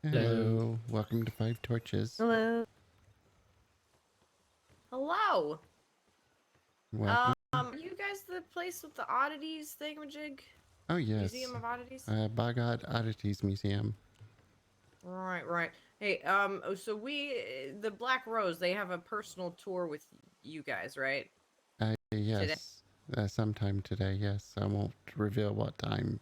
Hello. Welcome to Five Torches. Hello. Hello. Welcome. Are you guys the place with the oddities thingamajig? Oh, yes. Museum of Oddities? BoggOdd Oddities Museum. Right. Hey, so the Black Rose, they have a personal tour with you guys, right? Yes. Sometime today, yes. I won't reveal what time.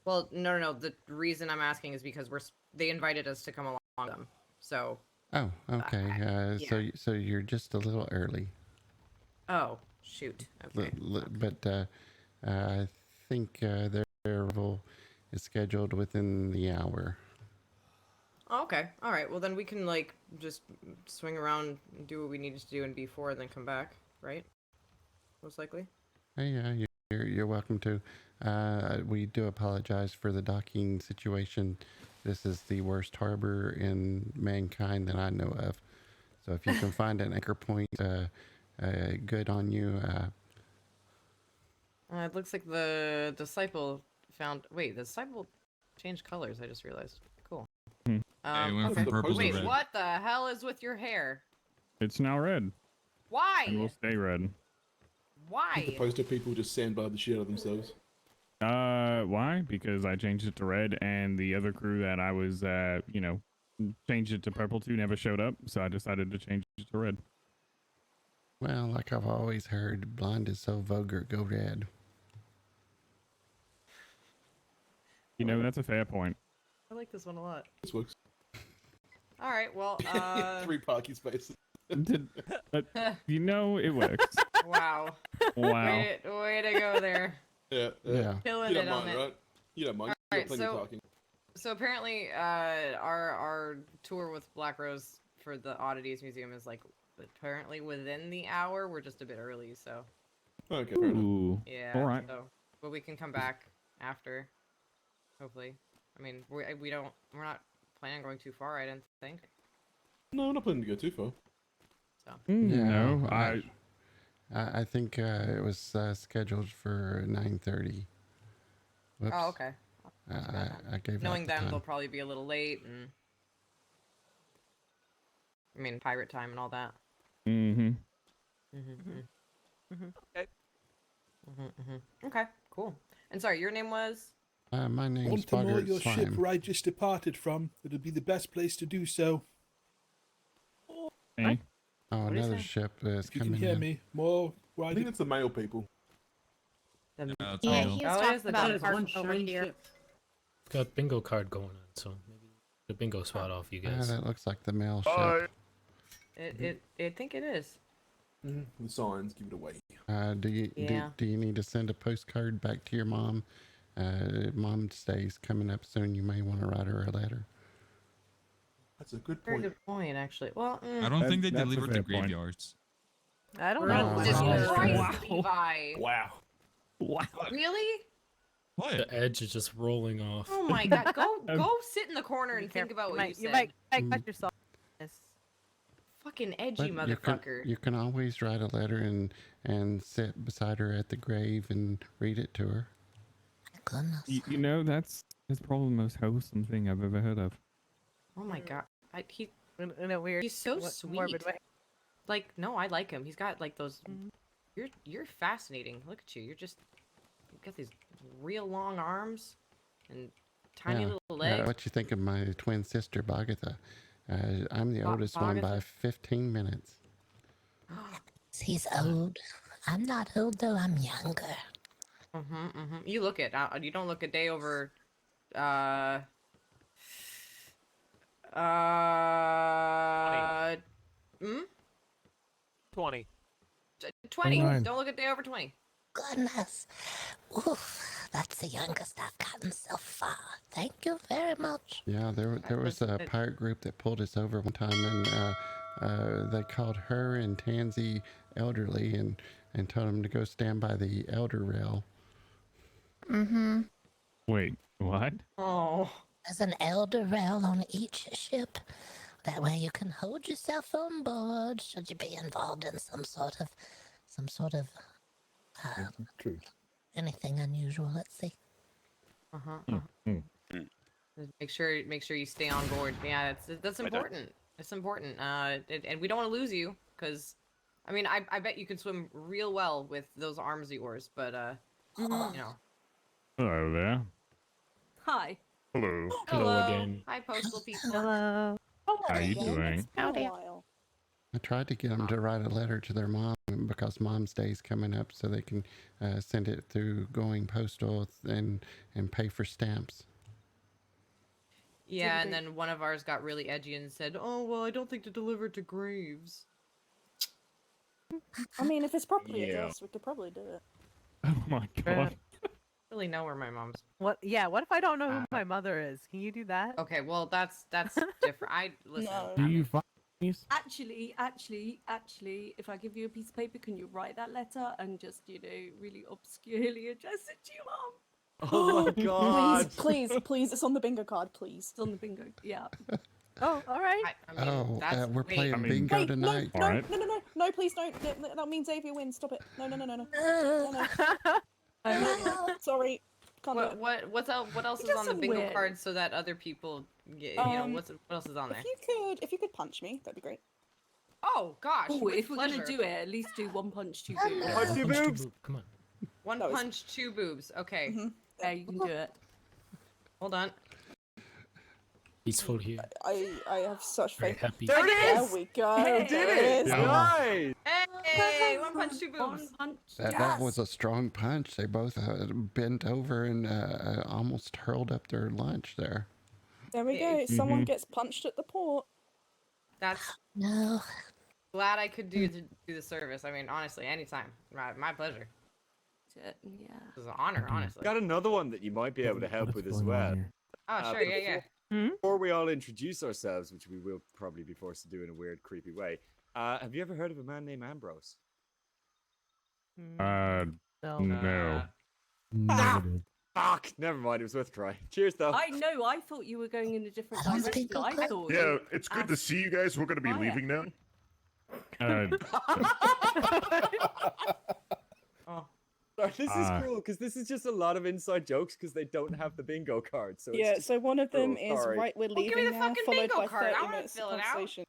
Well, no. The reason I'm asking is because they invited us to come along with them. So. Oh, okay. Yeah. So you're just a little early. Oh, shoot. Okay. But I think their arrival is scheduled within the hour. Oh, okay. All right. Well, then we can just swing around and do what we needed to do in B4 and then come back, right? Most likely. Yeah, you're welcome to. We do apologize for the docking situation. This is the worst harbor in mankind that I know of. So if you can find an anchor point, good on you. It looks like the disciple found. Wait, the disciple changed colors. I just realized. Cool. Hey, went from purple to Wait, red. what the hell is with your hair? It's now red. Why? And will stay red. Why? The poster people just sandbar the shit out of themselves. Why? Because I changed it to red, and the other crew that I was, changed it to purple to never showed up, so I decided to change it to red. Well, like I've always heard, blonde is so vulgar, go red. You know, that's a fair point. I like this one a lot. This works. All right, well, 3 parking spaces. But, you know, it works. wow. Wow. Way to go there. Yeah. Killing You don't it on mind, it. right? You don't mind. All You right, got plenty of parking. So apparently, our tour with Black Rose for the Oddities Museum is apparently within the hour. We're just a bit early, so. Okay, fair enough. Ooh. Yeah. All right. So, but we can come back after, hopefully. I mean, we're not planning on going too far. I didn't think. No, we're not planning to go too far. So. No, I think it was scheduled for 9:30. Whoops. Oh, okay. I gave Knowing out the them, time. they'll probably be a little late, and I mean, pirate time and all that. Mm-hmm. Okay, cool. And sorry, your name was? My I name's want to moor Boggert your ship Slime. where I just departed from. It'll be the best place to do so. Hey. Oh, What did he another say? ship is If you can coming hear in. me, more where I I think it's the male people. It's Yeah, real. he Oh, was it talking is the about Dark part one over shiny here. ship. Got bingo card going on, so maybe the bingo spot off you guys. That looks like the male ship. I think it is. The signs give it away. Do you need to send a postcard back to your mom? Mom's day's coming up soon. You may want to write her a letter. That's a good Very point. good point, actually. Well, I don't think they That's a delivered fair to point. graveyards. I don't Bro, know. Jesus Wow. Christ, Wow. Levi. Wow. Wow. Really? What? The edge is just rolling off. Oh my god, go sit in the corner and Be think about careful. what you You said. might cut yourself. This. Fucking edgy But motherfucker. you can always write a letter and sit beside her at the grave and read it to her. Goodness. You know, that's probably the most wholesome thing I've ever heard of. Oh my god. In a weird, He's so morbid sweet. way. Like, no, I like him. He's got like those. You're fascinating. Look at you. You've got these real long arms and tiny little legs. What you think of my twin sister, Boggett? I'm the oldest one by Boggett? 15 minutes. He's old. I'm not old though. I'm younger. You look it. You don't look a day over. 20. 20. 29. Don't look a day over 20. Goodness. Oof. That's the youngest I've gotten so far. Thank you very much. Yeah, there was a pirate group that pulled us over one time, and they called her and Tansy elderly and told them to go stand by the elder rail. Wait, what? Oh. There's an elder rail on each ship. That way you can hold yourself on board should you be involved in some sort of True. anything unusual. Let's see. Make sure you stay on board. Yeah, that's important. It's important. And we don't want to lose you, because, I mean, I bet you can swim real well with those arms of yours, but you know. Hello there. Hi. Hello. Hello again. Hi, postal people. Hello. How you doing? Howdy. I tried to get them to write a letter to their mom because Mom's Day's coming up, so they can send it through going postal and pay for stamps. Yeah, and then one of ours got really edgy and said, "Oh, well, I don't think to deliver to graves." I mean, if it's properly addressed, we could probably do it. Oh my god. Really know where my mom's. What? Yeah. What if I don't know who my mother is? Can you do that? Okay, well, that's different. Listen. No. Do you find these? Actually, if I give you a piece of paper, can you write that letter and just, really obscurely address it to your mom? Oh my god. Please, it's on the bingo card, please. It's on the bingo. Yeah. Oh, all right. I mean, We're playing I mean, bingo Wait, tonight. no, Alright. no, please don't. That means Xavier wins. Stop it. No. Sorry, can't do it. What else is does on the some bingo weird- card so that other people get, what else is on there? If you could punch me, that'd be great. Oh gosh. Oh, with if we're pleasure. gonna do it, at least do one punch, two boobs. Punch two boobs. Come on. One That was- punch, two boobs. Okay. Yeah, you can do it. Hold on. Peaceful here. I have such Very faith. happy. There it There is. we go. Hey, there Did it it? is. Yeah. Nice. Hey, one punch, two boobs. One punch. That was a strong punch. They both bent over and almost hurled up their lunch there. There we go. Someone gets punched at the port. That's No. glad I could do the service. I mean, honestly, anytime. My pleasure. Yeah. It was an honor, honestly. Got another one that you might be able to help with as well. Oh, sure, but yeah. Before we all introduce ourselves, which we will probably be forced to do in a weird, creepy way, have you ever heard of a man named Ambrose? No. No. Fuck! Never mind, it was worth a try. Cheers, though. I know. I thought you were going in a different I don't direction. think I'll I quit. thought. Yeah, it's good to see you guys. We're going to be Oh, yeah. leaving now. Oh. Sorry, this is cool because this is just a lot of inside jokes because they don't have the bingo card. So it's Yeah, just so one of them cool, is sorry. right, we're Well, give me leaving the now, fucking followed bingo by card. 30 I wanna minutes of fill it out. conversation.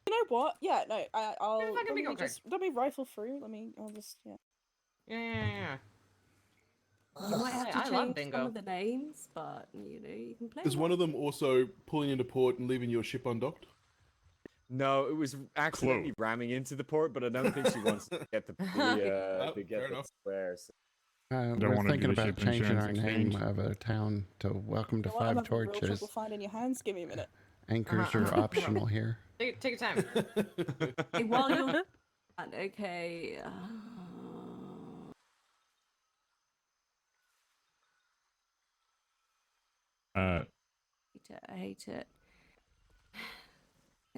You know what? Yeah, no, I'll Give me the fucking bingo card. let me rifle through. I'll just Yeah. You might have to I love change bingo. some of the names, but you can play. Is them. one of them also pulling into port and leaving your ship undocked? No, it was accidentally ramming into the port, but I don't think she wants to get the fair the enough. squares. Don't We're wanna do thinking the about ship changing our insurance name exchange. of a town to Welcome to You know what? I'm Five having real Torches. trouble finding your hands. Give me a minute. Anchors are optional here. Take your time. Hey, while you're okay. I hate it.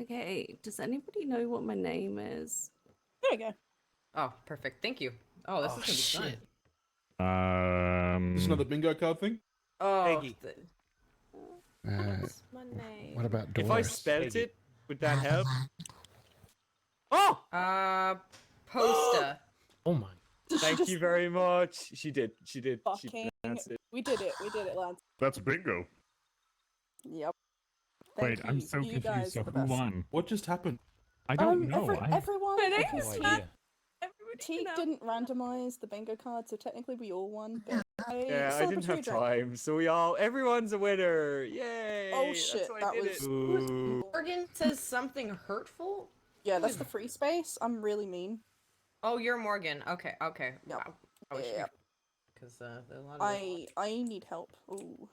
Okay, does anybody know what my name is? There we go. Oh, perfect. Thank you. Oh, this is gonna be shit. fun. Just another bingo card thing? Oh, Peggy. what's my name? What about If I Doris? spelt it, would that Another help? one. Oh! Posta. Oh my. Thank you very much. She did. She Fucking, pronounced it. we did it, lads. That's bingo. Yep. Wait, Thank I'm you. so You guys confused. So are the who best. won? What just happened? I don't know. Everyone. My name because is No Matt. idea. Everybody Teague know. didn't randomize the bingo card, so technically we all won. But Yeah, I didn't have time, so everyone's a winner. Yay! Oh That's shit, why I that did was. it. Ooh. Morgan says something hurtful. Yeah, that's the free space. I'm really mean. Oh, you're Morgan. Okay. Yep. Wow. Yep. Because there's a lot of. I need help. Ooh.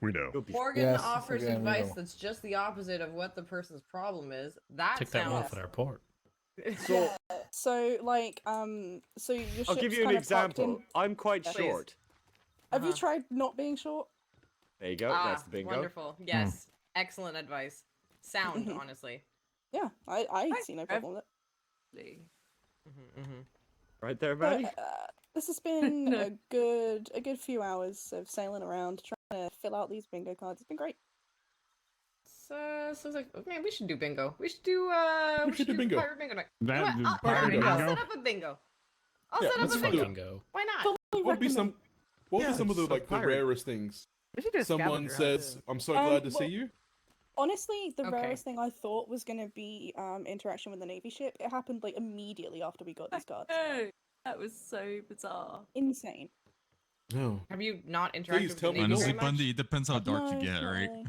We know. You'll be Morgan Yes, offers again, we advice know. that's just the opposite of what the person's problem is. That Take that sounds. off at our port. Yeah. So like so your ship's I'll give you an kind of parked example. in. I'm quite Please. short. Have you Uh-huh. tried not being short? There you go. That's the bingo. Wonderful. Yes. Excellent advice. Sound, honestly. Yeah, I see no problem with it. Right there, But, Maddie. this has been No. a good few hours of sailing around trying to fill out these bingo cards. It's been great. So like, man, we should do bingo. We should do We should do bingo. pirate bingo night. That You know what? pirate I'll bingo? set up a bingo. I'll Yeah, set up let's a do it. bingo. Bingo. Why not? Fully What would be recommend- some? What would Yeah, be some of the it's a like the pirate. rarest things We should do a Someone scavenger hunt, says, too. "I'm so glad to see well- you." Honestly, the Okay. rarest thing I thought was going to be interaction with the Navy ship. It happened like immediately after we got these cards. Oh, that was so bizarre. Insane. No. Have you not interacted Please with tell the me Navy Honestly, very much? Bundy, it depends how dark No, you get, not right? really.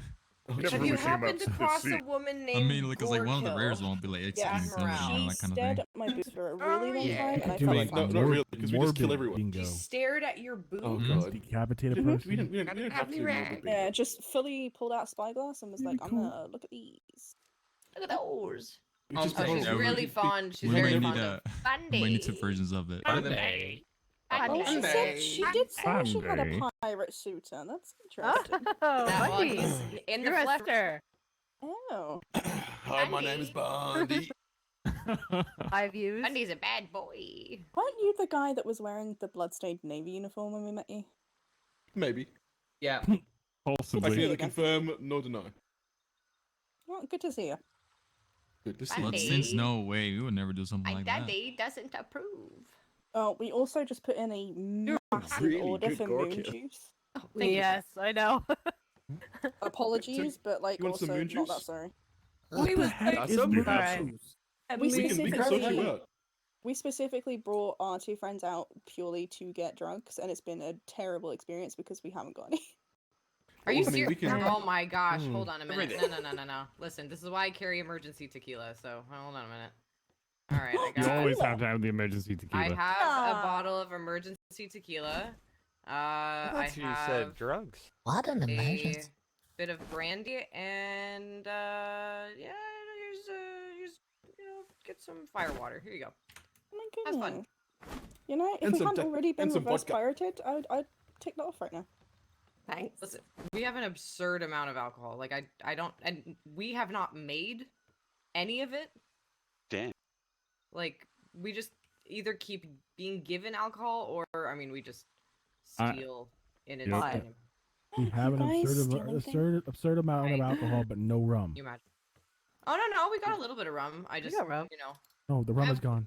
Never Have you really came out happened to to the cross sea. a woman named I mean, because like one of the Gorkill? rares won't be like Yeah, executing someone, you know, Admiral. that She kind of stared thing. at my boots for a really long yeah. time, and I do felt like fine. not really, because we just kill everyone. She stared at your boob. Oh Mhm. god. Decapitate a Mhm. person. We don't have to do morbid Yeah, bingo. just fully pulled out a spyglass and was like, I'm cool. gonna look at these. Look at those. We Oh, just she's horrible. really fond. She's We very might fond need of we might need two versions of it. Bundy. Oh, she said she did say she had a Sunday. pirate suit on. That's interesting. Oh, That one, Bundy. he's in the You're a flesh. sister. Oh. Hi, my name is Bundy. High views. Bundy's a bad boy. Weren't you the guy that was wearing the bloodstained Navy uniform when we met you? Maybe. Yeah. I Possibly. can you neither go. confirm nor deny. Well, good to see you. Good to see Bundy. you. Bloodstains, no way. We would never do something My like that. daddy doesn't approve. Oh, we also just put in a massive really order good for gore moon kill. juice. Yes, I know. Apologies, but like you want also some moon not that juice? sorry. We was That's Is something. moon Alright. juice? We We can sort you specifically, out. we specifically brought our two friends out purely to get drunks, and it's been a terrible experience because we haven't got any. Are you I mean, we serious? can- Oh my gosh, Hmm. hold on a minute. No. Listen, this is why I carry emergency tequila, so hold on a minute. Alright, I You got always have to have the emergency I tequila. have Ah. a bottle of emergency tequila. I you have said drugs. What an a emergency. bit of brandy and yeah, here's you know, get some fire water. Here you go. Oh my Have fun. goodness. You know, if And we some hadn't te- already been and some reverse vodka. pirated, I'd take that off right now. Thanks. Listen, we have an absurd amount of alcohol. Like I don't, and we have not made any of it. Damn. Like we just either keep being given alcohol, or I mean, we just I- steal in Yep. it. We have an guys absurd, steal anything? absurd amount Right. of alcohol, but no rum. You imagine? Oh no, we got a little bit of rum. I just, got rum. you know, No, the rum is gone.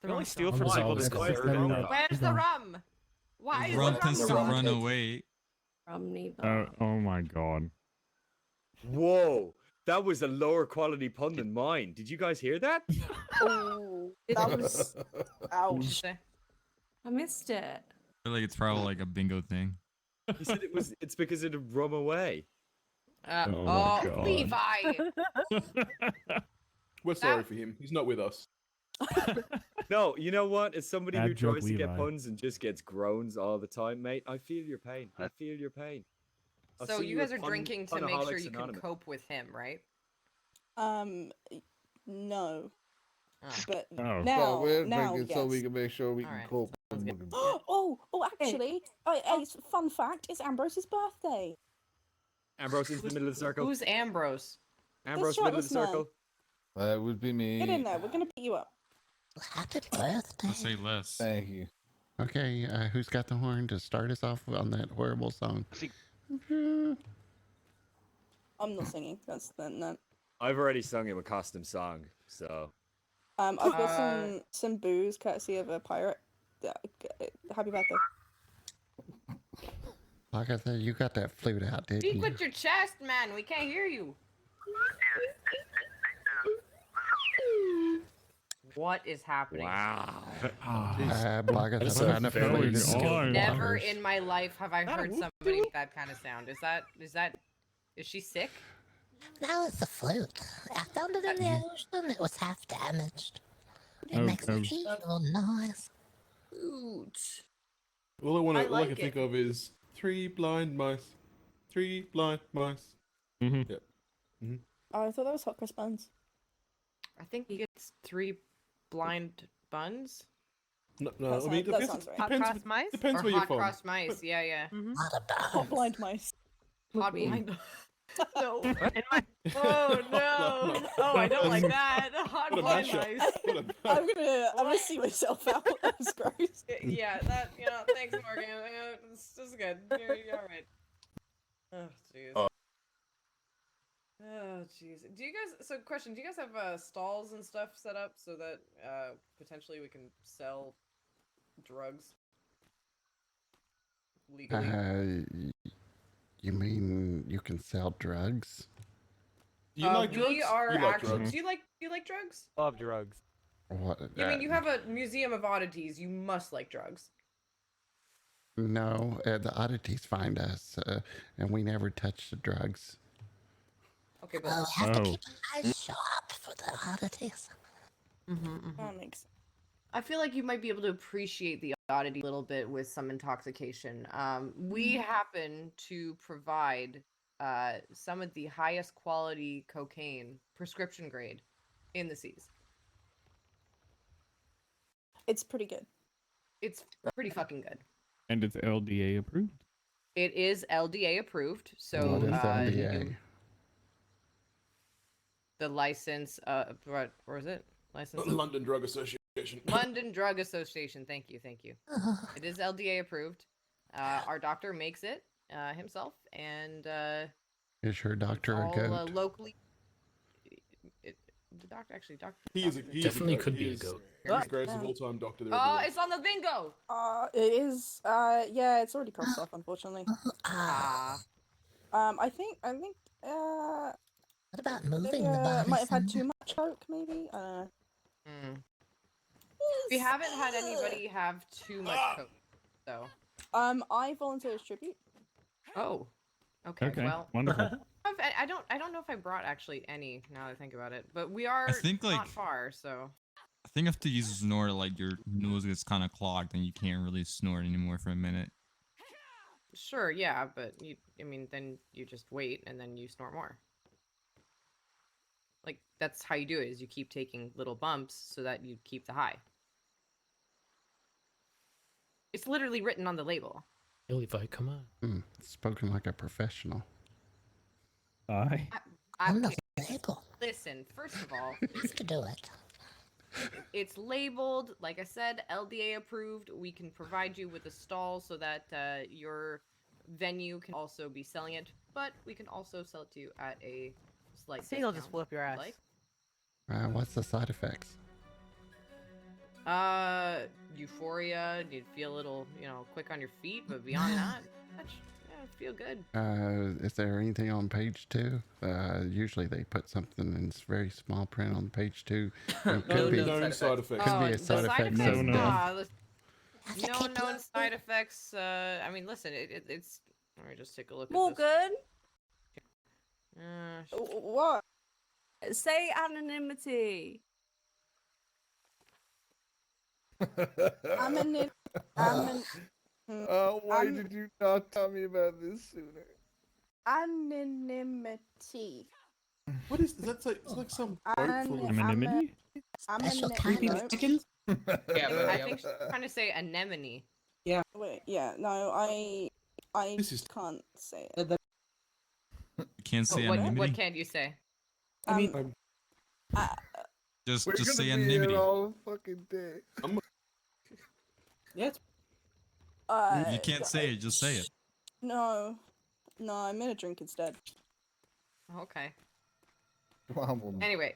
the You only rum's steal gone. from Rum's people always that gone. deserve Setting it. up. Where's the gone. rum? Why is Rum the tends rum to gone? run away. From neither. Oh my god. Whoa, that was a lower quality pun than mine. Did you guys hear that? Oh, that was What'd you ouch. say? I missed it. I feel like it's probably like a bingo thing. He said it's because it'd run away. Oh my Oh, God. Levi! We're sorry for him. He's not with us. No, you know what? As somebody who Bad joke, tries to get Levi. puns and just gets groans all the time, mate, I feel your pain. I feel your pain. I'll So see you at guys are drinking to make sure Punaholics you can Anonymous. cope with him, right? No, Oh. but Oh. now, now, yes. can make sure we Alright. cope. Sounds good. Oh, actually, fun fact, it's Ambrose's birthday. Ambrose into the middle of the circle. Who's Ambrose? Ambrose, middle of the shirtless man. circle. That would be me. Get in there, we're gonna beat you up. Happy birthday. I'll say less. Thank you. Okay, who's got the horn to start us off on that horrible song? I'm not singing. That's no. I've already sung him a custom song, so. I've got some booze courtesy of a pirate. Happy birthday. Like I said, you got that flute out, didn't Speak you? with your chest, man. We can't hear you. What is happening? Wow. Like I said, I'm trying to flute is on? Never in my life have I heard somebody with that kind of sound. Is she sick? No, it's a flute. I found it in the ocean. It was half damaged. It Oh, makes oh. an evil noise. All I like can it. think of is 3 blind mice. 3 blind mice. Mhm. Yep. Oh, I thought that was hot cross buns. I think it's 3 blind buns. No, That I mean, sounds- that depends, sounds right. Hot depends, cross mice? depends Or where you're hot from. cross mice. Yeah. What about Hot blind mice. Hot me. blind. No. Oh no. Oh, I don't like that. Hot What a blind mashup. mice. What a I'm gonna see myself out. That was gross. Yeah, that. Thanks, Morgan. This is good. You're all right. Oh jeez. Oh jeez. Do you guys? So, question: do you guys have stalls and stuff set up so that potentially we can sell drugs legally? You mean you can sell drugs? Do you like drugs? We are You like actually. drugs. Do you like drugs? Love drugs. What? I mean, you have a museum of oddities. You must like drugs. No, the oddities find us, and we never touch the drugs. Okay, but Well, we have to keep an eye sharp for the oddities. That makes sense. I feel like you might be able to appreciate the oddity a little bit with some intoxication. We happen to provide some of the highest quality cocaine, prescription grade, in the seas. It's pretty good. It's pretty fucking good. And it's LDA approved. It is LDA approved, so What is LDA? the license, what was it? License. London Drug Association. London Drug Association. Thank you. It is LDA approved. Our doctor makes it himself, and Is your doctor a all goat? locally. The doctor He is a Definitely goat. could He be a is goat. the greatest of all time doctor there Oh, ever was. it's on the bingo. It is. Yeah, it's already crossed off, unfortunately. Ah. I think. What about moving Maybe, the body? might have had too much coke, maybe. I don't know. We haven't had anybody have too much coke, so. I volunteer as tribute. Oh. Okay. Okay, Well. wonderful. I don't know if I brought actually any now that I think about it, but we are think, like- not far, so. I think after you snore, like your nose gets kind of clogged and you can't really snort anymore for a minute. Sure, yeah, but then you just wait and then you snort more. Like, that's how you do it, is you keep taking little bumps so that you keep the high. It's literally written on the label. Levi, come on. Spoken like a professional. Aye. On the label. Listen, first of all, To do it. it's labeled, like I said, LDA approved. We can provide you with a stall so that your venue can also be selling it, but we can also sell it to you at a slight See, he'll discount. just whoop your ass. Like, What's the side effects? euphoria, you'd feel a little, quick on your feet, but beyond that, feel good. Is there anything on page 2? Usually they put something in very small print on page 2. It could be No side effects. Could be a The side effect. effects, of no. no known side effects. Listen, it's. Let me just take a look at Morgan, this. What? say anonymity. Why did you not tell me about this sooner? Anonymity. What is that? It's like some boat full of Anonymity? Special kind of. Yeah, but I think she's trying to say anemone. Wait, yeah, no, I This is- can't say it. You can't say What anonymity. can you say? Just We're say gonna be here anonymity. all fucking day. You can't say it. Just say it. No, I'm gonna drink instead. Okay. Wow. Anyway,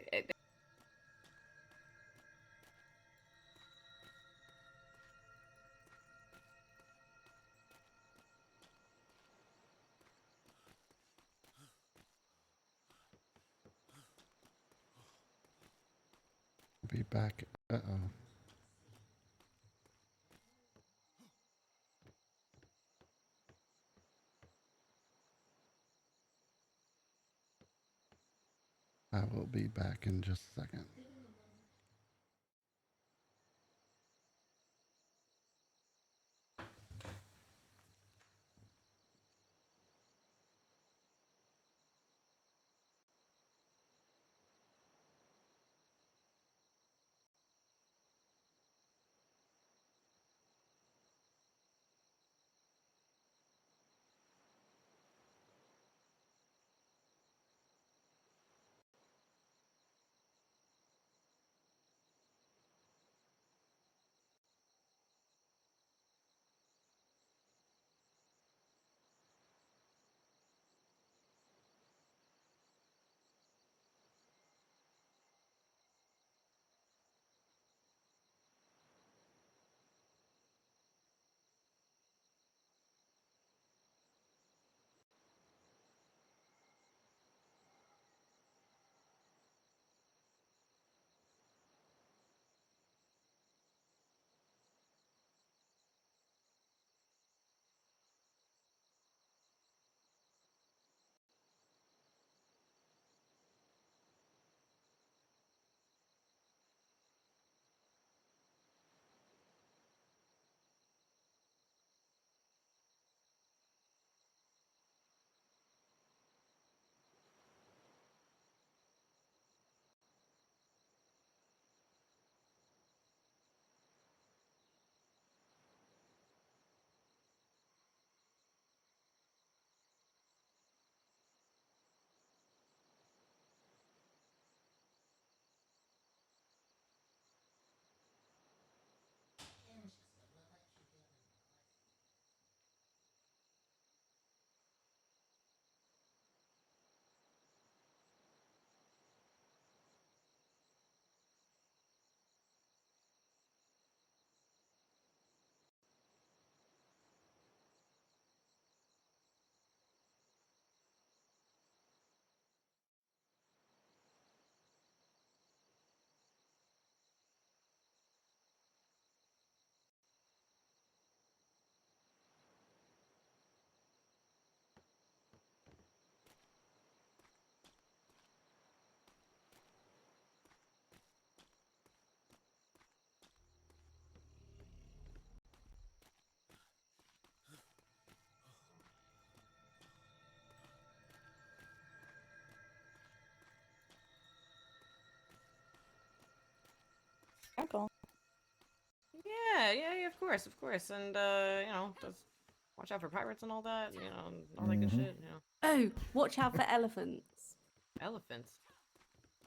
Be back. Uh-oh. I will be back in just a second. Yeah, of course, and you know, just watch out for pirates and all that, you know, all that good shit, you know. Oh, watch out for elephants. Elephants.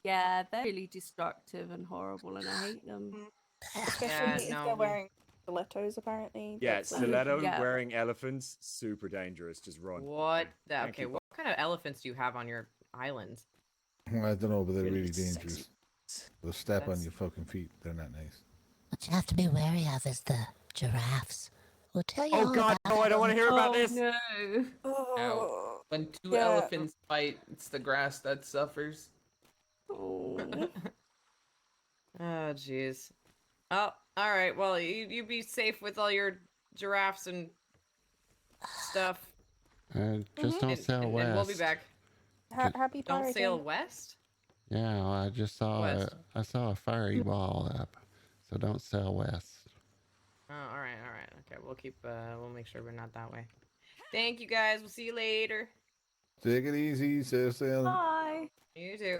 Yeah, they're really destructive and horrible, and I hate them. Especially if no, they're wearing stilettos, apparently. Yeah, That's, stiletto Yeah. wearing elephants, super dangerous. Just run. What? Thank Okay, you. what kind of elephants do you have on your island? I don't know, but they're Really really sexy. dangerous. They'll step on That's- your fucking feet. They're not nice. What you have to be wary of is the giraffes. We'll tell you Oh all God, about no! I don't want to hear about Oh this. no. oh, When two Yeah. elephants fight, it's the grass that suffers. Oh. Oh, jeez. Oh, all right. Well, you be safe with all your giraffes and stuff. Just don't sail and west. we'll be back. happy Don't pirating. sail west. Yeah, well, I just saw West. I saw a fiery wall up, so don't sail west. Oh, all right. Okay, we'll keep. We'll make sure we're not that way. Thank you guys. We'll see you later. Take it easy, sail sailing. Bye. You too.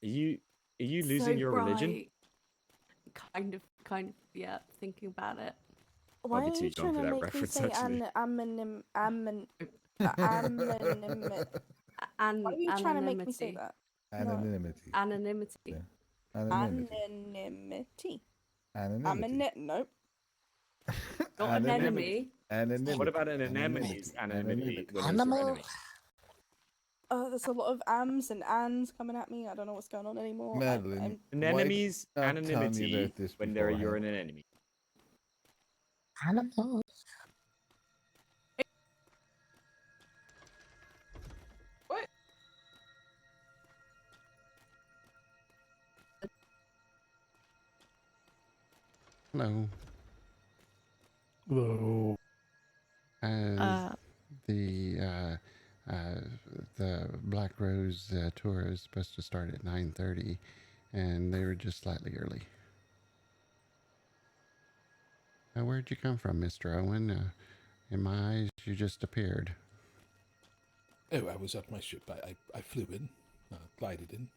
Are you losing your religion? bright. Kind of, yeah, thinking about it. Why Might are be you too young trying for to that make me reference, say actually. Why are you trying to make me say that? Anonymity. Anonymity. Yeah. Anonymity. Anonymity. Anonymity. Nope. Not an enemy. Anonymity. What about an anemone's anonymity when it's your Animal. enemy? Oh, there's a lot of ams and ands coming at me. I don't know what's going on anymore. Madeline, An why enemy's did you not tell me anonymity about this when you're beforehand? an enemy. Animals. What? Hello. Hello. The Black Rose tour is supposed to start at 9:30, and they were just slightly early. Where'd you come from, Mr. Owen? In my eyes, you just appeared. Oh, I was at my ship. I flew in, glided in.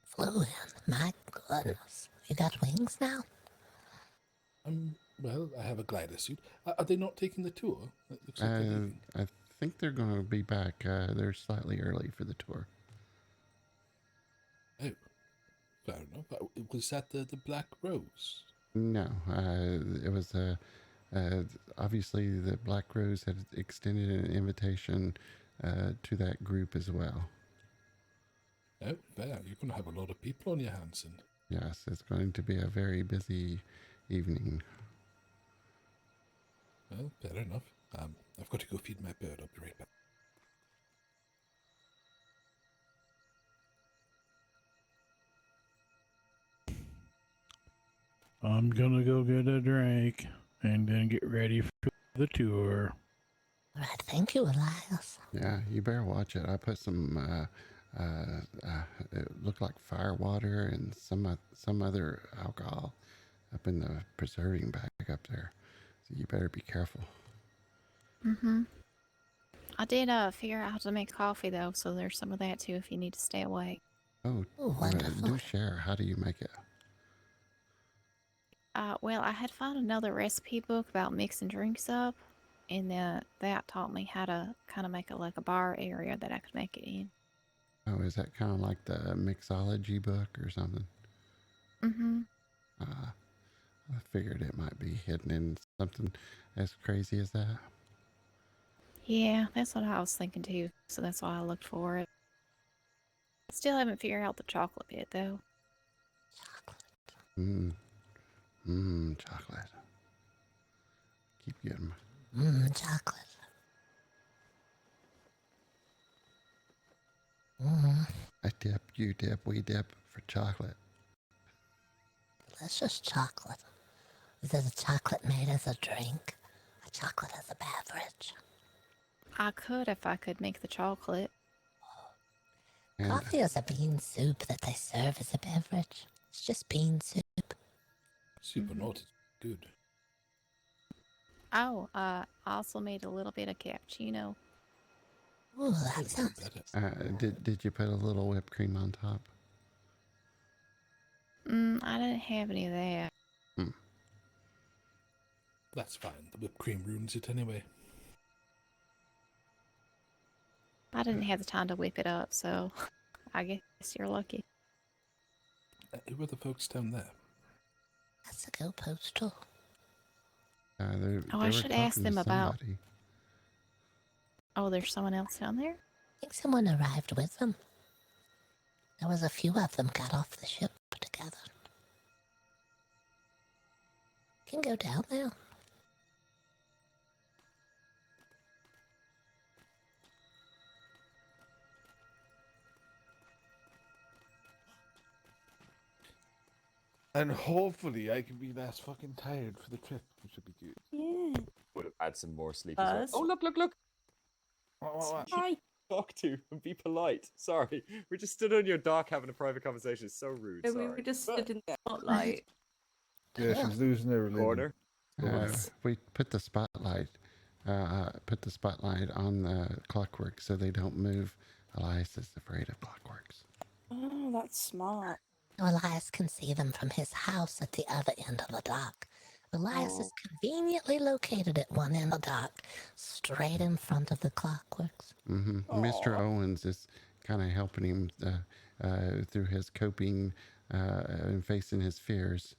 Flew in. My goodness. You got wings now? Well, I have a glider suit. Are they not taking the tour? It looks like they're leaving. I think they're going to be back. They're slightly early for the tour. Oh, fair enough. Was that the Black Rose? No, it was obviously the Black Rose had extended an invitation to that group as well. Oh, fair. You're going to have a lot of people on your hands. And Yes, it's going to be a very busy evening. well, fair enough. I've got to go feed my bird. I'll be right back. I'm gonna go get a drink and then get ready for the tour. Right, thank you, Elias. Yeah, you better watch it. I put some it looked like fire water and some other alcohol up in the preserving bag up there. So you better be careful. I did figure out how to make coffee though, so there's some of that too if you need to stay awake. Oh, wonderful. do share. How do you make it? Well, I had found another recipe book about mixing drinks up, and that taught me how to kind of make it like a bar area that I could make it in. Oh, is that kind of like the mixology book or something? I figured it might be hidden in something as crazy as that. Yeah, that's what I was thinking too, so that's why I looked for it. Still haven't figured out the chocolate bit though. Chocolate. Keep getting Chocolate. I dip, you dip, we dip for chocolate. Delicious chocolate. Is it a chocolate made as a drink? A chocolate as a beverage? I could if I could make the chocolate. And Coffee is a bean soup that they serve as a beverage. It's just bean soup. Super naughty. Good. Oh, I also made a little bit of cappuccino. Ooh, that sounds did you put a little whipped cream on top? I didn't have any of that. That's fine. The whipped cream ruins it anyway. I didn't have the time to whip it up, so I guess you're lucky. Who are the folks down there? That's a go postal. Oh, I should ask them about. Oh, there's someone else down there? I think someone arrived with them. There was a few of them got off the ship together. Can go down there. And hopefully I can be less fucking tired for the trip, which would be good. Yeah. Would have had some more sleep as well. Oh, look! What? Hi. Talk to and be polite. Sorry, we just stood on your dock having a private conversation. It's so rude. So Sorry. we just stood in the spotlight. Yeah, she's losing her religion. Corner. We put the spotlight on the clockwork so they don't move. Elias is afraid of clockworks. Oh, that's smart. Elias can see them from his house at the other end of the dock. Elias is conveniently located at one end of the dock, straight in front of the clockworks. Mr. Owens is kind of helping him through his coping and facing his fears.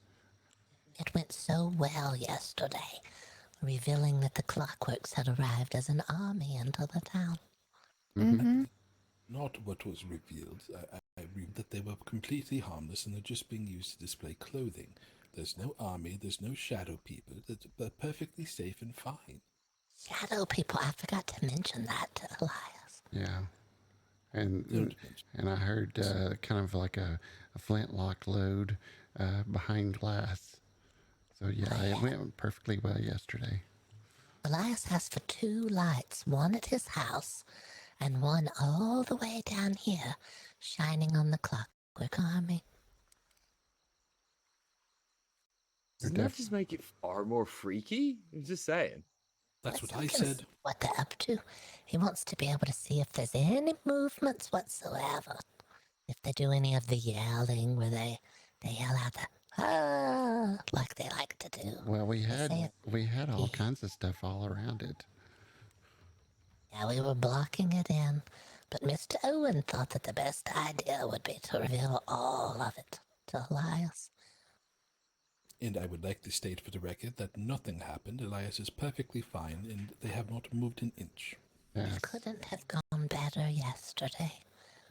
It went so well yesterday, revealing that the clockworks had arrived as an army into the town. Not what was revealed. I read that they were completely harmless and they're just being used to display clothing. There's no army, there's no shadow people. They're perfectly safe and fine. Shadow people, I forgot to mention that to Elias. Yeah. And I heard kind of like a flintlock load behind glass. So yeah, it went perfectly well yesterday. Elias asked for 2 lights, one at his house and one all the way down here, shining on the clockwork army. Doesn't that just make it far more freaky? I'm just saying. That's what I said. What they're up to. He wants to be able to see if there's any movements whatsoever. If they do any of the yelling where they yell out the like they like to do. Well, we had all kinds of stuff all around it. Yeah, we were blocking it in, but Mr. Owen thought that the best idea would be to reveal all of it to Elias. And I would like to state for the record that nothing happened. Elias is perfectly fine, and they have not moved an inch. Yes. It couldn't have gone better yesterday.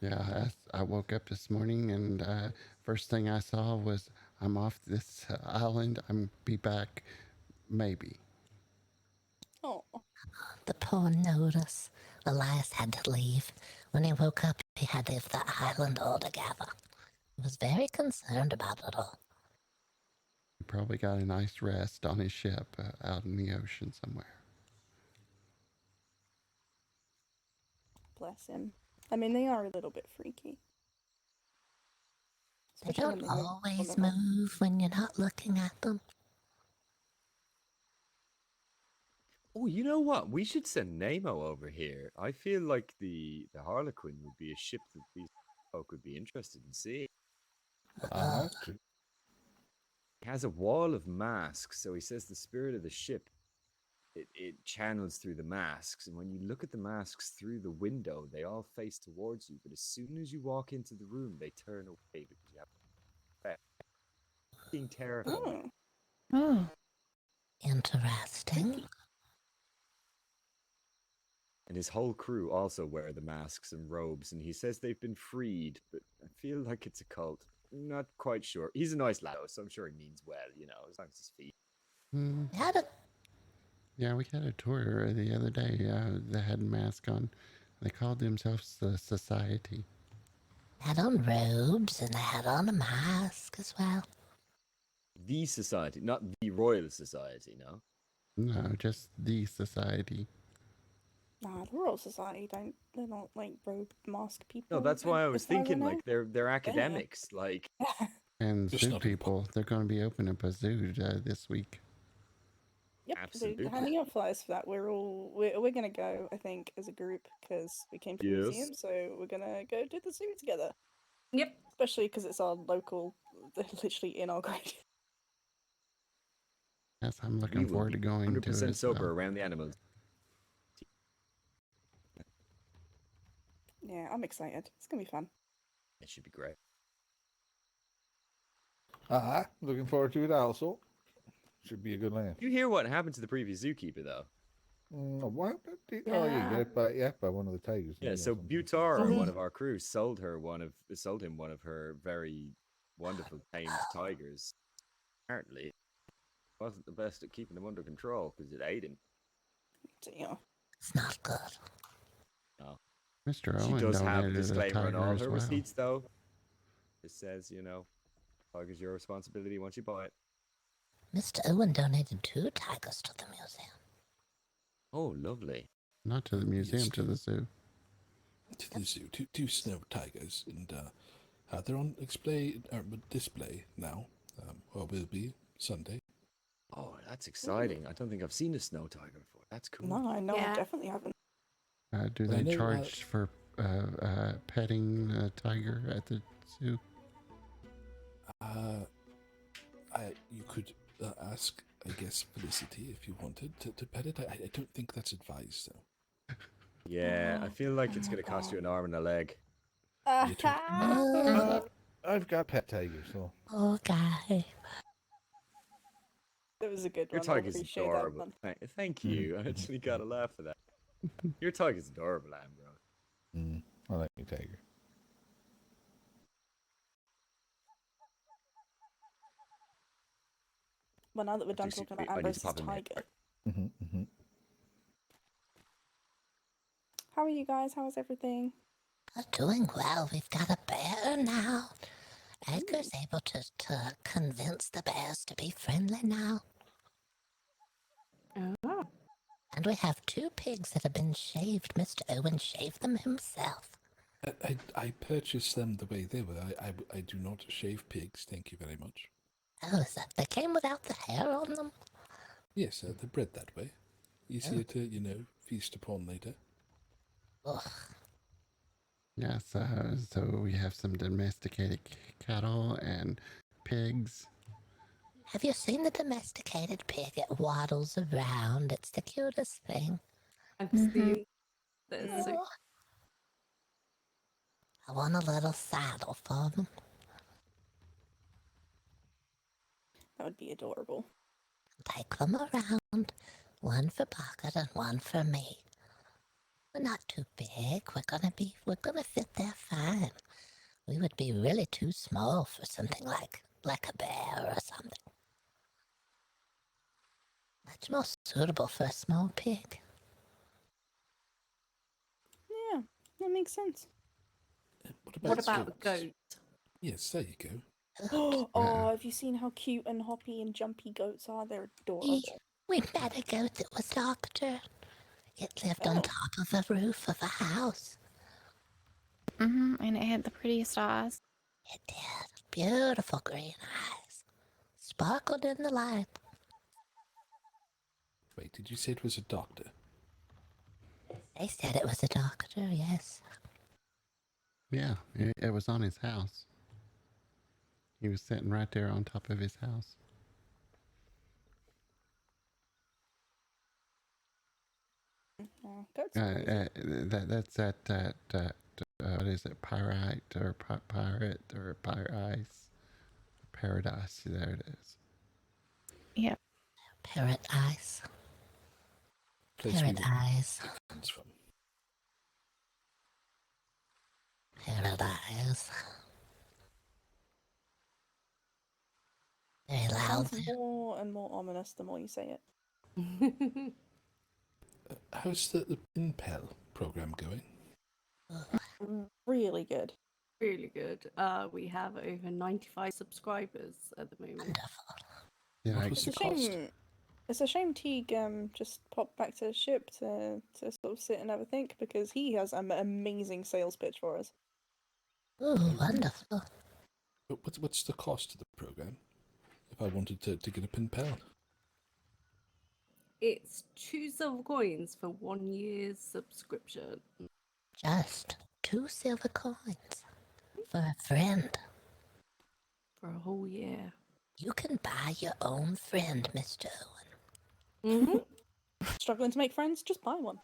Yeah, I woke up this morning and first thing I saw was I'm off this island. I'm be back, maybe. Oh. The poor Notice. Elias had to leave. When he woke up, he had to leave the island altogether. He was very concerned about it all. He probably got a nice rest on his ship out in the ocean somewhere. Bless him. I mean, they are a little bit freaky. They Especially don't when they're always on the- move when you're not looking at them. Oh, you know what? We should send Nemo over here. I feel like the Harlequin would be a ship that these folk would be interested in seeing. He has a wall of masks, so he says the spirit of the ship, it channels through the masks, and when you look at the masks through the window, they all face towards you, but as soon as you walk into the room, they turn away because you have being terrifying. Oh. Interesting. And his whole crew also wear the masks and robes, and he says they've been freed, but I feel like it's a cult. Not quite sure. He's a nice lad, so I'm sure he means well, as long as his feet. Yeah, we had a tour the other day. They had a mask on. They called themselves the Society. Had on robes and they had on a mask as well. The Society, not the Royal Society, no? No, just the Society. Nah, the Royal Society they're not like robe mask people. No, that's why I was as far as I thinking, know. like, they're academics, like... And Just zoo not people, they're going to be opening up a zoo this week. Yep, Absolutely. they're handing out flyers for that. We're gonna go, I think, as a group because we came to the Yes. museum, so we're gonna go do the zoo together. Yep. Especially because it's our local, they're literally in our grade. Yes, I'm We looking will forward be to going to it 100% as sober well. around the animals. Yeah, I'm excited. It's gonna be fun. It should be great. Looking forward to it also. Should be a good laugh. You hear what happened to the previous zookeeper, though? What? Oh, yeah, by one of the tigers. Yeah, so Butar, one of our crew, sold him one of her very wonderful tamed tigers. Apparently, wasn't the best at keeping him under control because it ate him. Damn. It's not good. No. Mr. She Owen does have a donated a disclaimer on tiger all as her well. receipts, though. It says, tiger's your responsibility once you buy it. Mr. Owen donated 2 tigers to the museum. Oh, lovely. Not to the museum, Yes. to the zoo. To the zoo. Two snow tigers, and they're on display now, or will be Sunday. Oh, that's exciting. I don't think I've seen a snow tiger before. That's cool. No, I know, I Yeah. definitely haven't. Do I they know, charge for petting a tiger at the zoo? You could ask, I guess, Felicity if you wanted to pet it. I don't think that's advised, though. Yeah, I feel like it's going to cost you an arm and a leg. I've got pet tigers, so. Oh, guy. That was a good Your one. I tiger's appreciate adorable. that one. Thank you. I actually got a laugh for that. Your tiger's adorable, Ambrose. I like my tiger. Well, now that we're done Juicy talking treat. about I need to Ambrose's pop in there. tiger, how are you guys? How is everything? We're doing well. We've got a bear now. Edgar's able to convince the bears to be friendly now. Oh. And we have 2 pigs that have been shaved. Mr. Owen shaved them himself. I purchased them the way they were. I do not shave pigs. Thank you very much. Oh, is that they came without the hair on them? Yes, they're bred that way. Easier to, feast upon later. Ugh. Yes, so we have some domesticated cattle and pigs. Have you seen the domesticated pig? It waddles around. It's the cutest thing. I've seen that. So... I want a little saddle for them. That would be adorable. Take them around. One for Boggert and one for me. We're not too big. We're gonna fit there fine. We would be really too small for something like a bear or something. Much more suitable for a small pig. Yeah, that makes sense. What about goat? Yes, there you go. Oh, have you seen how cute and hoppy and jumpy goats are? They're adorable. We met a goat that was doctor. It lived on top of a roof of a house. And it had the prettiest eyes. It did. Beautiful green eyes. Sparkled in the light. Wait, did you say it was a doctor? They said it was a doctor, yes. Yeah, it was on his house. He was sitting right there on top of his house. That's what is it? Pyrite or pirate or paradise. There it is. Yep. Parrot eyes. Place Parrot we eyes. comes from. Parrot eyes. Very loud. Sounds more and more ominous the more you say it. How's the pen pal program going? Really good. Really good. We have over 95 subscribers at the moment. Yeah, What was the cost? It's a shame Teague just popped back to the ship to sort of sit and have a think, because he has an amazing sales pitch for us. Ooh, wonderful. What's the cost of the program? If I wanted to get a pen pal? It's 2 silver coins for 1 year's subscription. Just 2 silver coins for a friend. For a whole year. You can buy your own friend, Mr. Mm-hmm. Struggling to make friends? Just buy one.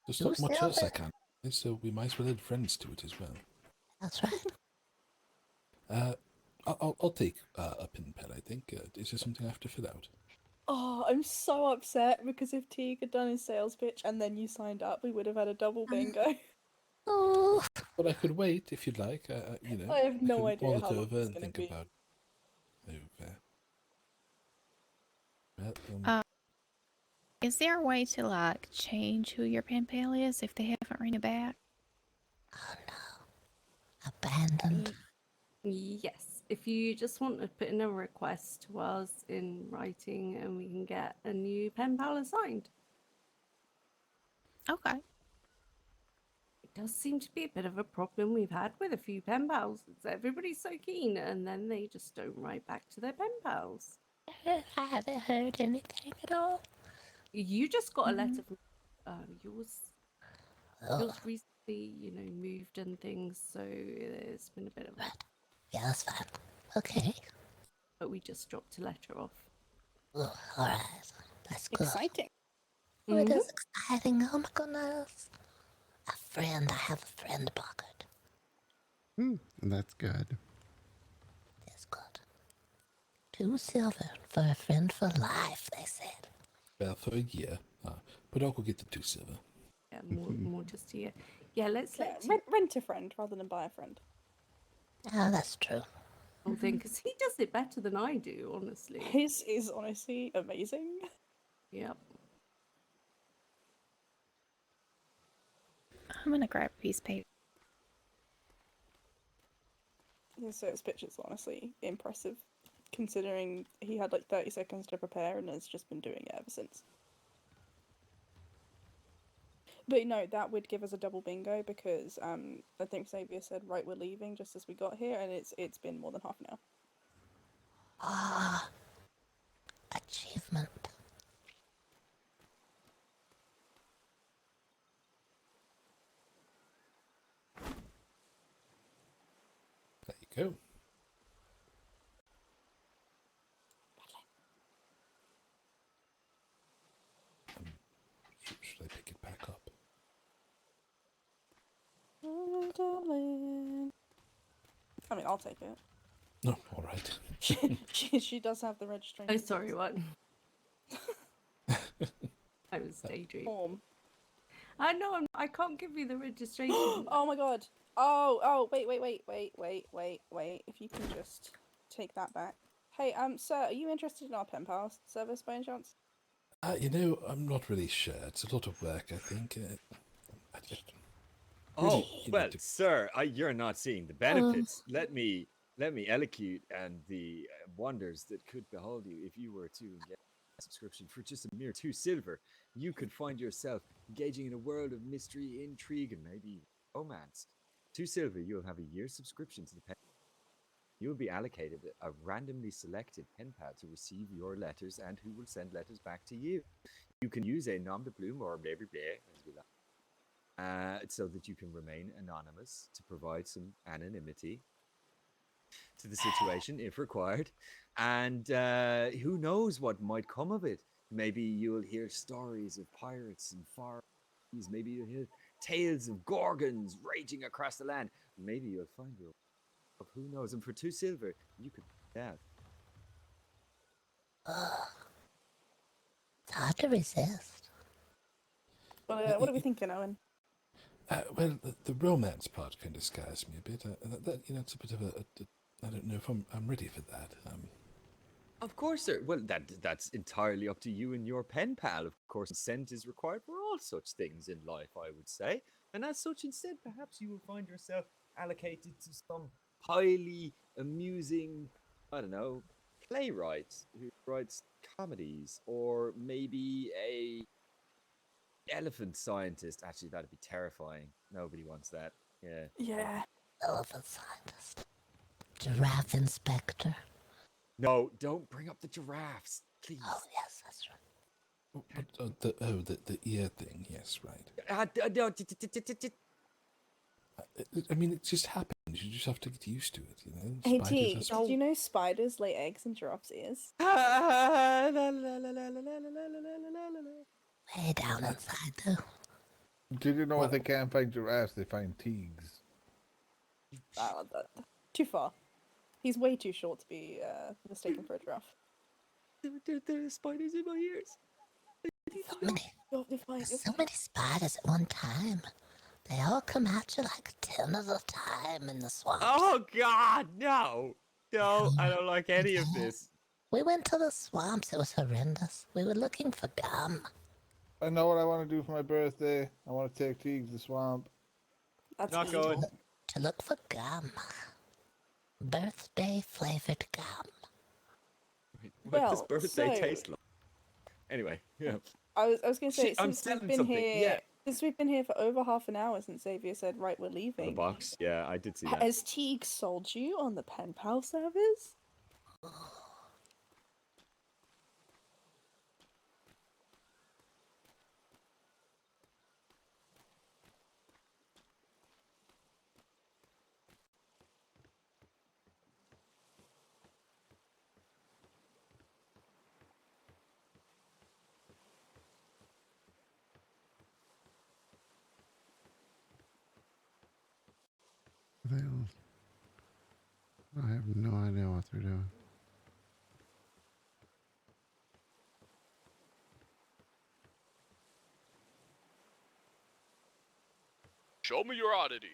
There's You not much sell else I it. can, so we might as well add friends to it as well. That's right. I'll take a pin pal, I think. Is there something I have to fill out? Oh, I'm so upset because if Teague had done his sales pitch and then you signed up, we would have had a double bingo. Oh. But I could wait if you'd like. You know, I have no can idea mull how it long over it's and gonna think be. about. Okay. Well, Is there a way to like change who your pen pal is if they haven't written it back? Oh no. Abandoned. Yes, if you just want to put in a request to us in writing and we can get a new pen pal assigned. Okay. It does seem to be a bit of a problem we've had with a few pen pals. Everybody's so keen and then they just don't write back to their pen pals. I haven't heard anything at all. You just got a letter from yours. Oh. Yours recently, moved and things, so it's been a bit of a... Yeah, that's fine. Okay. But we just dropped a letter off. Oh, alright. That's good. Exciting. Oh, it is exciting. Oh my goodness. A friend. I have a friend, Boggert. That's good. That's good. 2 silver for a friend for life, they said. well, for a year. But I'll go get the 2 silver. Yeah, more just here. Yeah, let's rent a friend rather than buy a friend. Oh, that's true. Because he does it better than I do, honestly. His is honestly amazing. Yep. I'm gonna grab a piece of paper. His sales pitch is honestly impressive, considering he had like 30 seconds to prepare and has just been doing it ever since. But no, that would give us a double bingo because I think Xavier said, right, we're leaving just as we got here, and it's been more than half an hour. Ah. Achievement. There you go. Should I pick it back up? Oh, darling. I mean, I'll take it. No, all right. She does have the registration. Oh, sorry, what? I was daydreaming. Form. I know, I can't give you the registration. Oh my god. Oh, wait. If you can just take that back. Hey, sir, are you interested in our pen pal service by any chance? You know, I'm not really sure. It's a lot of work, I think. I just... Oh, you well, need to- sir, you're not seeing the benefits. Let me elecute and the wonders that could behold you if you were to get a subscription for just a mere 2 silver. You could find yourself engaging in a world of mystery, intrigue, and maybe romance. 2 silver, you'll have a year's subscription to the pen. You will be allocated a randomly selected pen pal to receive your letters and who will send letters back to you. You can use a nom de plume or blah blah blah as we like, so that you can remain anonymous to provide some anonymity to the situation if required. And who knows what might come of it? Maybe you'll hear stories of pirates and far seas. Maybe you'll hear tales of gorgons raging across the land. Maybe you'll find your who knows? And for 2 silver, you could out. It's hard to resist. Well, what are we thinking, Owen? Well, the romance part kind of scares me a bit. It's a bit of I don't know if I'm ready for that. Of course, sir. Well, that's entirely up to you and your pen pal. Of course, consent is required for all such things in life, I would say. And as such, instead, perhaps you will find yourself allocated to some highly amusing, I don't know, playwright who writes comedies, or maybe a elephant scientist. Actually, that'd be terrifying. Nobody wants that. Yeah. Yeah. Elephant scientist. Giraffe inspector. No, don't bring up the giraffes, please. Oh, yes, that's right. The ear thing. Yes, right. I mean, it just happens. You just have to get used to it, you know? Hey Spiders T, are did you know spiders lay eggs in giraffes' ears? Way down inside, though. Did you know if they can't find giraffes, they find teagues? Too far. He's way too short to be mistaken for a giraffe. There's spiders in my ears. So many spiders at one time. They all come at you like 10 at a time in the swamp. Oh God, no! No, I don't like any of this. We went to the swamps. It was horrendous. We were looking for gum. I know what I want to do for my birthday. I want to take Teague to the swamp. That's not going. To look for gum. Birthday flavored gum. What does Well, birthday so- taste like? Anyway, yeah. I was going to say, Shit, I'm since we've selling been something, here, yeah. since we've been here for over half an hour since Xavier said, right, we're The leaving. box, yeah, I did see that. Has Teague sold you on the pen pal service? I have no idea what they're doing. Show me your oddity.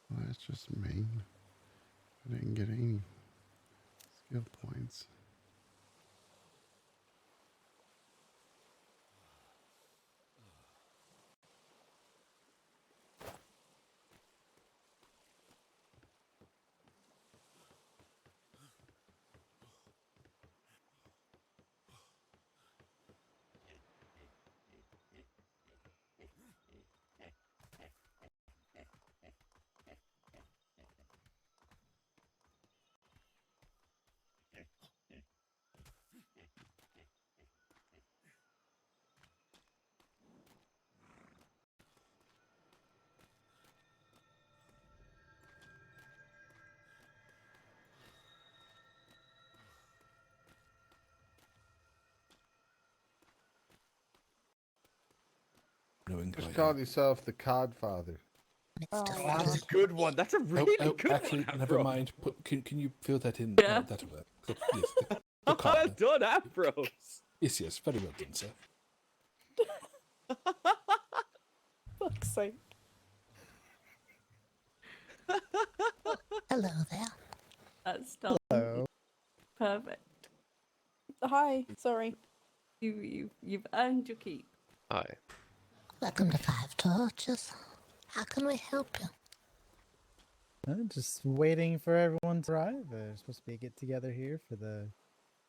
Well, that's just mean. I didn't get any skill points. Just call yourself the Codfather. That's a good one. That's a really good actually, one. never Afro. mind. Can you fill that in? Yeah. That'll work. Yes, the Well cod. done, Afros. Yes, very well done, sir. fuck's sake. Hello there. That's done. Hello. Perfect. Hi, sorry. You've earned your keep. Hi. Welcome to Five Torches. How can we help you? Just waiting for everyone to arrive. There's supposed to be a get together here for the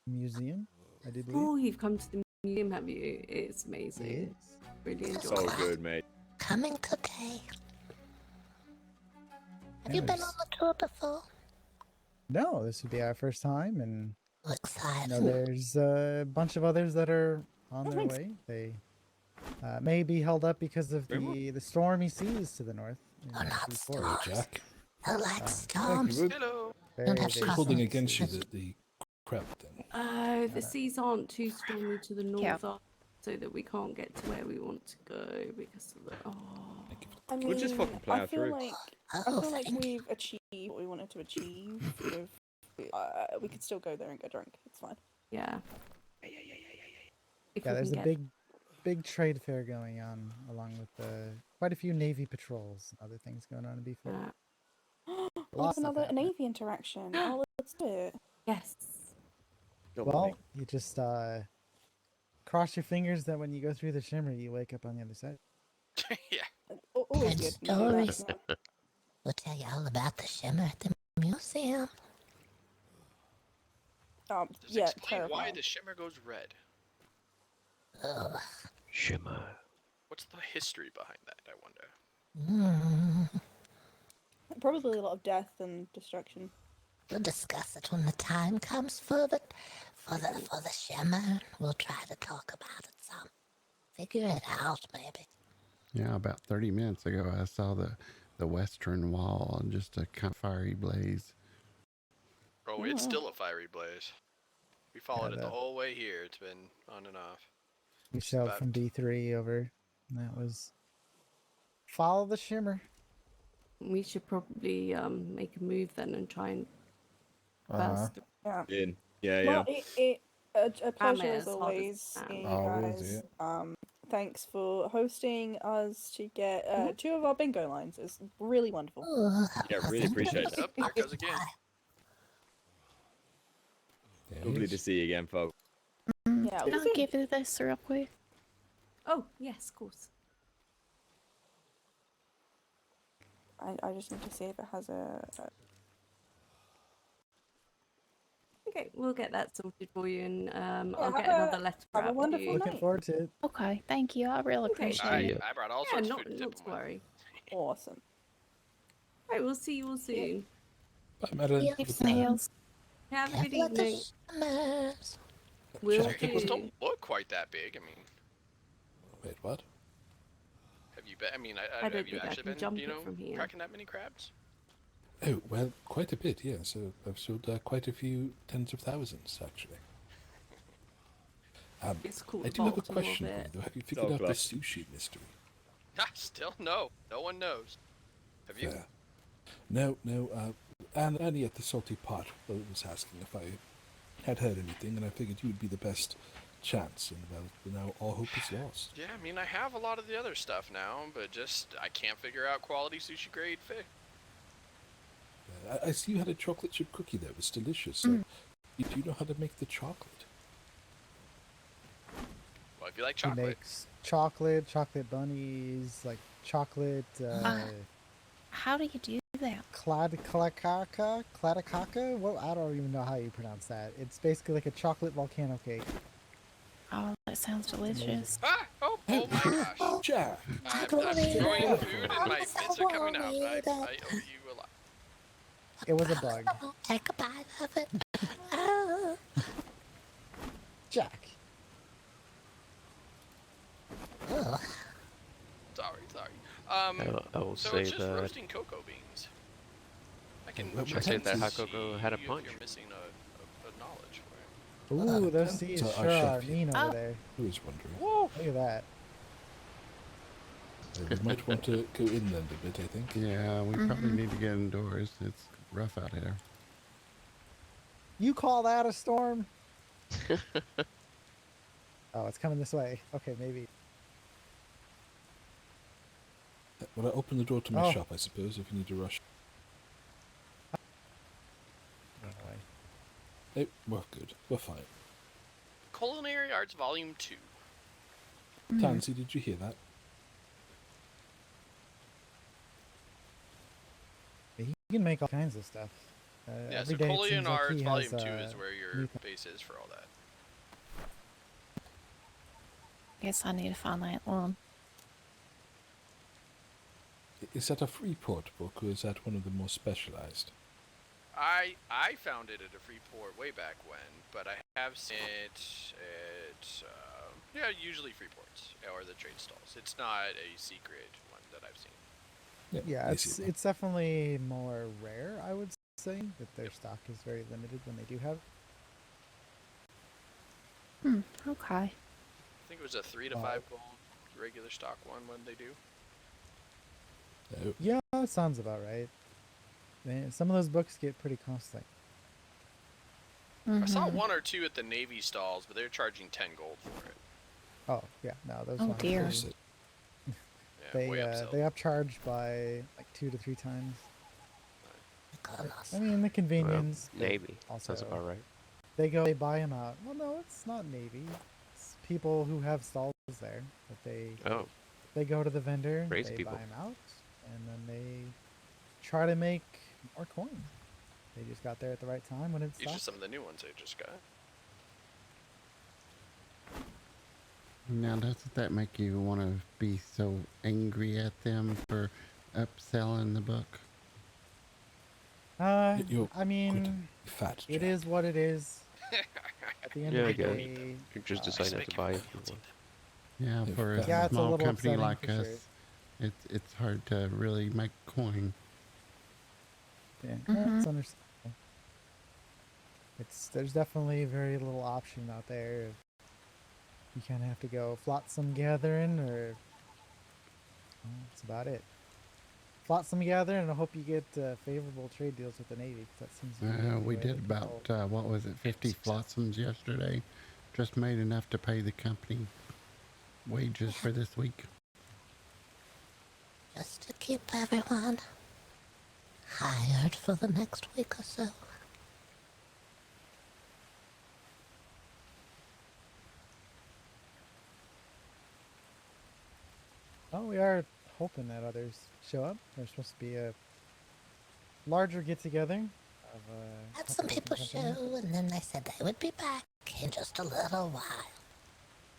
museum, I do believe. Oh, you've come to the museum, have you? It's amazing. Really enjoy So it. good, mate. Coming today. Have you been on the tour before? No, this would be our first time, and exciting. There's a bunch of others that are on their way. They may be held up because of the stormy seas to the north. Hello, Jack. I like storms. Hello. I'm still holding against you the crab thing. Oh, the seas aren't too stormy to the north, so that we can't get to where we want to go because of the. Oh. I mean, We'll just fucking plow I feel through. like we've achieved what we wanted to achieve. With, we could still go there and get drunk. It's fine. Yeah. Yeah, there's a big trade fair going on, along with quite a few Navy patrols and other things going on in B4. We'll have another Navy interaction. Oh, let's do it. Yes. Well, you just cross your fingers that when you go through the shimmer, you wake up on the other side. Good stories. We'll tell you all about the shimmer at the museum. Just explain why the shimmer goes red. Ugh. Shimmer. What's the history behind that, I wonder? Probably a lot of death and destruction. We'll discuss it when the time comes for the shimmer. We'll try to talk about it some. Figure it out, maybe. Yeah, about 30 minutes ago, I saw the western wall and just a kind of fiery blaze. Oh, it's still a fiery blaze. We followed it the that- whole way here. It's been on and off. We sailed from B3 over, and that was follow the shimmer. We should probably make a move then and try and Uh-huh. burst. Yeah. Yeah, Well, a pleasure as as hard as always, that. seeing you Always, guys. Thanks for hosting us to get 2 of our bingo lines. It's really wonderful. Yeah, really appreciate it. Yep, there it goes again. Lovely to see you again, folks. Yeah, Can I give you this real quick? Oh, yes, of course. I just need to see if it has a Okay, we'll get that sorted for you, and I'll have get a- another letter have a out to wonderful you. Looking forward to it. Okay, thank you. I really appreciate it. I brought all Yeah, sorts of not, food to not dip to them with. worry. awesome. Right, we'll see you all soon. Bye, Madeline. Keep snails. Have a good Careful with the evening. shimmers. Will Your hips do. don't look quite that big. I mean, Wait, what? have you been? I mean, I don't have you think I actually can been, jump you it know, from here. cracking that many crabs? Oh, well, quite a bit, yeah. So I've sold quite a few tens of thousands, actually. It's called I do have a Baltimore question for you, bit. though. Have you figured out the close. sushi mystery? Ah, still no. No one knows. Have you? Fair. No. And Annie at the Salty Pot was asking if I had heard anything, and I figured you would be the best chance, and well, now all hope is lost. Yeah, I mean, I have a lot of the other stuff now, but just I can't figure out quality sushi grade fish. I see you had a chocolate chip cookie that was delicious. So do you know how to make the chocolate? Well, if you like He chocolate, makes chocolate bunnies, like chocolate, How do you do that? Cladicaka? Well, I don't even know how you pronounce that. It's basically like a chocolate volcano cake. Oh, that sounds delicious. ah, oh my gosh, Jack! I'm throwing food and my bits are coming out. I owe you a lot. It was a bug. Take a bite of it. Oh. Jack. Ugh. Sorry. I will So say it's just that roasting cocoa beans. I can. What I say tense that is hot cocoa had a if punch. You're missing a knowledge for it. Ooh, those seas So sure our are chef mean here. over there. Who is wondering? Look at that. We might want to go inland a bit, I think. Yeah, we probably need to get indoors. It's rough out here. You call that a storm? Oh, it's coming this way. Okay, maybe. Well, I open the door to my Oh. shop, I suppose, if you need to rush. Hey, we're good. We're fine. Culinary Arts Volume 2. Tansy, did you hear that? He can make all kinds of stuff. Yeah, Every so day it Culinary seems like Arts he Volume has, 2 is where your new base is for all that. Guess I need to find that one. Is that a Freeport book, or is that one of the more specialized? I found it at a Freeport way back when, but I have seen it at, yeah, usually Freeports, or the trade stalls. It's not a secret one that I've seen. Yeah, it's definitely more rare, I would say, that their stock is very limited when they do have. Okay. I think it was a 3 to 5 gold regular stock one when they do. Yeah, that sounds about right. Man, some of those books get pretty costly. I saw 1 or 2 at the Navy stalls, but they're charging 10 gold for it. Oh yeah, no, those. Oh ones dear. They way upsell. they upcharge by like 2 to 3 times. Goodness. I mean, the convenience. but Navy. Also, Sounds about right. they buy them out. Well, no, it's not Navy. It's people who have stalls there that they go to the vendor, Crazy they people. buy them out, and then they try to make more coins. They just got there at the right time when it's These are stopped. some of the new ones I just got. Now, doesn't that make you want to be so angry at them for upselling the book? You're I mean, fat. it is what it is. At the end Yeah, I of the guess. day, You can just decide not to buy it if you want. Yeah, for a Yeah, it's a small little company upsetting like for us, sure. it's hard to really make coin. yeah, it's understandable. There's definitely very little option out there. You kind of have to go flotsam gathering, or that's about it. Flotsam gathering, and I hope you get favorable trade deals with the Navy. 'Cause that seems to be the only We way did that people- about, what was it, 50 flotsams yesterday. Just made enough to pay the company wages for this week. Just to keep everyone hired for the next week or so. Oh, we are hoping that others show up. There's supposed to be a larger get-together of Had some people show, and then they said they would be back in just a little while.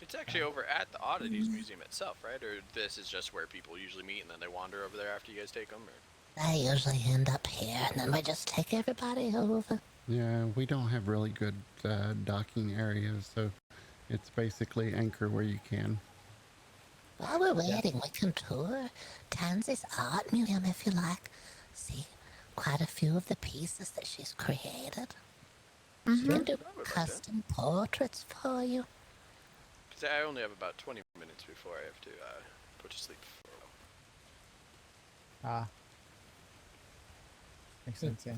It's actually over at the Oddities Museum itself, right? Or this is just where people usually meet and then they wander over there after you guys take them? Or... They usually end up here, and then we just take everybody over. Yeah, we don't have really good docking areas, so it's basically anchor where you can. While we're waiting, we can tour Tansy's art museum if you like. See quite a few of the pieces that she's created. She can do custom portraits for you. Because I only have about 20 minutes before I have to put to sleep for a while. Ah. Makes sense, yeah.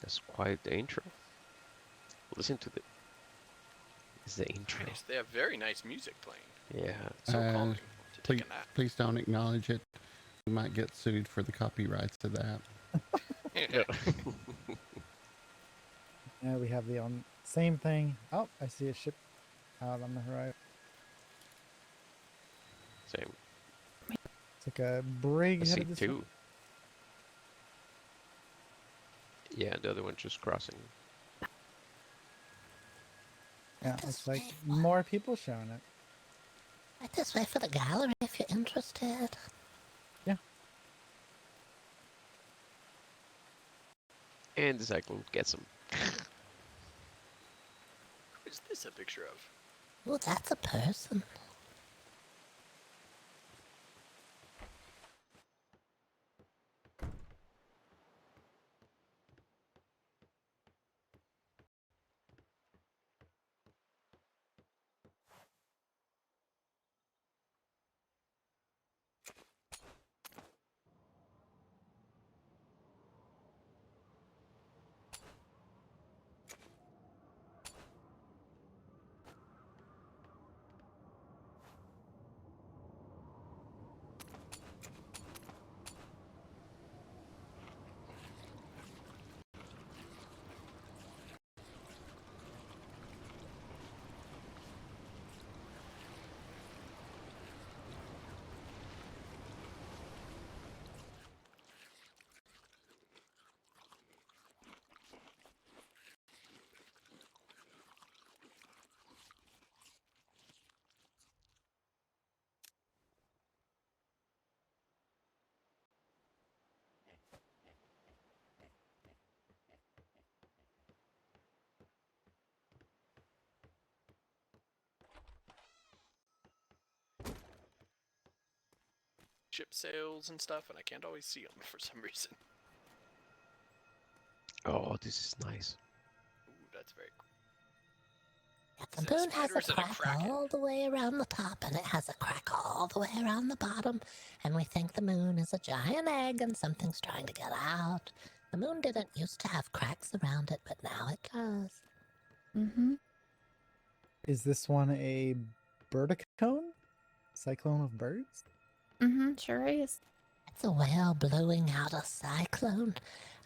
That's quite the intro. Listen to it's the intro. Nice. They have very nice music playing. Yeah. So calming to please, take a nap. please don't acknowledge it. We might get sued for the copyrights to that. Yeah, we have the same thing. Oh, I see a ship out on the horizon. Same. It's like a brig I see headed this way. two. Yeah, the other one's just crossing. Yeah, it's like more people showing it. Right this way for the gallery if you're interested. Yeah. And the cyclone gets him. Who is this a picture of? Oh, that's a person. ship sails and stuff, and I can't always see them for some reason. Oh, this is nice. Ooh, that's very cool. The moon has a crack all the way around the top, and it has a crack all the way around the bottom. And we think the moon is a giant egg and something's trying to get out. The moon didn't used to have cracks around it, but now it does. Mm-hmm. Is this one a birdicone? Cyclone of birds? Mm-hmm, sure is. It's a whale blowing out a cyclone,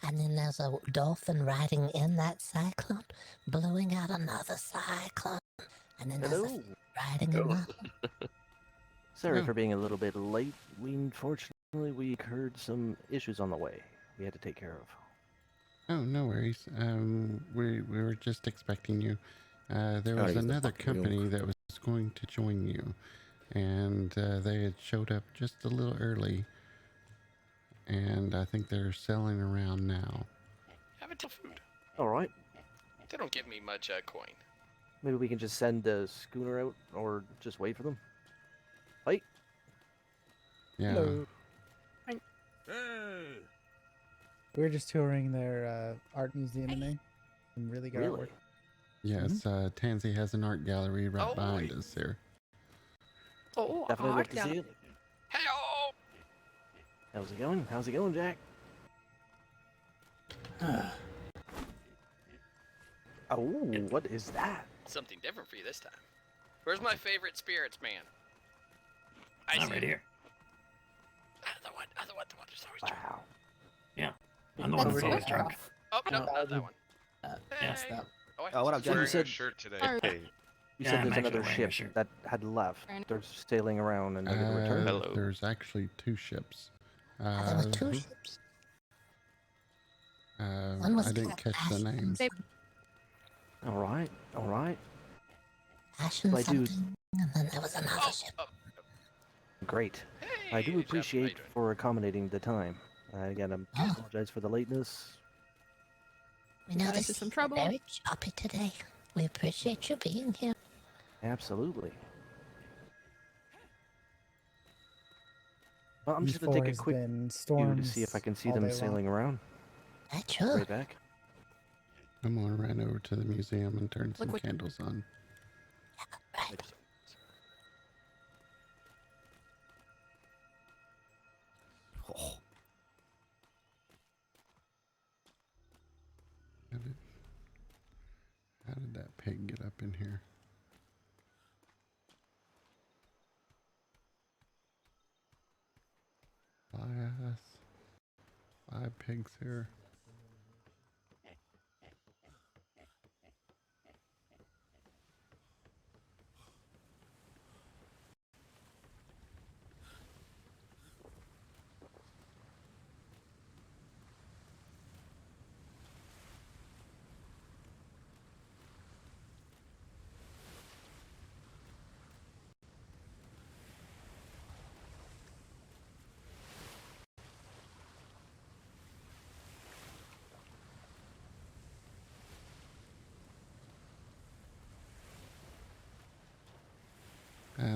and then there's a dolphin riding in that cyclone, blowing out another cyclone, and then there's a Hello. riding another. Sorry for being a little bit late. Unfortunately, we incurred some issues on the way. We had to take care of. Oh, no worries. We were just expecting you. There was he's the another fucking company that was going to join you, and they had showed up just a little early, and I think they're selling around now. Have it till food. All right. They don't give me much coin. Maybe we can just send a schooner out, or just wait for them. Wait. Yeah. Hello. We were just touring their art museum in there. Some really good artwork. Yes, Tansy has an art gallery right behind us here. Oh, Definitely art love to see it. Hey-oh! How's it going? How's it going, Jack? Oh, what is that? Something different for you this time. Where's my favorite spirits man? I'm right here. The one. There's always Wow. Yeah. I'm the one who's always drunk. Oh, no, not that one. Yes, that. Oh, what up, Jack? You said, today. You Yeah, said I'm there's actually another wearing a ship shirt. that had left. They're sailing around and they're going to return. There's actually 2 ships. There were 2 ships. One was I didn't catch the names. All right, all right. Fashion I do. something, and then there was another ship. Great. I do appreciate for accommodating the time. Again, I apologize for the lateness. We know this is very choppy today. We appreciate you being here. Absolutely. Well, I'm These just going to take a four quick has been view to storms see if I can see all them day long. sailing around. Sure. Right back. I'm gonna run over to the museum and turn some Look what- candles on. How did that pig get up in here? Bias. 5 pigs here.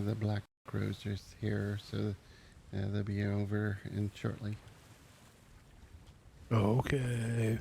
The Black Roser's here, so they'll be over in shortly. Okay.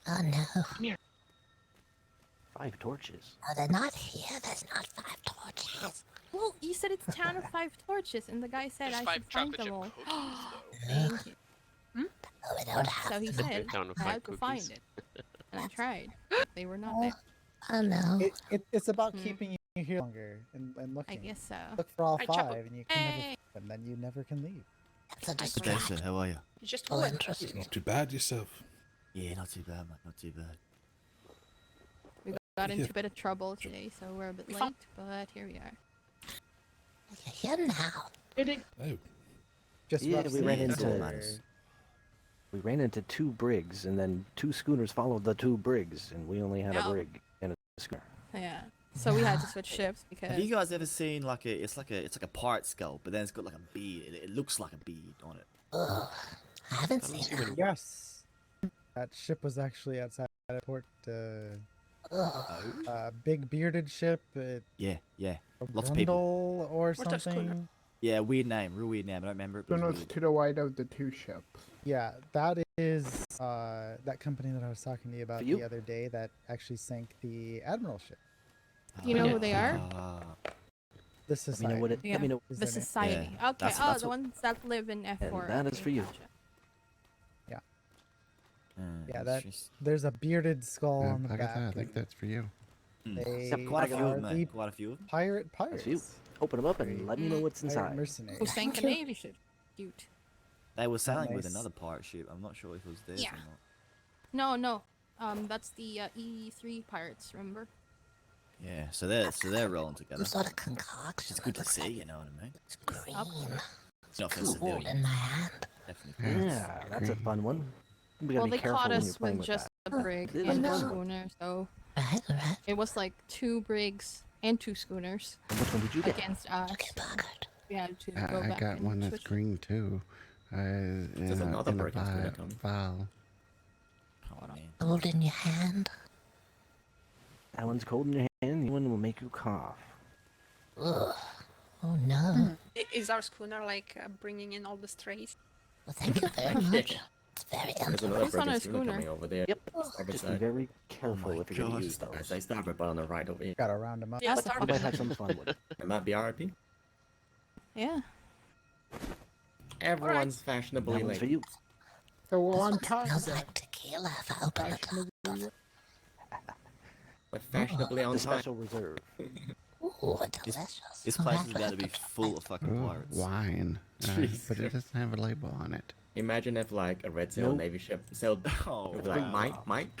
Oh no. 5 torches. Oh, they're not here. There's not 5 torches. Well, you said it's a town of 5 torches, and the guy said There's I 5 should find chocolate them chip all. cookies, though. Thank you. Oh, we don't have So he them. said town of I 5 had to find cookies. it, and I tried. They were not Oh, there. Oh no. It's about Hmm. keeping you here longer and I looking. guess so. Look for all I 5, chocolate- and you can never Hey! find them. Then you never can leave. That's a Okay, distraction. sir, how are you? Just Oh, interesting. Not too bad yourself. Yeah, not too bad, mate. Not too bad. We got Yeah. into a bit of trouble today, so we're a bit late, but here we are. You're here now. Oh. Just Yeah, rough we ran seas into or- we ran into 2 brigs, and then 2 schooners followed the 2 brigs, and we only had a Oh. brig and a schooner. Yeah. So we had to switch ships because Have you guys ever seen like it's like a pirate skull, but then it's got like a beard. It looks like a beard on it. Ugh. I haven't seen it. Yes. That ship was actually outside of port. Big bearded ship. Yeah, yeah. A Lots of people. Grundle or What's that schooner? something. Yeah, weird name, real weird name. I don't remember it. But Then it was it's weird. to the right of the 2 ships. Yeah, that is that company that I was talking to you about For you? the other day that actually sank the Admiral ship. Do you know who they are? The Society. Let me know what it. Yeah, Let me know. is the their name. society. Yeah, Okay. that's- Oh, that's the what- ones that live in F4. that is Okay, for you. gotcha. Yeah, it's that just- there's a bearded skull on the I got that. I back. think that's for you. They Except quite a few are of them, the mate. Quite a few of them. pirate That's pirates. for you. Open them up and let me know what's Pirate inside. mercenaries. Who sank the Navy ship? Cute. They were sailing with Nice. another pirate ship. I'm not sure if it was theirs Yeah. or not. No. That's the E3 pirates. Remember? Yeah, so they're rolling together. Some sort of concoction. It's good to looks see, like you know what I mean? it's green. It's not for Cool in civilians. my hand. Definitely. Yeah. Yeah, that's a fun one. We gotta Well, be they careful caught when you're us playing with with just that. a brig It and was a fun. schooner, so Right. it was like 2 brigs and 2 schooners And which one did you get? against us. Okay, Boggert. We had to go I back got and one that's switch. green too. There's In another a break into that one. vial. Oh, man. Hold in your hand. That one's cold in your hand. The one will make you cough. Ugh. Oh no. Is our schooner like bringing in all the strays? Well, thank you very much. It's very There's interesting. another Who's on break our schooner schooner? coming over there. Yep. Starboard Just be side. very careful my if you're gonna God. use I those. say starboard, but on the right over here. Gotta round them up. Yeah, That's but the I might have some fun with it. It might be RP. Yeah. Everyone's fashionably That one's for late. you. So This on one top smells of like tequila if I open it up. But fashionably on The time. special reserve. Ooh, delicious. This Oh, place that's is what about to be happened. full of fucking Ooh, pirates. wine. Jeez. But it doesn't have a label on it. Imagine if like a red sail Nope. Navy ship sailed. Oh, It was like wow. might.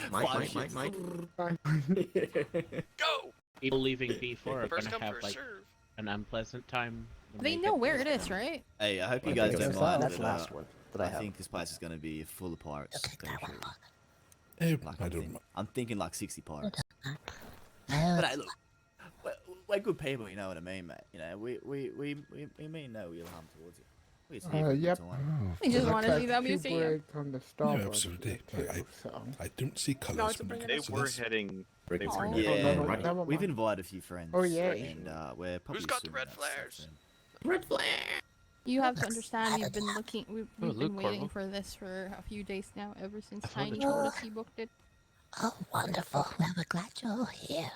Go! People leaving B4 are First gonna come, have first like serve. an unpleasant time. when They get know to where this it is, town. right? Hey, I hope you I guys think don't it's mind. That's but, the last one that I have. think this place is going to be full of pirates. Take that one, Boggert. Oh, Like, I I'm, don't think- mind. I'm thinking like 60 pirates. No, But hey, look, we're good people, you know what I mean, mate? You know, we mean no real harm towards you. We just here for a good yep. time. We just Looks want to see like that 2 museum. bricks on the No, starboard. absolutely. too, so. I don't see colours. No, it's a when bring it it comes up. to this. heading. Oh. Yeah, no, never we've mind. invited a few friends. Oh, yeah. And we're probably Who's got the assuming red that's flares? soon. Red flare! You have to understand, we've been looking, we've Oh, been Luke waiting Corvo. for this for a few days now, ever since I found Tiny it. told us he booked it. Oh, wonderful. Well, we're glad you're here.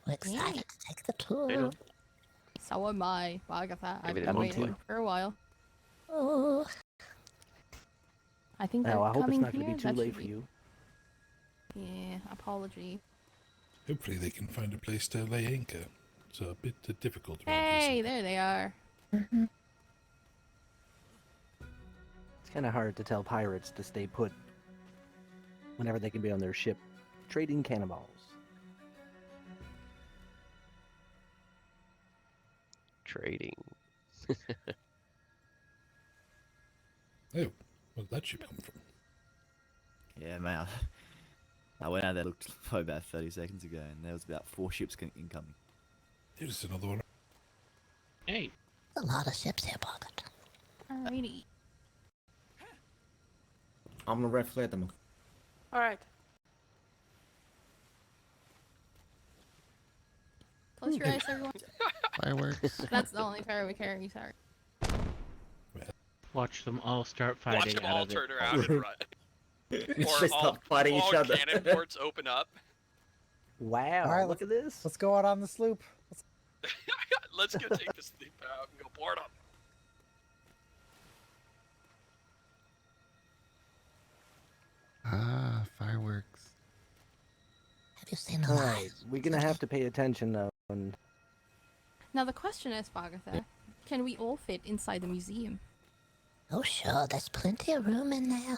We're excited Yeah. to take the tour. Hello. So am I, Bogatha. I've Maybe they been want waiting to. for a while. Oh, I think Now, they're I hope it's coming not going to here. be too That late should for be- you. Yeah, apology. Hopefully they can find a place to lay anchor. It's a bit difficult. around here Hey, there they are. It's kind of hard to tell pirates to stay put whenever they can be on their ship trading cannonballs. Trading. Oh, where'd that ship come from? Yeah, man. I went out there looked for about 30 seconds ago, and there was about 4 ships incoming. Here's another one. Hey, a lot of ships here, Boggert. Alrighty. I'm gonna red flare them. All right. Close your eyes, everyone. Fireworks. That's the only fire we carry, sorry. watch them all start Watch fighting them out all of turn it. around and run. Or They stop fighting each all other. cannon ports open up. Wow, All right, look at this. Let's go out on the sloop. Let's go take the sleep out and go port up. Ah, fireworks. Have you seen the Alright, lights? we're gonna have to pay attention though. And Now the question is, Boggert, can we all fit inside the museum? Oh, sure. There's plenty of room in there.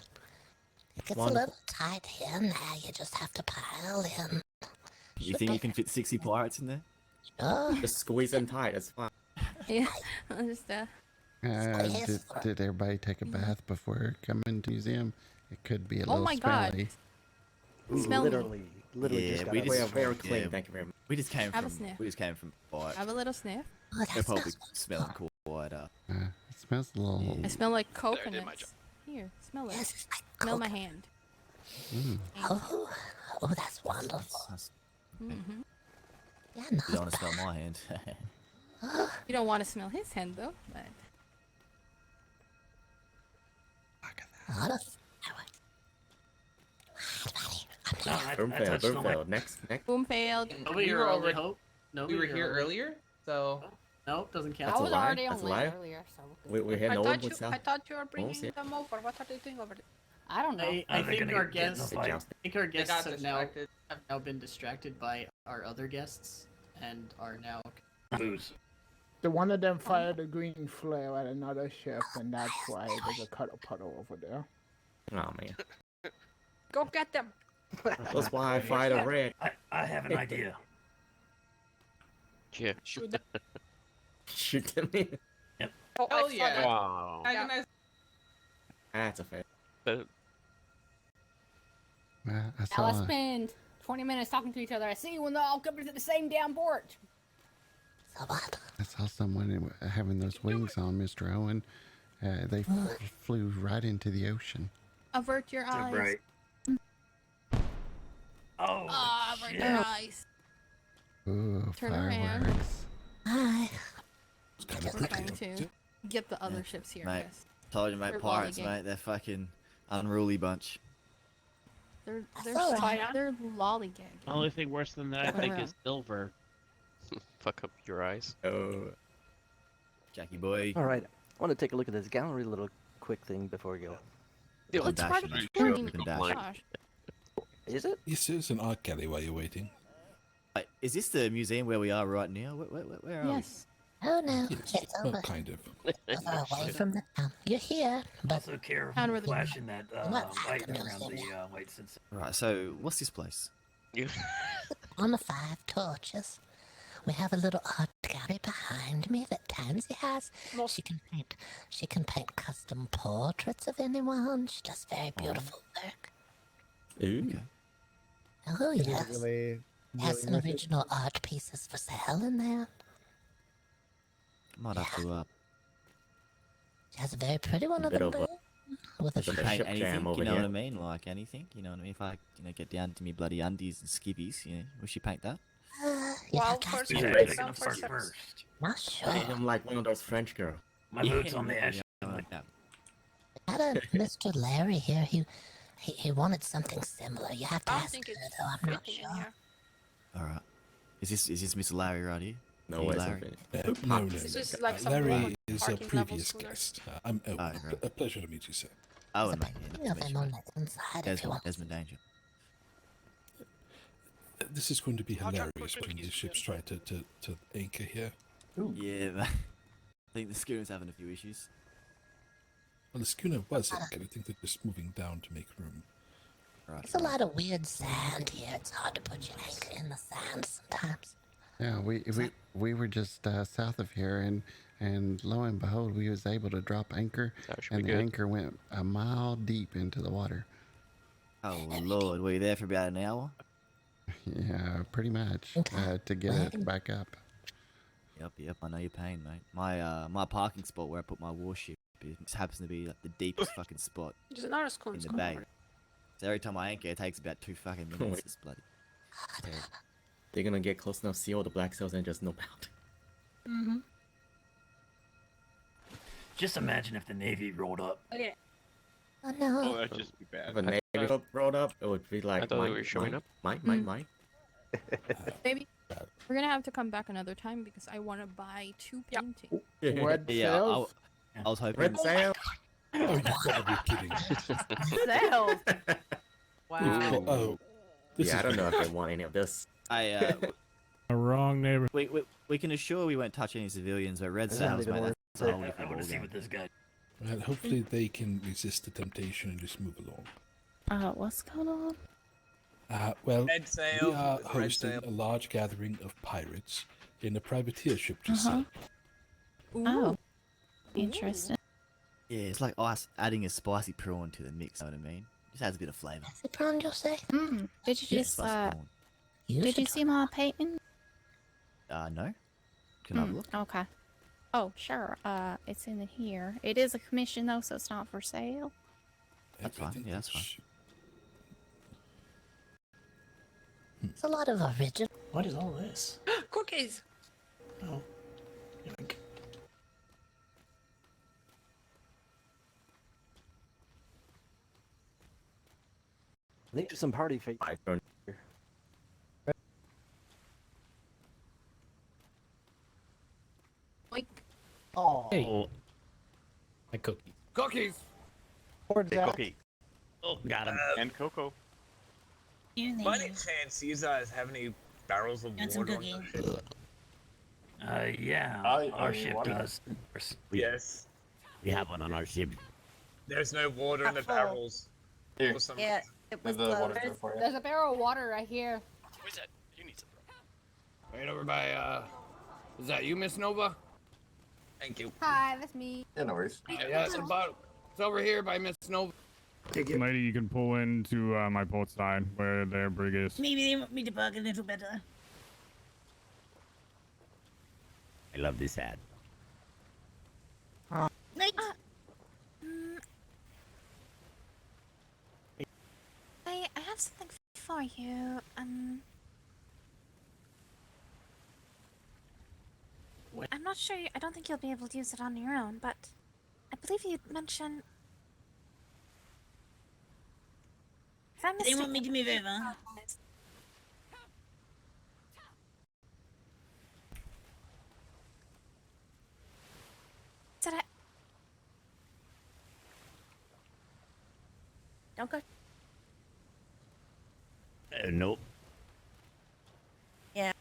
It gets a Wonderful. little tight here and there. You just have to pile in. You think you can fit 60 pirates in there? Sure. Just squeeze them tight. That's fine. Yeah, just Did everybody take a bath before coming to museum? It could be a Oh little my God. smelly. Smell me. literally Yeah, just got we out. just We are very clean. yeah, Thank you very much. We just came Have a from. sniff. We just came from fight. have a little sniff. Oh, They're that probably smells smelling wonderful. quite up. It smells a little. I smell like There, I did my coconuts. job. Here, smell it. Yes, it's like Smell my coconut. hand. Mm. Oh, that's wonderful. Mm-hmm. Yeah, You not don't want to bad. smell my hand. You don't want to smell his hand though, but A lot of No, I Boom failed. touched Boom on my- failed. Next. boom failed. Nobody We were here already- hope. No, We were here earlier, so No, doesn't count. That's I was a lie. already That's a on lie. land earlier, so We had I no one thought you. with I thought you were bringing yeah. them over. What are they doing over there? I don't know. I they're think gonna our get in a guests. fight. I think our They got guests distracted. have now been distracted by our other guests and are now booze. The one of them fired a green flare at another ship, and that's why there's a cuddle puddle over there. Oh man. Go get them. That's why I fired a red. I have an idea. Yeah. Shoot them. Shoot them in. Oh, Hell I saw yeah. that. Wow. Yeah. That's a fair. I Now saw. let's spend 20 minutes talking to each other. I see you when they're all coming to the same damn port. I saw someone having those wings on, Mr. Owen. They flew right into the ocean. Avert your eyes. Right. Oh, Avert shit. your eyes. Ooh, Turn around. fireworks. Hi. We're trying to get the other ships here, Mate, guys. told you, mate. They're Pirates, lollygagging. mate. They're fucking unruly bunch. They're Alright. they're lollygagging. The only thing worse than that, I Turn think, around. is silver. Fuck up your eyes. Oh. Jackie boy. Alright, I want to take a look at this gallery little quick thing before we go. Well, It's part of dash the you. game. You can dash. Gosh. Is it? Yes, there's an art gallery while you're waiting. Wait, is this the museum where we are right now? Where are Yes. Oh no, Yes, it's well, over. kind of. Over away from the town. You're here, but Also careful Down with the- flashing that What light happened around was the white sensor. we? Right. So, what's this place? on the 5 torches, we have a little art gallery behind me that Tansy has. She can paint custom portraits of anyone. She does very beautiful work. Ooh. Okay. Oh Is it yes, really, has really some worth it? original art pieces for sale in there. Might have to She has a very pretty one of Bit them of a- there, with a bit of a paint ship anything. jam You over know here. what I mean? Like anything. You know what I mean? If I, get down to me bloody undies and skivvies, will she paint that? you'd Well, have to ask first Who's her. we ready take to them go first. first? Not sure. I'm like one of those French girls. My boots on the ash. Yeah, like that. We had a Mr. Larry here. He wanted something similar. You have to I don't ask think her it's though. I'm not fitting in sure. here. All right. Is this Mr. Larry right here? No Hey, way. Larry. No. This is like some Larry road is a parking level previous sooner. guest. I'm Owen. Oh, right. A pleasure to meet you, sir. Oh, There's a and mate. plenty of them on the inside if you want. Desmond Danger. This is going to be I'll try to hilarious put when it the ships try to anchor here. Yeah, I think the schooner's having a few issues. Well, the schooner was anchored. I think they're just moving down to make room. Right. There's a lot of weird sand here. It's hard to put your anchor in the sand sometimes. Yeah, we were just south of here, and lo and behold, we was able to drop anchor, and the anchor went a mile deep into the water. Oh Lord, were you there for about an hour? Yeah, pretty much to get it back up. Yep, I know your pain, mate. My parking spot where I put my warship, it just happens to be like the deepest fucking spot There's another school in the school bay. over So every time I anchor, it takes about 2 fucking minutes. It's bloody. terrible. They're gonna get close enough, see all the black cells, and just nope out. there. Mm-hmm. Just imagine if the Navy rolled up. Okay. Oh no. Oh, that'd just be bad. If a neighbor rolled up, it would be like, I thought they were showing up. Mine. Maybe we're gonna have to come back another time because I want to buy 2 paintings. Red sails? I was hoping. Red sail. Oh, you gotta be kidding. Sales. Wow. Oh, this Yeah, I is don't know if they want any of this. A wrong neighbor. we can assure we won't touch any civilians, but red sails, mate. That's a whole different ballgame. this guy. Well, hopefully they can resist the temptation and just move along. What's going on? Well, Red sail, we are red hosting sail. a large gathering of pirates in a privateer ship just sank. Oh, interesting. Yeah, it's like us adding a spicy prawn to the mix. Know what I mean? Just adds a bit of flavour. The prawn, you'll say? Did you Yeah, just spicy prawn. did you see my painting? No. Can I have a look? Okay. Oh, sure. It's in here. It is a commission though, so it's not for sale. That's fine. Yeah, that's fine. It's a lot of original. What is all this? Cookies! Oh. Yoink. I think there's some party feet. Oh. Hey. My cookie. Cookies! Hey, Cookie. Oh, got him. And Coco. By any chance, you guys have any barrels of water on your ship? Yeah. Our ship does. Yes. We have one on our ship. There's no water in the barrels. Here. Yeah, it was there's a barrel of water right here. Who's that? You need some. Right over by, is that you, Miss Nova? Thank you. Hi, that's me. Yeah, no worries. Yeah, it's over here by Miss Nova. Lady, you can pull into my port side where their brig is. Maybe they want me to bug a little better. I love this ad. I have something for you. I'm not sure. I don't think you'll be able to use it on your own, but I believe you mentioned. They want me to move over. Did I? Don't go. Nope. Yeah.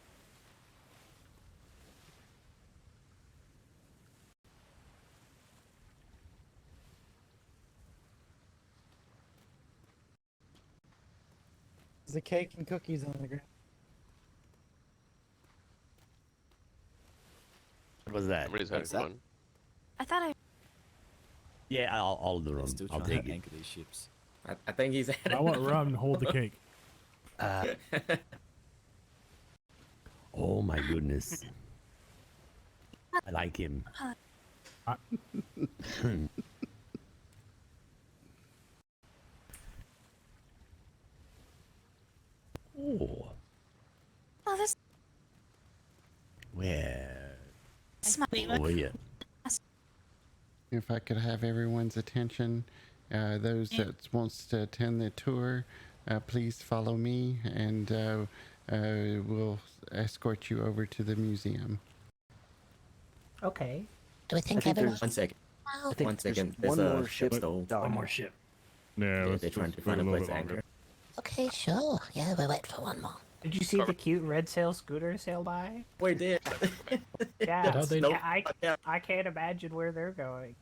There's a cake and cookies on the ground. What was that? Somebody's having fun. I thought I. Yeah, I'll do them. Still I'll trying take to it. anchor these ships. I think he's. I want rum to hold the cake. Oh my goodness. I like him. Oh. Oh, this. Where? Oh, yeah. If I could have everyone's attention, those that wants to attend the tour, please follow me, and we'll escort you over to the museum. Okay. Do we think everyone? 1 second. Wow. 1 second. There's one a more ship ship stole. down. One more ship. Yeah, They're trying to find a place to anchor. Okay, sure. Yeah, we'll wait for one more. Did you see the cute red sail scooter sail by? We did. Yeah, How they- yeah, I can't imagine where they're going.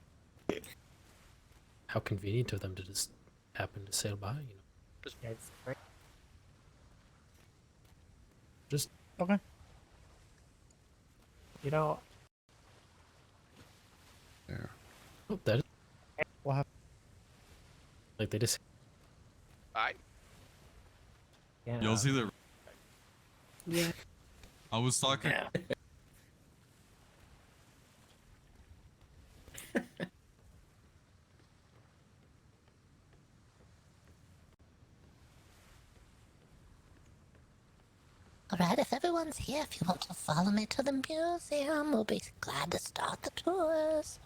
How convenient of them to just happen to sail by, It's great. Just Okay. You know, There. oh, that is what happened? like they just. I. Yeah. Y'all see that? Yeah. I was talking. Yeah. Alright, if everyone's here, if you want to follow me to the museum, we'll be glad to start the tours.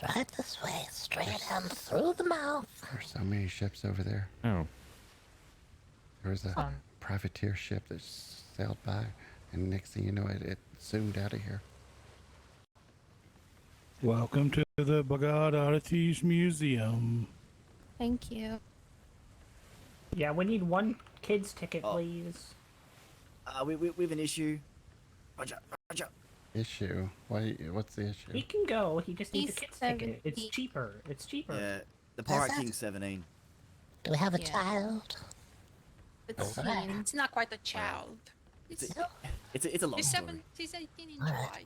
It's right this way, straight and through the mouth. There's so many ships over there. Oh. There was a privateer ship that sailed by, and next thing you know, it zoomed out of here. Welcome to the BoggOdd Oddities Museum. Thank you. Yeah, we need one kid's ticket, please. We have an issue. Roger, Roger. Issue? What's the issue? He can go. He just needs a He's kid's ticket. It's 17. cheaper. It's cheaper. Yeah, the Pirate King's 17. Do we have a child? It's Alright. It's not quite a child. It's a long He's story. He's 18 in Alright. July.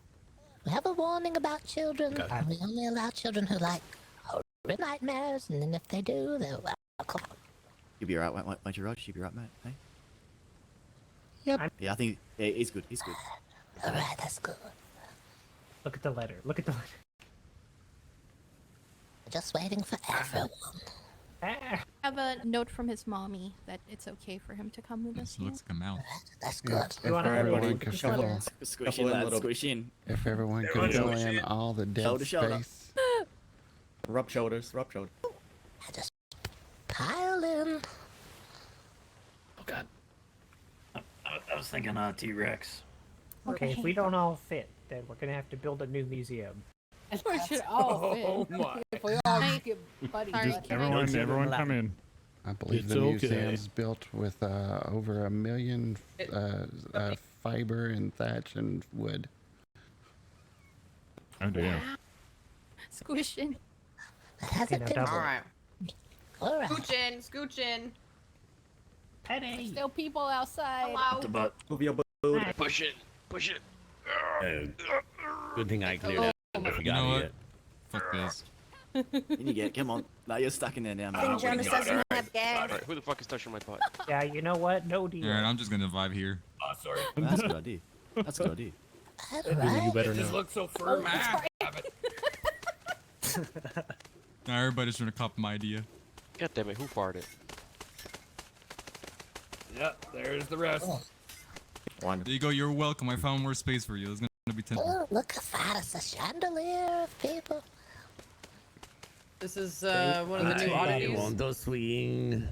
We have a warning about children. Okay. We only allow children who like horror nightmares, and then if they do, they're welcome. You'll be alright, won't you, Roger? You'll be right, mate. Hey? Yep. Yeah, I think he's good. He's good. Alright, that's good. Look at the letter. Look at the letter. Just waiting for everyone. Ah. Have a note from his mommy that it's okay for him to come with us. Looks like a mouth. That's Yeah, good. if everyone could Shuffle. fill, Squish in, lads. Squish in. if everyone could fill in all the dead Shoulder, shoulder. space. Rub shoulders, rub shoulders. Just pile in. Oh god. I was thinking T-Rex. Okay, if we don't all fit, then we're gonna have to build a new museum. We should all fit. Oh my. If we all just get buddy. Everyone come in. I believe It's the okay. museum's built with over 1 million fiber and thatch and wood. Oh dear. Squishing. Has it been? Alright. Alright. Scooch in, scooch in. Penny. Still people outside. Hello. But move your boat. Push it. Push it. Good thing I cleared Oh, out. oh my I You forgot know what? yet. Fuck this. In you get. Come on. No, you're stuck in there now, I think man. Jonas doesn't have gas. Alright, who the fuck is touching my pot? Yeah, you know what? No deal. Alright, I'm just gonna vibe here. Oh, sorry. That's a good idea. That's a good idea. Alright. You better It just know. looks so firm. Now everybody's trying to copy my idea. God damn it, who farted? Yep, there's the rest. There you go, you're welcome. I found more space for you. It's gonna be 10. Oh, look at that. It's a chandelier of people. This is one of the new oddities. Want to swing?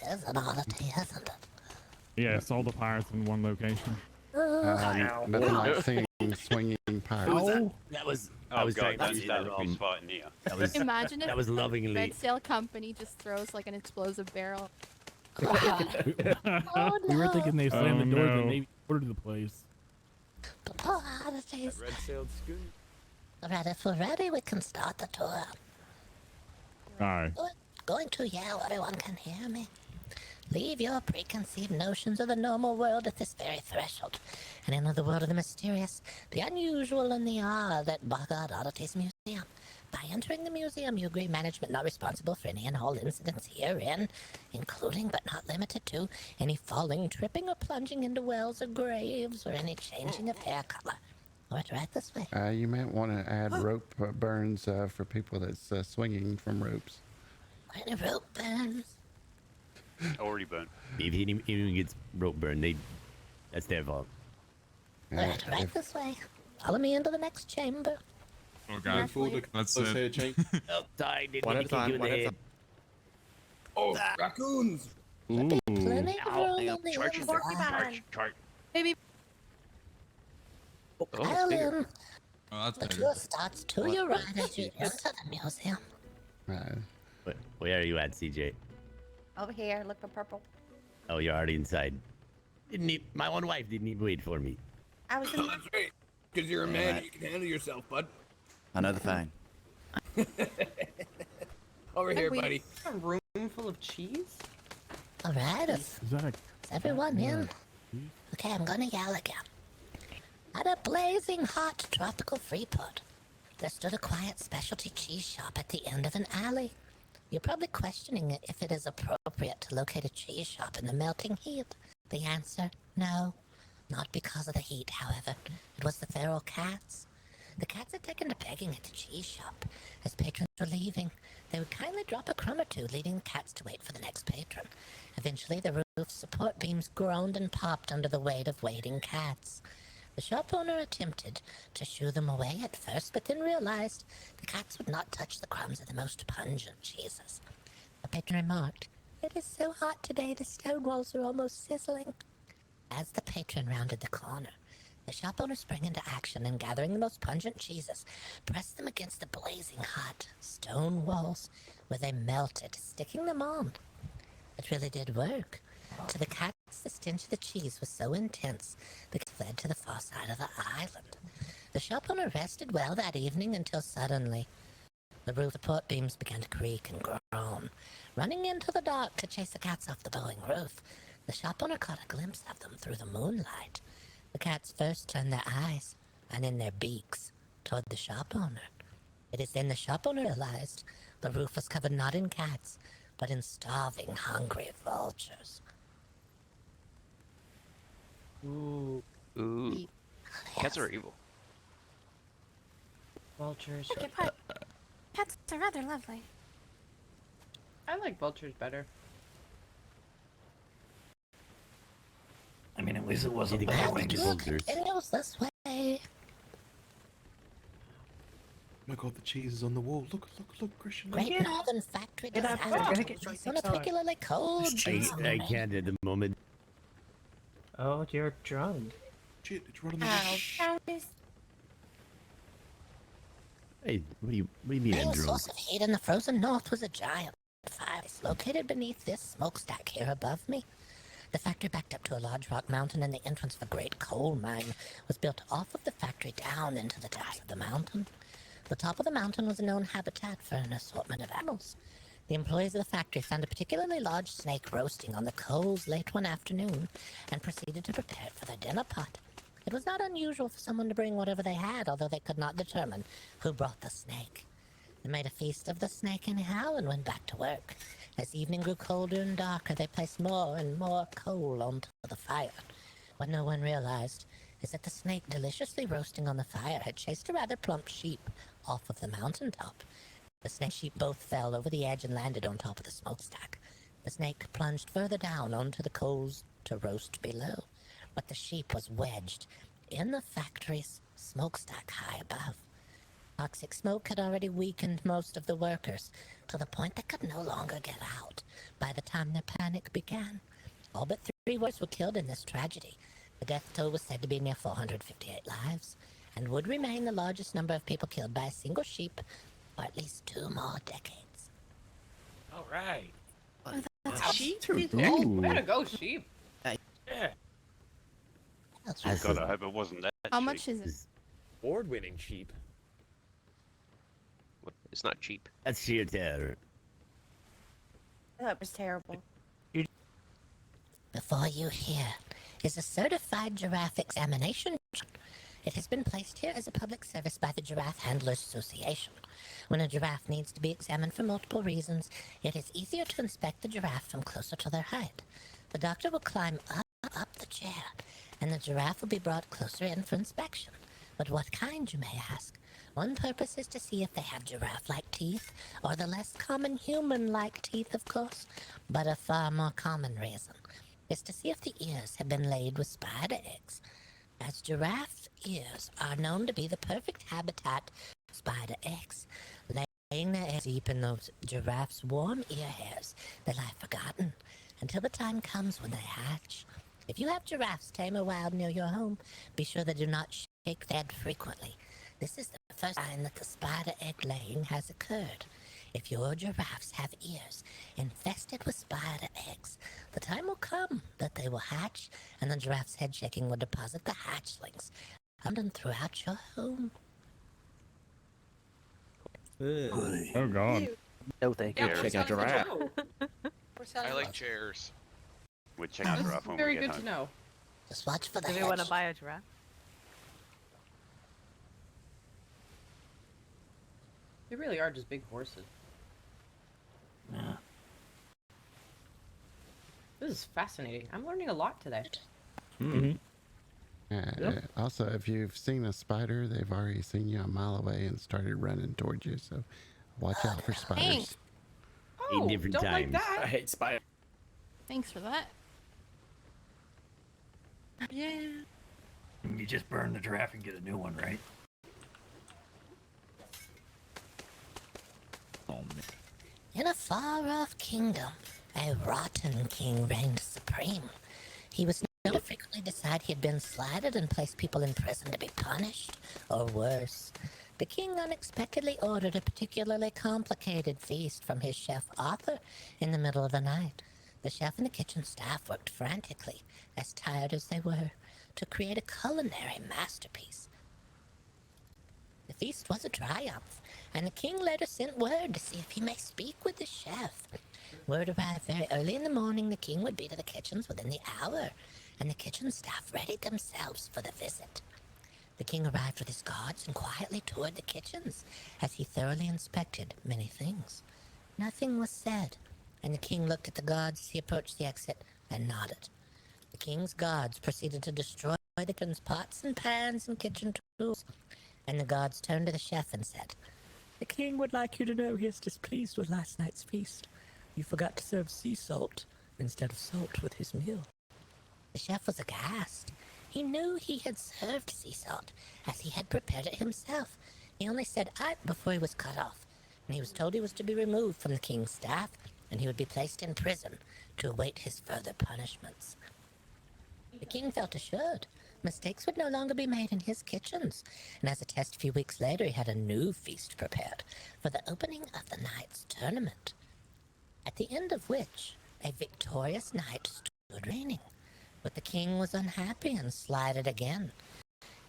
There's an oddity, isn't it? Yeah, it's all the pirates in one location. Nothing like seeing swinging pirates. That was. Oh, I was God, trying to say that wrong. That was. Imagine if That was lovingly. Red Sail Company just throws like an explosive barrel. Oh, We were no. thinking they slammed the doors no. and they ordered the place. Oh, oddities. Red sailed schooner. Alright, if we're ready, we can start the tour. Aye. Going to yell, everyone can hear me. Leave your preconceived notions of the normal world at this very threshold, and enter the world of the mysterious, the unusual, and the odd at BoggOdd Oddities Museum. By entering the museum, you agree management not responsible for any and all incidents herein, including but not limited to any falling, tripping, or plunging into wells or graves, or any changing of hair color. Alright, right this way. You might want to add rope burns for people that's swinging from ropes. Any rope burns? Already burnt. If anyone gets rope burned, that's their fault. Alright, right this way. Follow me into the next chamber. Oh god. That's it. Oh, sorry, didn't One mean at to a kick time. you in One the at a head. time. Oh, raccoons! Ooh. Plenty of room hang on on. the Charge, inside. charge. Pile in. Oh, that's The better. tour starts to your right as you enter the museum. Where are you at, CJ? Over here, look for purple. Oh, you're already inside. My own wife didn't even wait for me. I was in That's right. Because you're a man, and you can handle yourself, bud. I know the phone. Over here, Wait, buddy. A room full of cheese? Alright, is Is that a... everyone in? Okay, I'm gonna yell again. At a blazing hot tropical freeport, there stood a quiet specialty cheese shop at the end of an alley. You're probably questioning if it is appropriate to locate a cheese shop in the melting heat. The answer, no. Not because of the heat, however. It was the feral cats. The cats had taken to begging at the cheese shop. As patrons were leaving, they would kindly drop a crumb or two, leaving the cats to wait for the next patron. Eventually, the roof's support beams groaned and popped under the weight of waiting cats. The shop owner attempted to shoo them away at first, but then realized the cats would not touch the crumbs of the most pungent cheeses. The patron remarked, "It is so hot today, the stone walls are almost sizzling." As the patron rounded the corner, the shop owner sprang into action and, gathering the most pungent cheeses, pressed them against the blazing hot stone walls, where they melted, sticking them on. It really did work. To the cats, the stench of the cheese was so intense that it fled to the far side of the island. The shop owner rested well that evening until suddenly the roof of the port beams began to creak and groan. Running into the dark to chase the cats off the bowing roof, the shop owner caught a glimpse of them through the moonlight. The cats first turned their eyes, and then their beaks, toward the shop owner. It is then the shop owner realized the roof was covered not in cats, but in starving, hungry vultures. Ooh. Ooh. Cats are evil. Vultures. Okay, but cats are rather lovely. I like vultures better. I mean, at least it wasn't bad when you vultures. Continues this way. Oh my god, the cheese is on the wall. Look, Christian. Great Northern Factory Get up, design we're gonna get on a particularly cold cheese. I can't at the moment. Oh, you're drunk. Shit, it's right on the Hey, what do you mean The I'm main drunk? source of heat in the frozen north was a giant fireplace located beneath this smokestack here above me. The factory backed up to a large rock mountain, and the entrance of a great coal mine was built off of the factory down into the depths of the mountain. The top of the mountain was a known habitat for an assortment of animals. The employees of the factory found a particularly large snake roasting on the coals late one afternoon and proceeded to prepare it for their dinner pot. It was not unusual for someone to bring whatever they had, although they could not determine who brought the snake. They made a feast of the snake anyhow and went back to work. As evening grew colder and darker, they placed more and more coal onto the fire. What no one realized is that the snake, deliciously roasting on the fire, had chased a rather plump sheep off of the mountaintop. The snake and sheep both fell over the edge and landed on top of the smokestack. The snake plunged further down onto the coals to roast below, but the sheep was wedged in the factory's smokestack high above. Toxic smoke had already weakened most of the workers to the point they could no longer get out by the time their panic began. All but 3 workers were killed in this tragedy. The death toll was said to be near 458 lives, and would remain the largest number of people killed by a single sheep for at least 2 more decades. All right. Sheep? Ooh. Way to go, sheep. Yeah. That's God, I hope it wasn't that. How much is it? Award-winning cheap. It's not cheap. That's sheer terror. That was terrible. Before you here is a certified giraffe examination. It has been placed here as a public service by the Giraffe Handlers Association. When a giraffe needs to be examined for multiple reasons, it is easier to inspect the giraffe from closer to their height. The doctor will climb up the chair, and the giraffe will be brought closer in for inspection. But what kind, you may ask? One purpose is to see if they have giraffe-like teeth, or the less common human-like teeth, of course, but a far more common reason is to see if the ears have been laid with spider eggs, as giraffe ears are known to be the perfect habitat for spider eggs. Laying their eggs deep in those giraffes' warm ear hairs, they lie forgotten until the time comes when they hatch. If you have giraffes tame or wild near your home, be sure they do not shake their head frequently. This is the first sign that the spider egg laying has occurred. If your giraffes have ears infested with spider eggs, the time will come that they will hatch, and the giraffe's head shaking will deposit the hatchlings abundant throughout your home. Oh god. No, thank you. Check out giraffe. I like chairs. We'll check out giraffe when we Very get good home. to know. Just watch for the Do we hatch. want to buy a giraffe? They really are just big horses. Yeah. This is fascinating. I'm learning a lot today. Also, if you've seen a spider, they've already seen you a mile away and started running towards you. So watch out for spiders. Thanks. Oh, different don't like times. that. I hate spiders. Thanks for that. Yeah. You just burn the giraffe and get a new one, right? Oh, man. In a far-off kingdom, a rotten king reigned supreme. He was known to frequently decide he had been slighted and place people in prison to be punished, or worse. The king unexpectedly ordered a particularly complicated feast from his chef Arthur in the middle of the night. The chef and the kitchen staff worked frantically, as tired as they were, to create a culinary masterpiece. The feast was a triumph, and the king later sent word to see if he may speak with the chef. Word arrived very early in the morning. The king would be to the kitchens within the hour, and the kitchen staff readied themselves for the visit. The king arrived with his guards and quietly toured the kitchens as he thoroughly inspected many things. Nothing was said, and the king looked at the guards as he approached the exit and nodded. The king's guards proceeded to destroy the kitchen's pots and pans and kitchen tools, and the guards turned to the chef and said, "The king would like you to know he is displeased with last night's feast. You forgot to serve sea salt instead of salt with his meal." The chef was aghast. He knew he had served sea salt, as he had prepared it himself. He only said "I" before he was cut off, and he was told he was to be removed from the king's staff, and he would be placed in prison to await his further punishments. The king felt assured mistakes would no longer be made in his kitchens, and as a test a few weeks later he had a new feast prepared for the opening of the night's tournament, at the end of which a victorious knight stood reigning. But the king was unhappy and slighted again.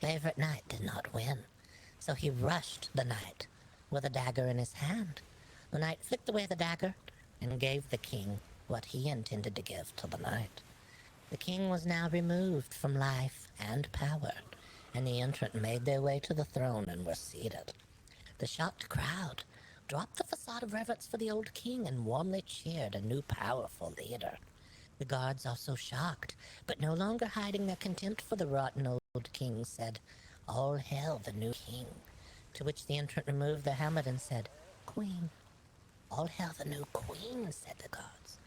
Favorite knight did not win, so he rushed the knight with a dagger in his hand. The knight flicked away the dagger and gave the king what he intended to give to the knight. The king was now removed from life and power, and the entrant made their way to the throne and were seated. The shocked crowd dropped the facade of reverence for the old king and warmly cheered a new powerful leader. The guards, also shocked, but no longer hiding their contempt for the rotten old king, said, "All hail the new king," to which the entrant removed their helmet and said, "Queen." "All hail the new queen," said the guards.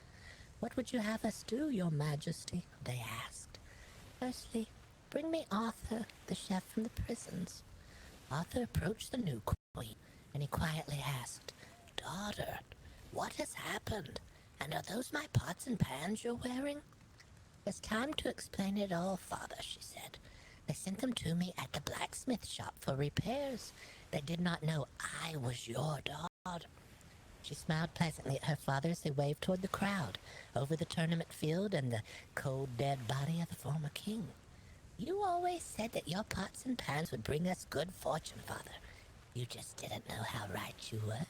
"What would you have us do, your majesty?" they asked. "Firstly, bring me Arthur, the chef from the prisons." Arthur approached the new queen, and he quietly asked, "Daughter, what has happened? And are those my pots and pans you're wearing?" "It's time to explain it all, father," she said. "They sent them to me at the blacksmith shop for repairs. They did not know I was your daughter." She smiled pleasantly at her father as they waved toward the crowd, over the tournament field and the cold, dead body of the former king. "You always said that your pots and pans would bring us good fortune, father. You just didn't know how right you were."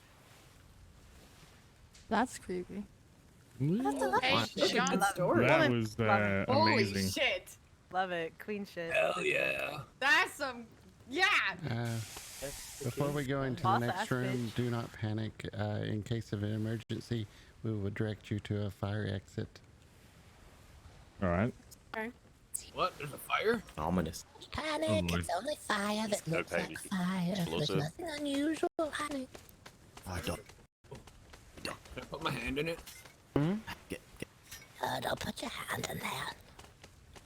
That's creepy. Hey, Sean, That was Holy amazing. shit. Love it. Queen shit. Hell yeah. That's some. Yeah. Before we go into the next room, do not panic. In case of an emergency, we will direct you to a fire exit. All right. Okay. What? There's a fire? Ominous. Panic, Oh, it's only fire that No looks like panic. fire. There's Explosive. nothing unusual, honey. I don't. Can I put my hand in it? Don't put your hand in there.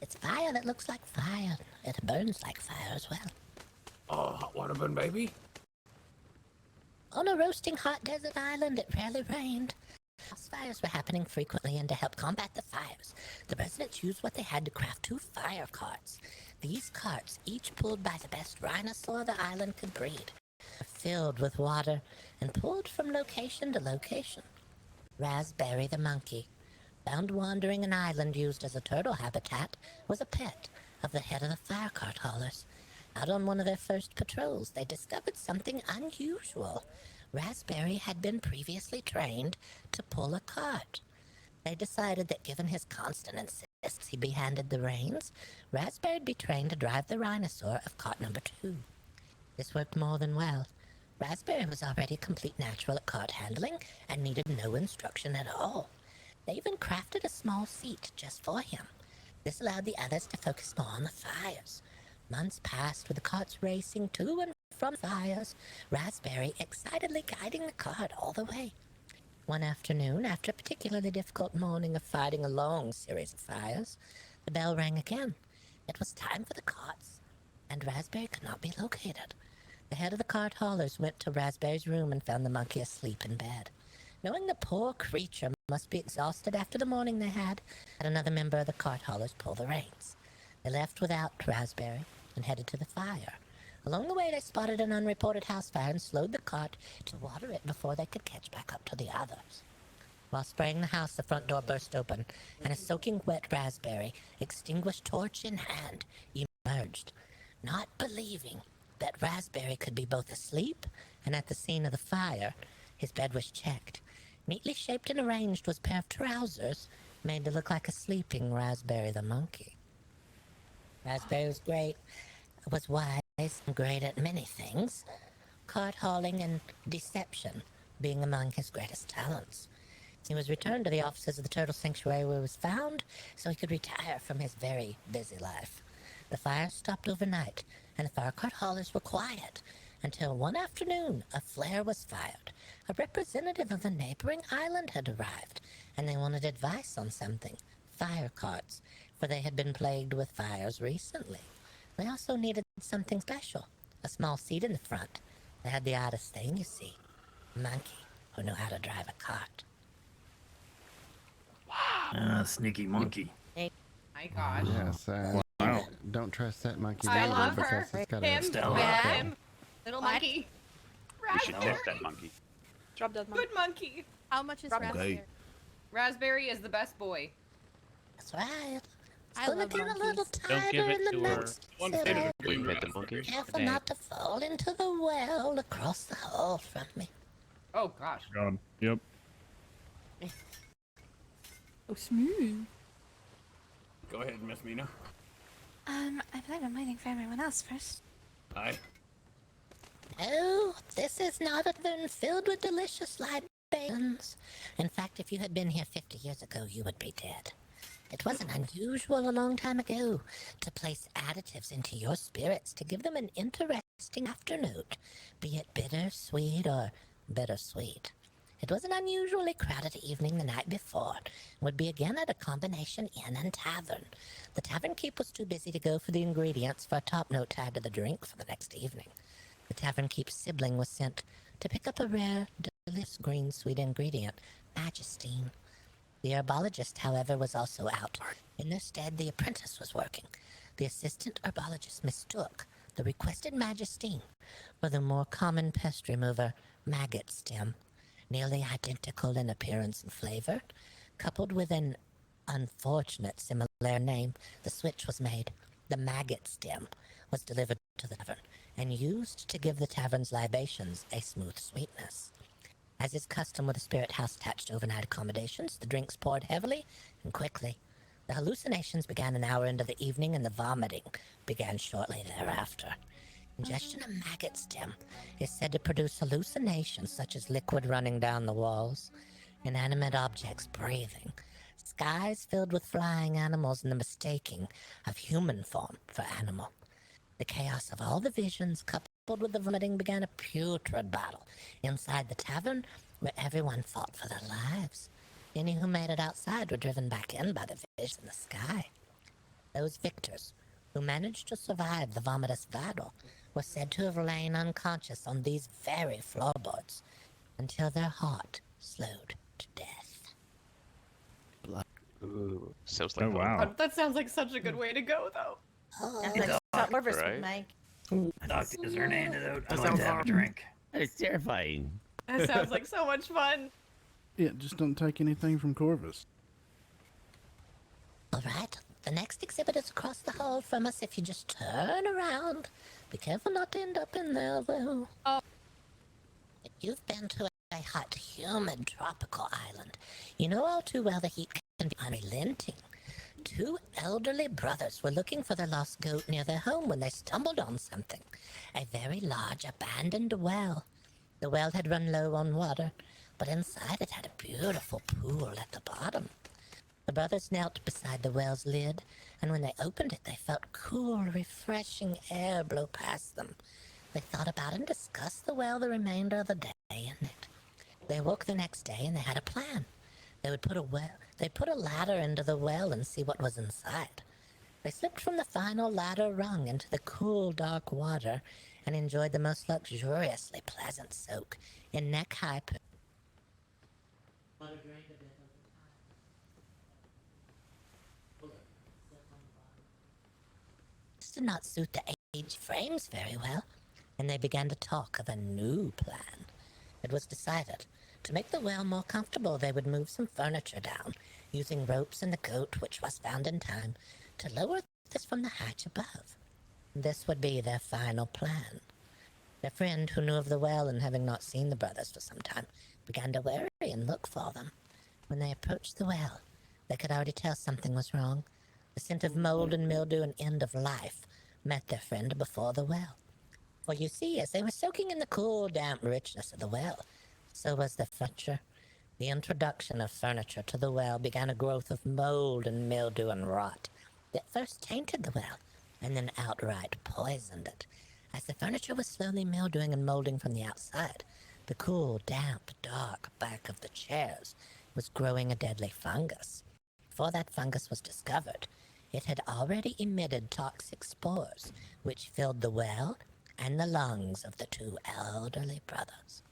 It's fire that looks like fire. It burns like fire as well. Oh, hot water burn, baby. On a roasting hot desert island, it rarely rained. House fires were happening frequently, and to help combat the fires, the residents used what they had to craft 2 fire carts. These carts, each pulled by the best rhinosaur the island could breed, were filled with water and pulled from location to location. Raspberry the monkey, found wandering an island used as a turtle habitat, was a pet of the head of the fire cart haulers. Out on one of their first patrols, they discovered something unusual. Raspberry had been previously trained to pull a cart. They decided that given his constant insists he be handed the reins, Raspberry'd be trained to drive the rhinosaur of cart number 2. This worked more than well. Raspberry was already a complete natural at cart handling and needed no instruction at all. They even crafted a small seat just for him. This allowed the others to focus more on the fires. Months passed with the carts racing to and from fires, Raspberry excitedly guiding the cart all the way. One afternoon, after a particularly difficult morning of fighting a long series of fires, the bell rang again. It was time for the carts and Raspberry could not be located. The head of the cart haulers went to Raspberry's room and found the monkey asleep in bed. Knowing the poor creature must be exhausted after the morning they had another member of the cart haulers pull the reins. They left without Raspberry and headed to the fire. Along the way, they spotted an unreported house fire and slowed the cart to water it before they could catch back up to the others. While spraying the house, the front door burst open, and a soaking wet Raspberry, extinguished torch in hand, emerged, not believing that Raspberry could be both asleep and at the scene of the fire. His bed was checked. Neatly shaped and arranged was a pair of trousers made to look like a sleeping Raspberry the monkey. Raspberry was wise and great at many things, cart hauling and deception being among his greatest talents. He was returned to the offices of the Turtle Sanctuary where he was found so he could retire from his very busy life. The fire stopped overnight, and the fire cart haulers were quiet until one afternoon a flare was fired. A representative of a neighboring island had arrived, and they wanted advice on something, fire carts, for they had been plagued with fires recently. They also needed something special, a small seat in the front. They had the oddest thing, you see, a monkey who knew how to drive a cart. Sneaky monkey. My gosh. Yes. Don't trust that monkey I either love because her. it's got Him. a Him. Little monkey. We should test that monkey. Drop dead monkey. Good monkey. How much is Raspberry? Raspberry is the best boy. That's right. It's I gonna love get a little monkeys. tighter in the next One city. pet the monkey. Careful not to fall into the well across the hall from me. Oh gosh. God. Yep. Oh, smooth. Go ahead, Miss Mina. I believe I'm waiting for everyone else first. Aye. No, this is not a tavern filled with delicious libations. In fact, if you had been here 50 years ago, you would be dead. It wasn't unusual a long time ago to place additives into your spirits to give them an interesting afternoon, be it bitter, sweet, or bittersweet. It was an unusually crowded evening the night before, and would be again at a combination inn and tavern. The tavern keep was too busy to go for the ingredients for a top note tied to the drink for the next evening. The tavern keep's sibling was sent to pick up a rare, delicious green sweet ingredient, Magistine. The herbologist, however, was also out. In their stead, the apprentice was working. The assistant herbologist mistook the requested Magistine for the more common pest remover, maggot stem. Nearly identical in appearance and flavor, coupled with an unfortunate similar name, the switch was made. The maggot stem was delivered to the tavern and used to give the tavern's libations a smooth sweetness. As is custom with a spirit house attached to overnight accommodations, the drinks poured heavily and quickly. The hallucinations began an hour into the evening, and the vomiting began shortly thereafter. Ingestion of maggot stem is said to produce hallucinations such as liquid running down the walls, inanimate objects breathing, skies filled with flying animals, and the mistaking of human form for animal. The chaos of all the visions, coupled with the vomiting, began a putrid battle inside the tavern where everyone fought for their lives. Any who made it outside were driven back in by the vision in the sky. Those victors who managed to survive the vomitous battle were said to have lain unconscious on these very floorboards until their heart slowed to death. Ooh, sounds like wow. That sounds like such a good way to go, though. Stop nervous, right? Mike. Doctor, is there an antidote? I'd like to have a drink. It's terrifying. That sounds like so much fun. Yeah, just don't take anything from Corvus. All right, the next exhibit is across the hall from us. If you just turn around, be careful not to end up in there, though. Oh. If you've been to a hot, humid, tropical island, you know all too well the heat can be unrelenting. Two elderly brothers were looking for their lost goat near their home when they stumbled on something, a very large, abandoned well. The well had run low on water, but inside it had a beautiful pool at the bottom. The brothers knelt beside the well's lid, and when they opened it, they felt cool, refreshing air blow past them. They thought about and discussed the well the remainder of the day in it. They woke the next day and they had a plan. They'd put a ladder into the well and see what was inside. They slipped from the final ladder rung into the cool, dark water and enjoyed the most luxuriously pleasant soak in neck-high This did not suit the age frames very well, and they began to talk of a new plan. It was decided to make the well more comfortable, they would move some furniture down, using ropes and the goat, which was found in time, to lower this from the hatch above. This would be their final plan. Their friend, who knew of the well and having not seen the brothers for some time, began to worry and look for them. When they approached the well, they could already tell something was wrong. The scent of mold and mildew and end of life met their friend before the well. For you see, as they were soaking in the cool, damp richness of the well, so was the furniture. The introduction of furniture to the well began a growth of mold and mildew and rot that first tainted the well and then outright poisoned it. As the furniture was slowly mildewing and molding from the outside, the cool, damp, dark back of the chairs was growing a deadly fungus. Before that fungus was discovered, it had already emitted toxic spores, which filled the well and the lungs of the two elderly brothers.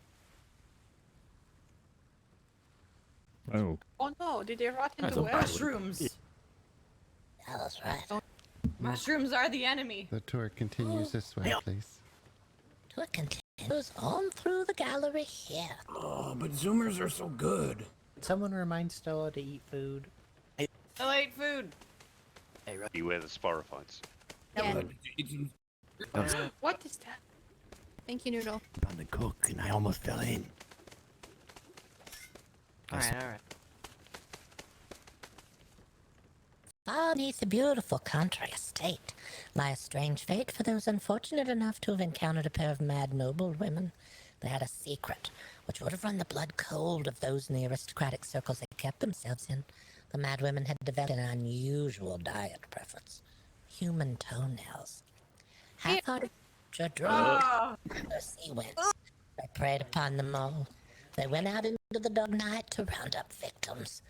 Oh. Oh no, did they rot That's into a bad mushrooms? That was right. Mushrooms are the enemy. The tour continues this way, please. Tour continues on through the gallery here. Oh, but Zoomers are so good. Someone remind Stella to eat food. I ate food. Beware the sporophytes. Yeah. What is that? Thank you, Noodle. On the cook, and I almost fell in. Alright. Far beneath the beautiful country estate lie a strange fate for those unfortunate enough to have encountered a pair of mad noble women. They had a secret which would have run the blood cold of those in the aristocratic circles they kept themselves in. The mad women had developed an unusual diet preference: human toenails. Half-hearted drunk sea went. They preyed upon them all. They went out into the dark night to round up victims.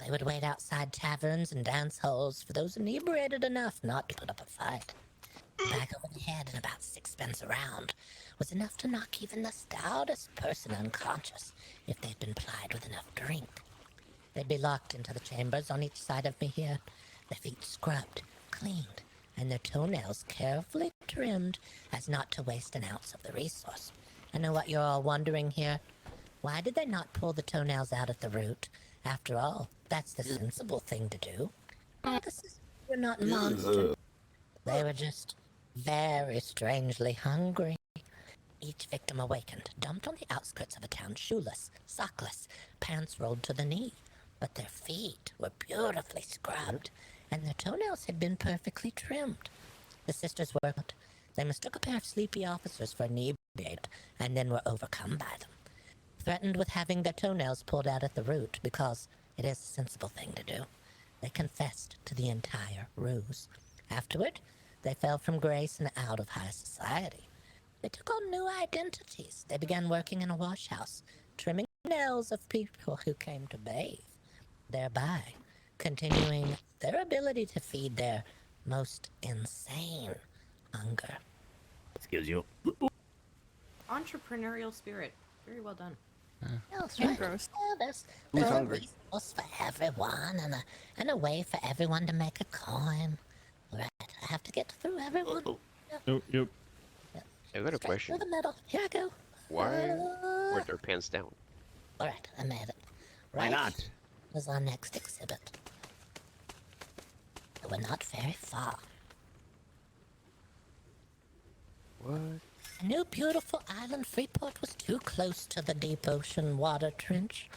They would wait outside taverns and dance halls for those inebriated enough not to put up a fight. A bag over the head and about 6 pence a round was enough to knock even the stoutest person unconscious if they'd been plied with enough drink. They'd be locked into the chambers on each side of me here, their feet scrubbed, cleaned, and their toenails carefully trimmed as not to waste an ounce of the resource. I know what you're all wondering here. Why did they not pull the toenails out at the root? After all, that's the sensible thing to do. The sisters were not monsters. They were just very strangely hungry. Each victim awakened, dumped on the outskirts of a town, shoeless, sockless, pants rolled to the knee. But their feet were beautifully scrubbed, and their toenails had been perfectly trimmed. The sisters worked. They mistook a pair of sleepy officers for inebriated, and then were overcome by them. Threatened with having their toenails pulled out at the root, because it is a sensible thing to do. They confessed to the entire ruse. Afterward, they fell from grace and out of high society. They took on new identities. They began working in a wash house, trimming nails of people who came to bathe, thereby continuing their ability to feed their most insane hunger. Excuse you. Entrepreneurial spirit. Very well done. That's And right. gross. Yeah, there's Who's a hungry? resource for everyone and a way for everyone to make a coin. Right, I have to get through everyone. Yep. I've got a Straight question. through the middle. Here I go. Why were their pants down? Alright, I made it. Why not? Was our next exhibit. But we're not very far. What? A new beautiful island Freeport was too close to the deep ocean water trench.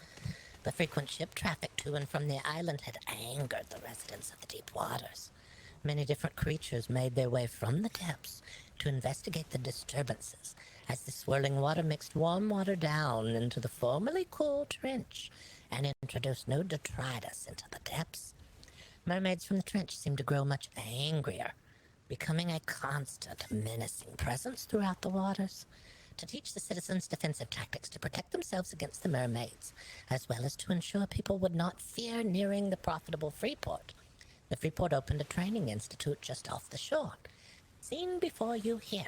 The frequent ship traffic to and from the island had angered the residents of the deep waters. Many different creatures made their way from the depths to investigate the disturbances as the swirling water mixed warm water down into the formerly cool trench and introduced new detritus into the depths. Mermaids from the trench seemed to grow much angrier, becoming a constant menacing presence throughout the waters. To teach the citizens defensive tactics to protect themselves against the mermaids, as well as to ensure people would not fear nearing the profitable Freeport, The Freeport opened a training institute just off the shore. Seen before you here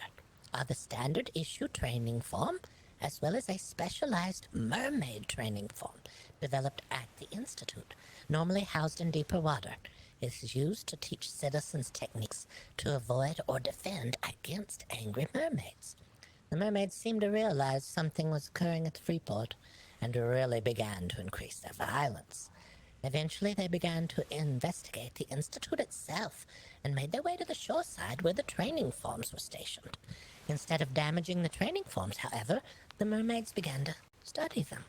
are the standard issue training form, as well as a specialized mermaid training form developed at the institute, normally housed in deeper water. It is used to teach citizens techniques to avoid or defend against angry mermaids. The mermaids seemed to realize something was occurring at the Freeport and really began to increase their violence. Eventually, they began to investigate the institute itself and made their way to the shoreside where the training forms were stationed. Instead of damaging the training forms, however, the mermaids began to study them.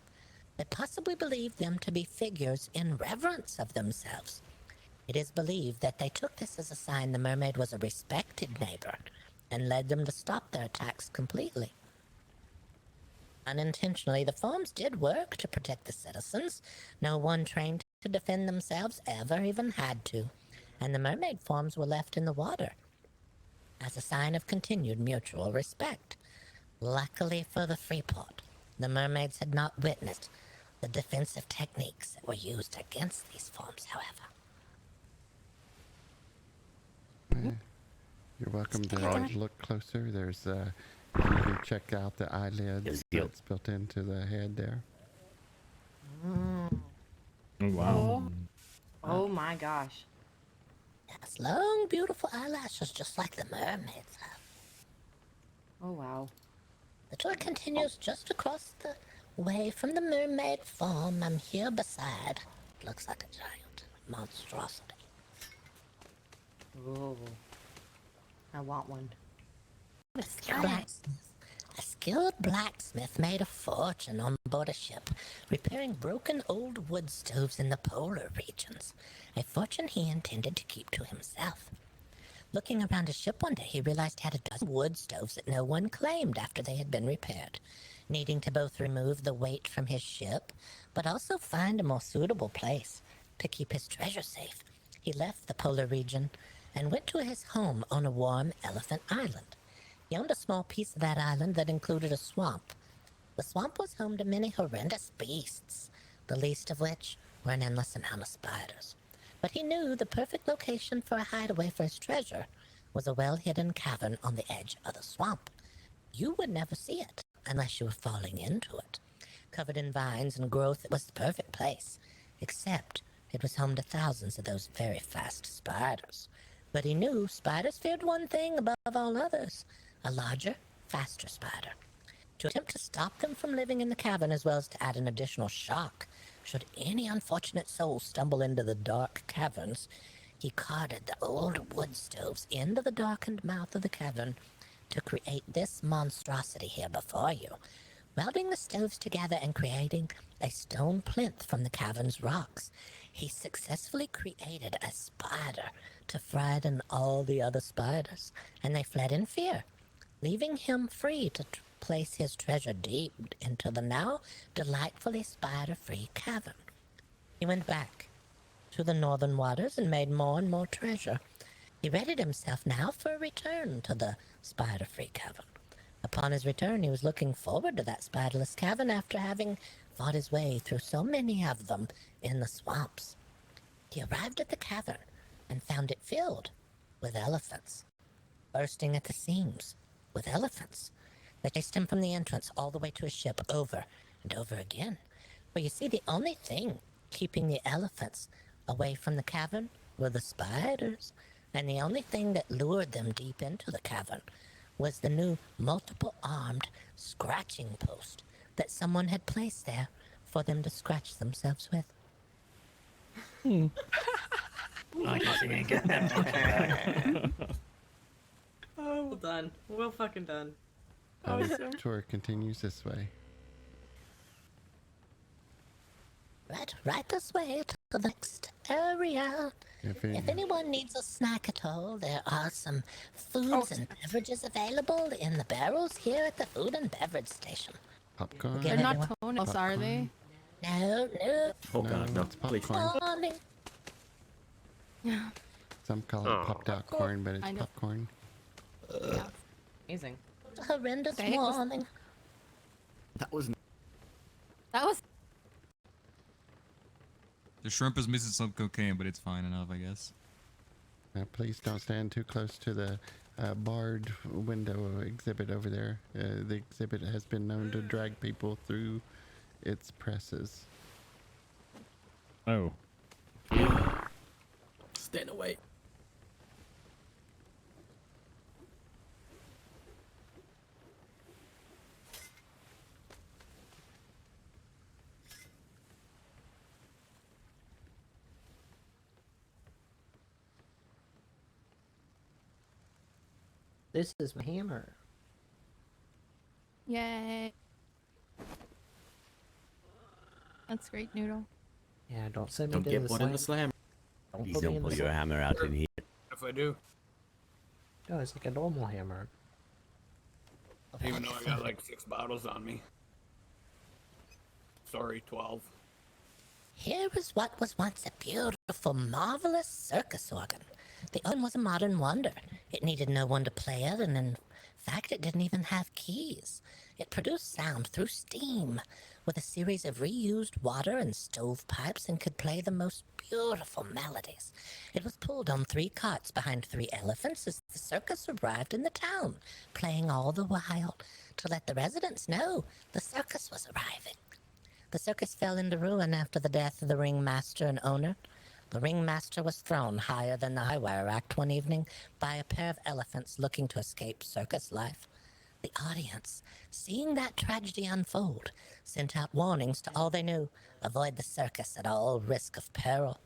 They possibly believed them to be figures in reverence of themselves. It is believed that they took this as a sign the mermaid was a respected neighbor and led them to stop their attacks completely. Unintentionally, the forms did work to protect the citizens. No one trained to defend themselves ever even had to, and the mermaid forms were left in the water as a sign of continued mutual respect. Luckily for the Freeport, the mermaids had not witnessed the defensive techniques that were used against these forms, however. You're welcome to look closer. There's you can check out the eyelids that's built into the head there. Oh, wow. Oh my gosh. Yes, long, beautiful eyelashes just like the mermaids have. Oh wow. The tour continues just across the way from the mermaid form I'm here beside. Looks like a giant monstrosity. Oh. I want one. A skilled blacksmith made a fortune on board a ship, repairing broken old wood stoves in the polar regions, a fortune he intended to keep to himself. Looking around his ship one day, he realized he had a dozen wood stoves that no one claimed after they had been repaired. Needing to both remove the weight from his ship, but also find a more suitable place to keep his treasure safe, he left the polar region and went to his home on a warm elephant island. He owned a small piece of that island that included a swamp. The swamp was home to many horrendous beasts, the least of which were an endless amount of spiders. But he knew the perfect location for a hideaway for his treasure was a well-hidden cavern on the edge of the swamp. You would never see it unless you were falling into it. Covered in vines and growth, it was the perfect place, except it was home to thousands of those very fast spiders. But he knew spiders feared one thing above all others, a larger, faster spider. To attempt to stop them from living in the cavern, as well as to add an additional shock, should any unfortunate soul stumble into the dark caverns, he carted the old wood stoves into the darkened mouth of the cavern to create this monstrosity here before you, welding the stoves together and creating a stone plinth from the cavern's rocks. He successfully created a spider to frighten all the other spiders, and they fled in fear, leaving him free to place his treasure deep into the now delightfully spider-free cavern. He went back to the northern waters and made more and more treasure. He readied himself now for a return to the spider-free cavern. Upon his return, he was looking forward to that spiderless cavern after having fought his way through so many of them in the swamps. He arrived at the cavern and found it filled with elephants, bursting at the seams with elephants. They chased him from the entrance all the way to his ship over and over again. For you see, the only thing keeping the elephants away from the cavern were the spiders, and the only thing that lured them deep into the cavern was the new multiple-armed scratching post that someone had placed there for them to scratch themselves with. I guess you ain't getting that. Oh, well done. Well fucking done. The tour continues this way. Right this way to the next area. If anyone needs a snack at all, there are some foods and beverages available in the barrels here at the food and beverage station. Popcorn? They're not toenails, are they? No. Oh god, no. Popcorn. Yeah. Some call it popped out corn, but it's I know. popcorn. Yeah. Amazing. A horrendous The heck was- warning. That was That was. The shrimp is missing some cocaine, but it's fine enough, I guess. Please don't stand too close to the barred window exhibit over there. The exhibit has been known to drag people through its presses. Oh. Stand away. This is my hammer. Yay. That's great, Noodle. Yeah, don't send me Don't to get the one in the slam. Don't Please put me don't in pull the your slam. hammer out in here. If I do, No, it's like a normal hammer. Even though I got like 6 bottles on me. Sorry, 12. Here is what was once a beautiful, marvelous circus organ. The organ was a modern wonder. It needed no one to play it, and in fact, it didn't even have keys. It produced sound through steam, with a series of reused water and stovepipes, and could play the most beautiful melodies. It was pulled on 3 carts behind 3 elephants as the circus arrived in the town, playing all the while to let the residents know the circus was arriving. The circus fell into ruin after the death of the ringmaster and owner. The ringmaster was thrown higher than the high wire act one evening by a pair of elephants looking to escape circus life. The audience, seeing that tragedy unfold, sent out warnings to all they knew: avoid the circus at all risk of peril.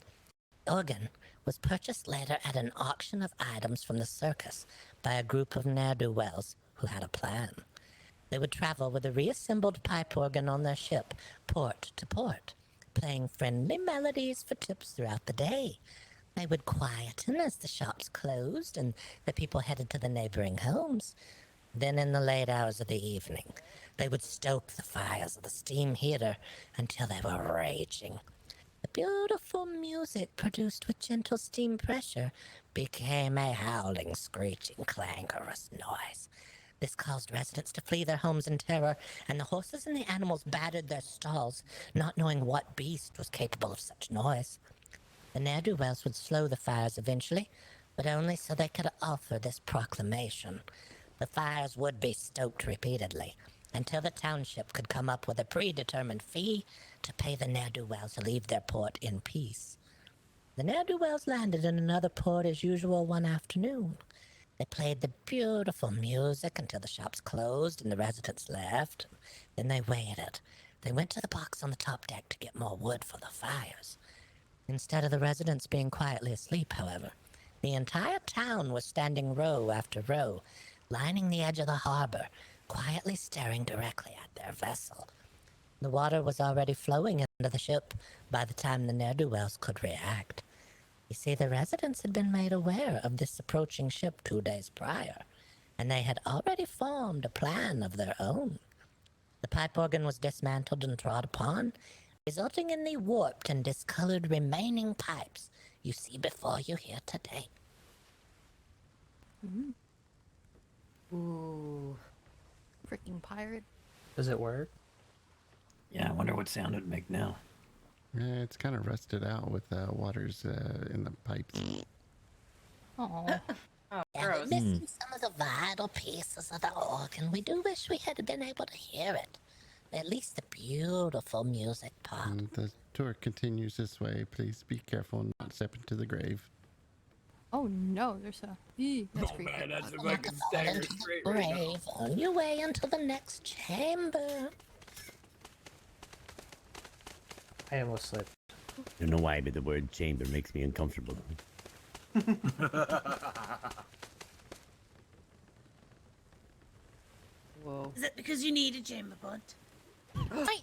The organ was purchased later at an auction of items from the circus by a group of ne'er-do-wells who had a plan. They would travel with a reassembled pipe organ on their ship, port to port, playing friendly melodies for tips throughout the day. They would quieten as the shops closed and the people headed to the neighboring homes. Then in the late hours of the evening, they would stoke the fires of the steam heater until they were raging. The beautiful music produced with gentle steam pressure became a howling, screeching, clangorous noise. This caused residents to flee their homes in terror, and the horses and the animals battered their stalls, not knowing what beast was capable of such noise. The ne'er-do-wells would slow the fires eventually, but only so they could offer this proclamation. The fires would be stoked repeatedly, until the township could come up with a predetermined fee to pay the ne'er-do-wells to leave their port in peace. The ne'er-do-wells landed in another port as usual one afternoon. They played the beautiful music until the shops closed and the residents left. Then they waited. They went to the box on the top deck to get more wood for the fires. Instead of the residents being quietly asleep, however, the entire town was standing row after row, lining the edge of the harbor, quietly staring directly at their vessel. The water was already flowing into the ship by the time the ne'er-do-wells could react. You see, the residents had been made aware of this approaching ship 2 days prior, and they had already formed a plan of their own. The pipe organ was dismantled and trod upon, resulting in the warped and discolored remaining pipes you see before you here today. Ooh. Freaking pirate. Does it work? Yeah, I wonder what sound it'd make now. Yeah, it's kind of rusted out with waters in the pipes. Oh. Yeah, we're missing some of the vital pieces of the organ. We do wish we had been able to hear it. At least the beautiful music part. The tour continues this way. Please be careful and not step into the grave. Oh no, there's a. That's creepy. Man, that's a Like fucking a fall stagger into the straight right now. grave on your way until the next chamber. I almost slipped. I don't know why, but the word chamber makes me uncomfortable. Whoa. Is it because you need a chamber pot? Wait.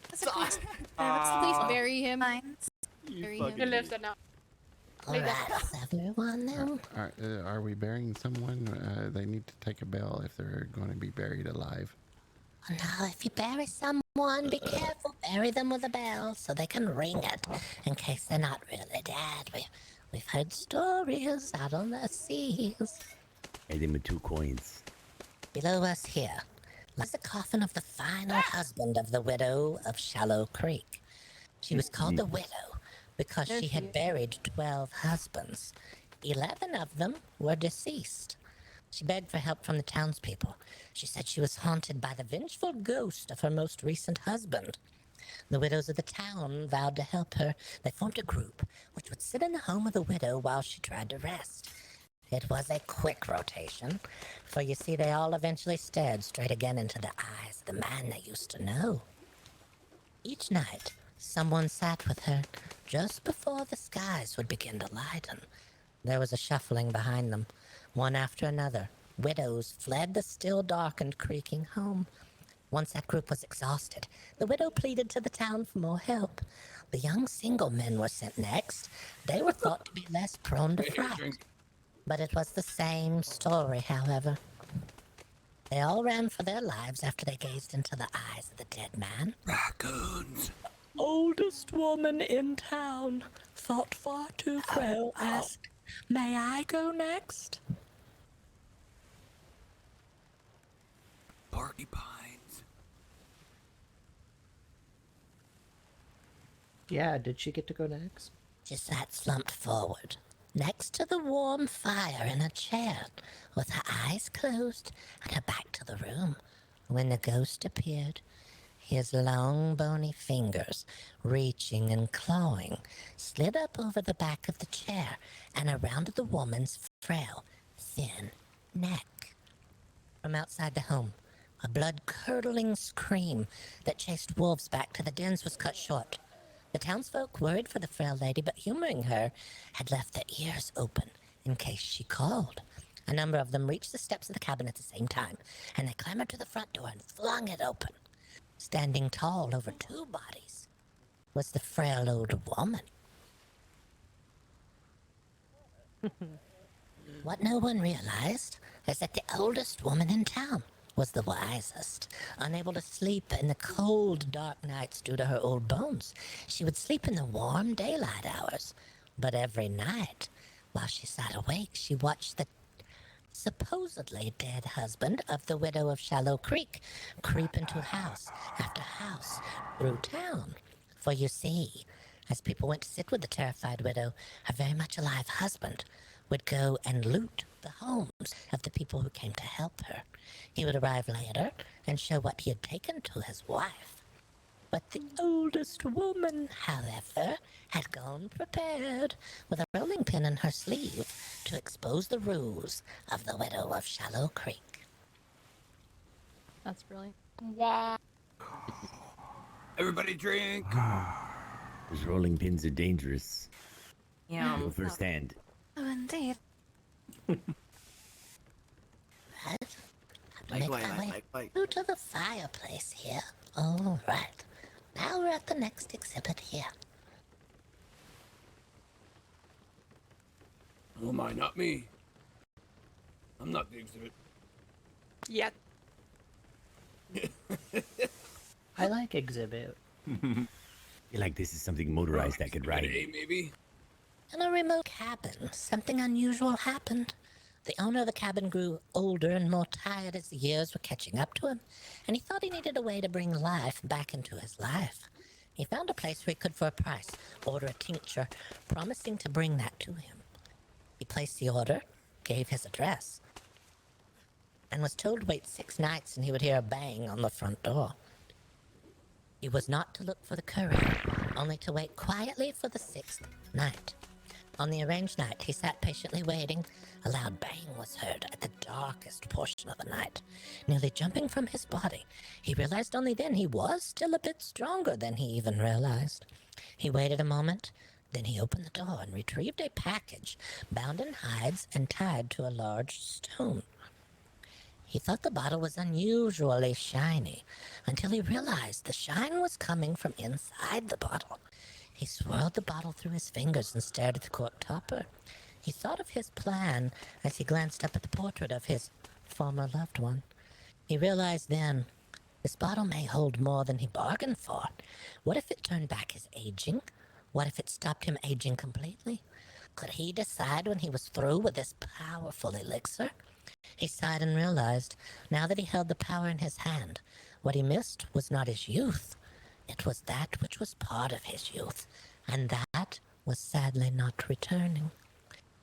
Let's please bury him. Bury him. You left it now. Alright, everyone now. Are we burying someone? They need to take a bell if they're going to be buried alive. Oh, no, if you bury someone, be careful. Bury them with a bell so they can ring it in case they're not really dead. We've heard stories out on the seas. Pay them with 2 coins. Below us here lies the coffin of the final husband of the widow of Shallow Creek. She was called the widow because she had buried 12 husbands. 11 of them were deceased. She begged for help from the townspeople. She said she was haunted by the vengeful ghost of her most recent husband. The widows of the town vowed to help her. They formed a group which would sit in the home of the widow while she tried to rest. It was a quick rotation, for you see, they all eventually stared straight again into the eyes of the man they used to know. Each night, someone sat with her just before the skies would begin to lighten. There was a shuffling behind them. One after another, widows fled the still dark and creaking home. Once that group was exhausted, the widow pleaded to the town for more help. The young single men were sent next. They were thought to be less prone to fright. But it was the same story, however. They all ran for their lives after they gazed into the eyes of the dead man. Raccoons. Oldest woman in town, thought far too frail, asked, "May I go next?" Porcupines. Yeah, did she get to go next? She sat slumped forward, next to the warm fire in a chair, with her eyes closed and her back to the room, when the ghost appeared. His long, bony fingers, reaching and clawing, slid up over the back of the chair and around the woman's frail, thin neck. From outside the home, a blood-curdling scream that chased wolves back to the dens was cut short. The townsfolk worried for the frail lady, but humoring her, had left their ears open in case she called. A number of them reached the steps of the cabin at the same time, and they clambered to the front door and flung it open. Standing tall over two bodies was the frail old woman. What no one realized is that the oldest woman in town was the wisest. Unable to sleep in the cold, dark nights due to her old bones, she would sleep in the warm daylight hours. But every night, while she sat awake, she watched the supposedly dead husband of the widow of Shallow Creek creep into house after house through town. For you see, as people went to sit with the terrified widow, her very much alive husband would go and loot the homes of the people who came to help her. He would arrive later and show what he had taken to his wife. But the oldest woman, however, had gone prepared with a rolling pin in her sleeve to expose the ruse of the widow of Shallow Creek. That's brilliant. Yeah. Everybody drink. Those rolling pins are dangerous. Yeah. Go firsthand. Oh, indeed. Make my way through to the fireplace here. All right. Now we're at the next exhibit here. Who am I? Not me. I'm not the exhibit. Yet. I like exhibit. Feel like this is something motorized I could ride. Maybe. In a remote cabin, something unusual happened. The owner of the cabin grew older and more tired as the years were catching up to him, and he thought he needed a way to bring life back into his life. He found a place where he could, for a price, order a tincture, promising to bring that to him. He placed the order, gave his address, and was told to wait 6 nights and he would hear a bang on the front door. He was not to look for the courier, only to wait quietly for the 6th night. On the arranged night, he sat patiently waiting. A loud bang was heard at the darkest portion of the night. Nearly jumping from his body, he realized only then he was still a bit stronger than he even realized. He waited a moment, then he opened the door and retrieved a package bound in hides and tied to a large stone. He thought the bottle was unusually shiny until he realized the shine was coming from inside the bottle. He swirled the bottle through his fingers and stared at the cork topper. He thought of his plan as he glanced up at the portrait of his former loved one. He realized then, this bottle may hold more than he bargained for. What if it turned back his aging? What if it stopped him aging completely? Could he decide when he was through with this powerful elixir? He sighed and realized, now that he held the power in his hand, what he missed was not his youth. It was that which was part of his youth, and that was sadly not returning.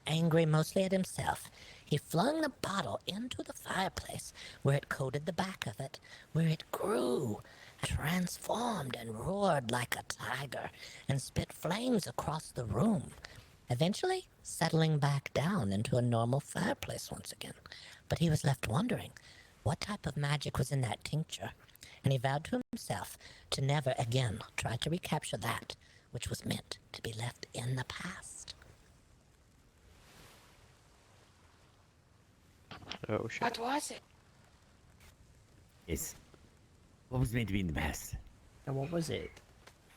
angry mostly at himself, he flung the bottle into the fireplace, where it coated the back of it, where it grew, transformed and roared like a tiger, and spit flames across the room, eventually settling back down into a normal fireplace once again. But he was left wondering what type of magic was in that tincture, and he vowed to himself to never again try to recapture that which was meant to be left in the past. Oh shit. What was it? Yes. What was meant to be in the past? And what was it?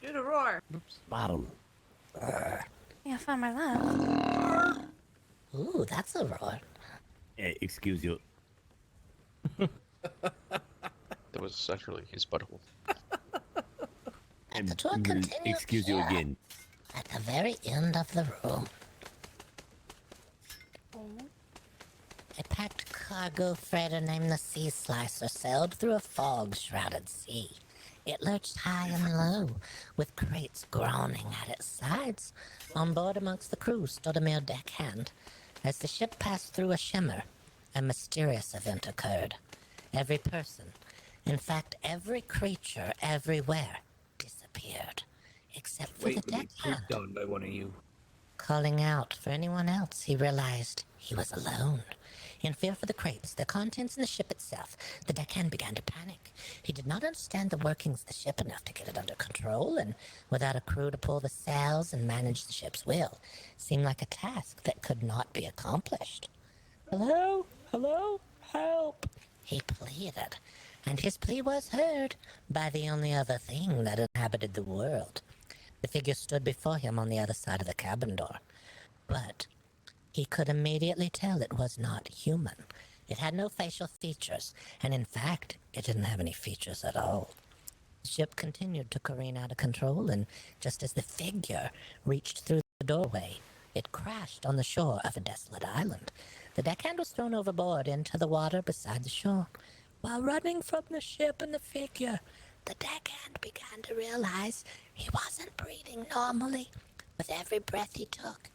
Do the roar. Bottle. Yeah, I found my love. Ooh, that's a roar. Excuse you. That was actually his butthole. And the tour continued. Excuse you again. At the very end of the room. A packed cargo freighter named the Sea Slicer sailed through a fog-shrouded sea. It lurched high and low, with crates groaning at its sides. On board amongst the crew stood a mere deckhand. As the ship passed through a shimmer, a mysterious event occurred. Every person, in fact every creature everywhere, disappeared, except for the deckhand. Done by one of you. Calling out for anyone else, he realized he was alone. In fear for the crates, the contents, and the ship itself, the deckhand began to panic. He did not understand the workings of the ship enough to get it under control, and without a crew to pull the sails and manage the ship's wheel, seemed like a task that could not be accomplished. Hello? Hello? Help! He pleaded, and his plea was heard by the only other thing that inhabited the world. The figure stood before him on the other side of the cabin door, but he could immediately tell it was not human. It had no facial features, and in fact, it didn't have any features at all. The ship continued to careen out of control, and just as the figure reached through the doorway, it crashed on the shore of a desolate island. The deckhand was thrown overboard into the water beside the shore. While running from the ship and the figure, the deckhand began to realize he wasn't breathing normally. With every breath he took,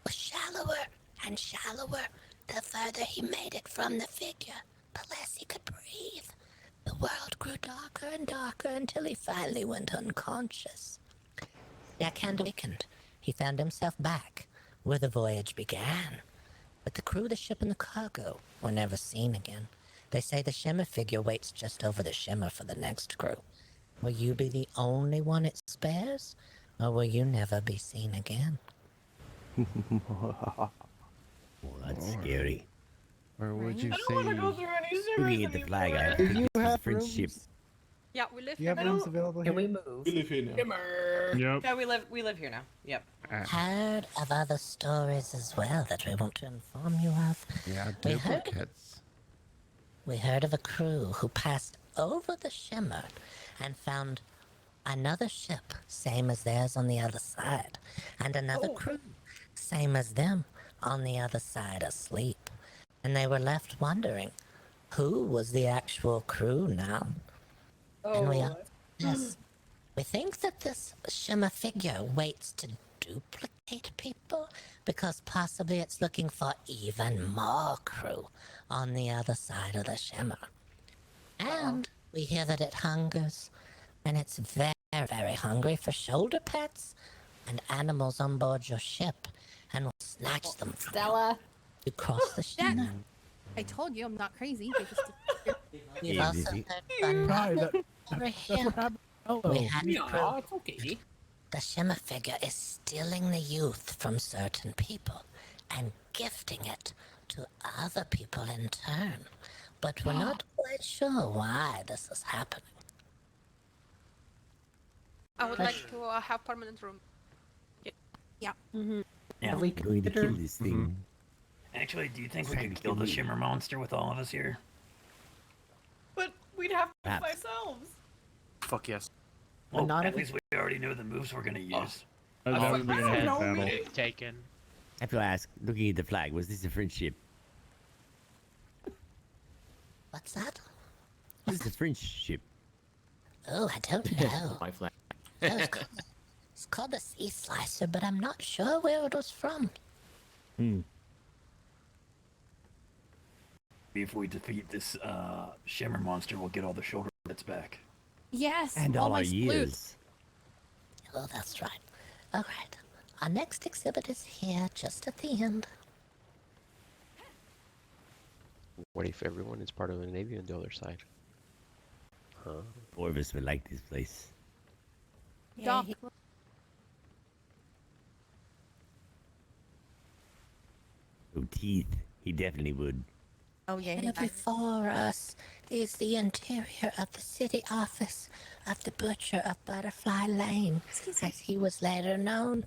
was shallower and shallower the further he made it from the figure, the less he could breathe. The world grew darker and darker until he finally went unconscious. Deckhand awakened. He found himself back where the voyage began. But the crew, the ship, and the cargo were never seen again. They say the shimmer figure waits just over the shimmer for the next crew. Will you be the only one it spares, or will you never be seen again? Oh, that's scary. Or would you I don't want to go through any Looking sewers at the anymore. flag, I Do think you this is a have French rooms? ship. Yeah, we live Do you have here. rooms available here? Can we move? We live here now. Yep. Yeah, we live here now. Yep. Heard of other stories as well that we want to inform you of. Yeah, We heard, duplicates. we heard of a crew who passed over the shimmer and found another ship, same as theirs on the other side, and another crew, same as them, on the other side asleep. And they were left wondering, who was the actual crew now? And we asked this. We think that this shimmer figure waits to duplicate people because possibly it's looking for even more crew on the other side of the shimmer. And we hear that it hungers, and it's very, very hungry for shoulder pets and animals on board your ship, and will snatch them from Stella. you cross the shimmer. I told you I'm not crazy. They just We've also heard from over here. We had Yeah, it's okay. The shimmer figure is stealing the youth from certain people and gifting it to other people in turn. But we're not quite sure why this is happening. I would like to have permanent room. Yeah. Now, Have we we're going to kill considered- this thing. Actually, do you think we could kill the Shimmer Monster with all of us here? But we'd have to do it Perhaps. ourselves. Fuck yes. Well, not at if least we already know the moves we're gonna use. That would be a nice battle. Taken. I have to ask, looking at the flag, was this a French ship? What's that? This is a French ship. Oh, I don't know. My flag. No, it's called the Sea Slicer, but I'm not sure where it was from. If we defeat this shimmer monster, we'll get all the shoulder bits back. Yes. And all my our glutes. years. Oh, that's right. All right. Our next exhibit is here, just at the end. What if everyone is part of the Navy on the other side? Huh? Four of us would like this place. Doc. Oh, teeth. He definitely would. Oh, yeah. And before us is the interior of the city office of the Butcher of Butterfly Lane, as he was later known.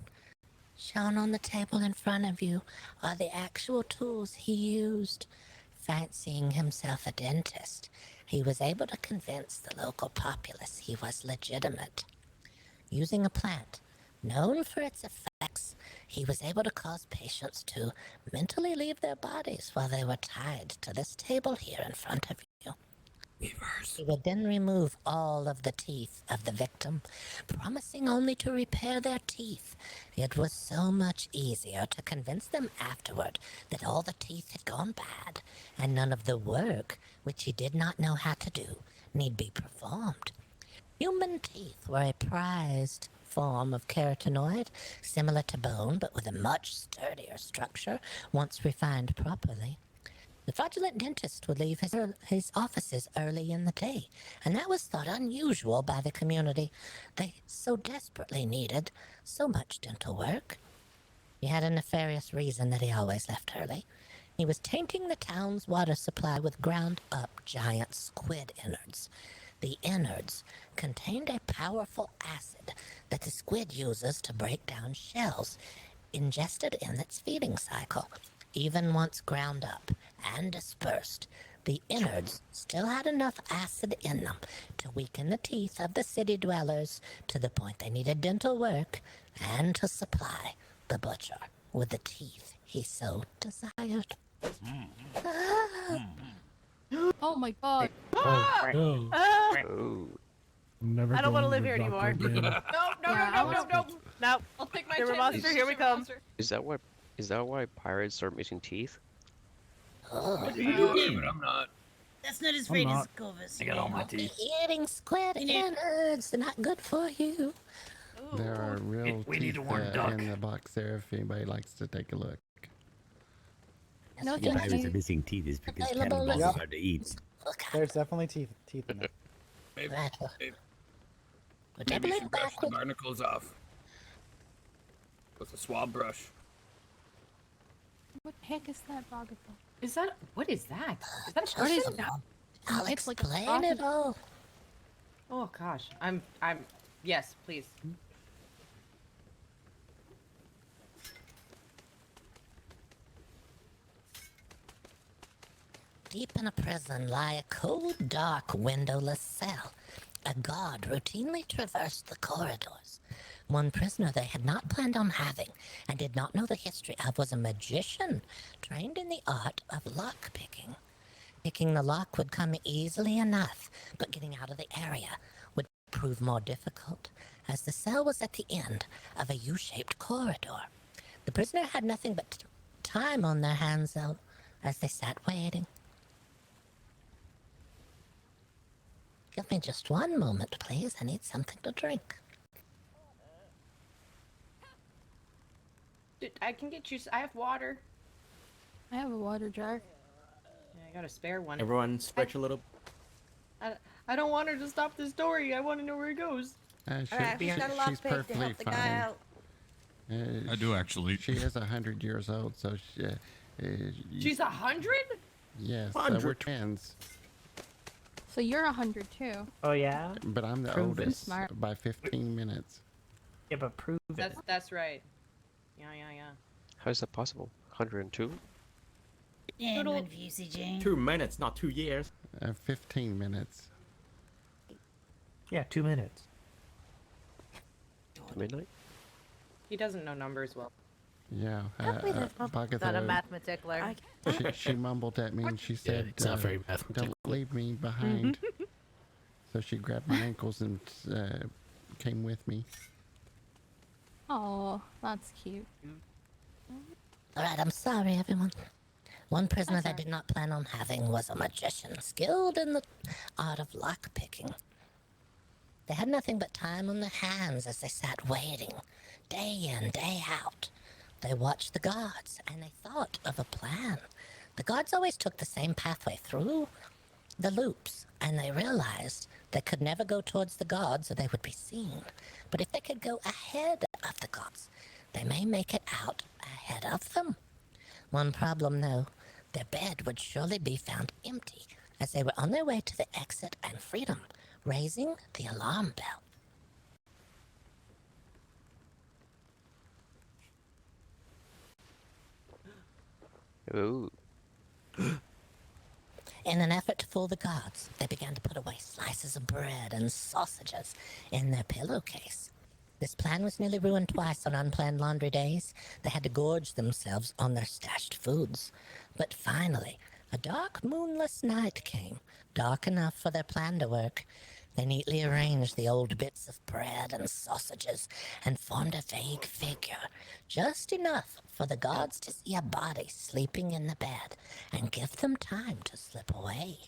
Shown on the table in front of you are the actual tools he used. Fancying himself a dentist, he was able to convince the local populace he was legitimate. Using a plant known for its effects, he was able to cause patients to mentally leave their bodies while they were tied to this table here in front of you. He would then remove all of the teeth of the victim, promising only to repair their teeth. It was so much easier to convince them afterward that all the teeth had gone bad, and none of the work, which he did not know how to do, need be performed. Human teeth were a prized form of keratinoid, similar to bone, but with a much sturdier structure once refined properly. The fraudulent dentist would leave his offices early in the day, and that was thought unusual by the community. They so desperately needed so much dental work. He had a nefarious reason that he always left early. He was tainting the town's water supply with ground-up giant squid innards. The innards contained a powerful acid that the squid uses to break down shells, ingested in its feeding cycle. Even once ground up and dispersed, the innards still had enough acid in them to weaken the teeth of the city dwellers to the point they needed dental work and to supply the butcher with the teeth he so desired. Oh my god. Never I don't want to live going here to the anymore. doctor again. No. I'll take my Shimmer chances. monster. Here we come. Is that why pirates are missing teeth? What are you doing? But I'm not. That's not as I'm great not. as Clovis. I got all my teeth. Eating squid innards, they're not good for you. There are real We need teeth to warn Duck. in the box there if anybody likes to take a look. No, The thank pirates you. are missing teeth is because Available cannonballs Yep. are hard to eat. There's definitely teeth in it. Maybe, Right. maybe, We're maybe you doubling should brush the backward. barnacles off with a swab brush. What the heck is that, Boggert? Is that what is that? Is that a What is person? that? I'll It's like a explain sausage. it all. Oh gosh, I'm. Yes, please. Deep in a prison lie a cold, dark, windowless cell. A guard routinely traversed the corridors. One prisoner they had not planned on having and did not know the history of was a magician trained in the art of lock-picking. Picking the lock would come easily enough, but getting out of the area would prove more difficult, as the cell was at the end of a U-shaped corridor. The prisoner had nothing but time on their hands, though, as they sat waiting. Give me just one moment, please. I need something to drink. Dude, I can get you. I have water. I have a water jar. Yeah, I got a spare one. Everyone, stretch a little. I don't want her to stop the story. I want to know where it goes. She's perfectly fine. I do actually. She is 100 years old, so She's 100? yes, 100. we're twins. So you're 100 too. Oh yeah? But I'm the Prove it. oldest Smart. by 15 minutes. Yeah, but prove it. That's right. Yeah. How is that possible? 102? Yeah, Little- one view, CJ. 2 minutes, not 2 years. 15 minutes. Yeah, 2 minutes. To midnight? He doesn't know numbers well. Yeah. Boggert Not a Oddities. mathematician. She mumbled at me and she said, it's not very mathematical. "Don't leave me behind." So she grabbed my ankles and came with me. Oh, that's cute. All right, I'm sorry, everyone. One prisoner they did not plan on having was a magician skilled in the art of lock-picking. They had nothing but time on their hands as they sat waiting, day in, day out. They watched the guards, and they thought of a plan. The guards always took the same pathway through the loops, and they realized they could never go towards the guards or they would be seen. But if they could go ahead of the guards, they may make it out ahead of them. One problem, though, their bed would surely be found empty as they were on their way to the exit and freedom, raising the alarm bell. Ooh. In an effort to fool the guards, they began to put away slices of bread and sausages in their pillowcase. This plan was nearly ruined twice on unplanned laundry days. They had to gorge themselves on their stashed foods. But finally, a dark, moonless night came, dark enough for their plan to work. They neatly arranged the old bits of bread and sausages and formed a vague figure, just enough for the guards to see a body sleeping in the bed and give them time to slip away.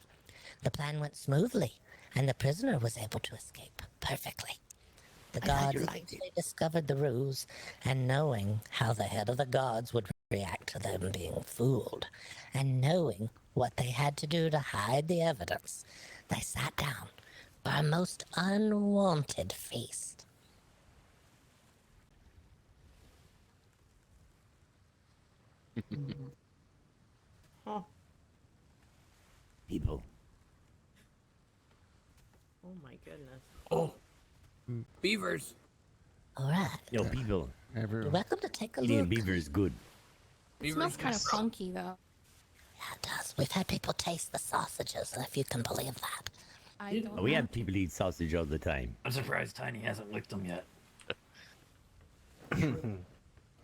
The plan went smoothly, and the prisoner was able to escape perfectly. The guards eventually discovered the ruse, and knowing how the head of the guards would react to them being fooled, and knowing what they had to do to hide the evidence, they sat down for a most unwanted feast. Oh. People. Oh my goodness. Oh. Beavers. All right. Yo, people. You're welcome to take a Eating look. beaver is good. It smells kind of funky, though. Yeah, it does. We've had people taste the sausages, if you can believe that. I don't We know. have people eat sausage all the time. I'm surprised Tiny hasn't licked them yet. Your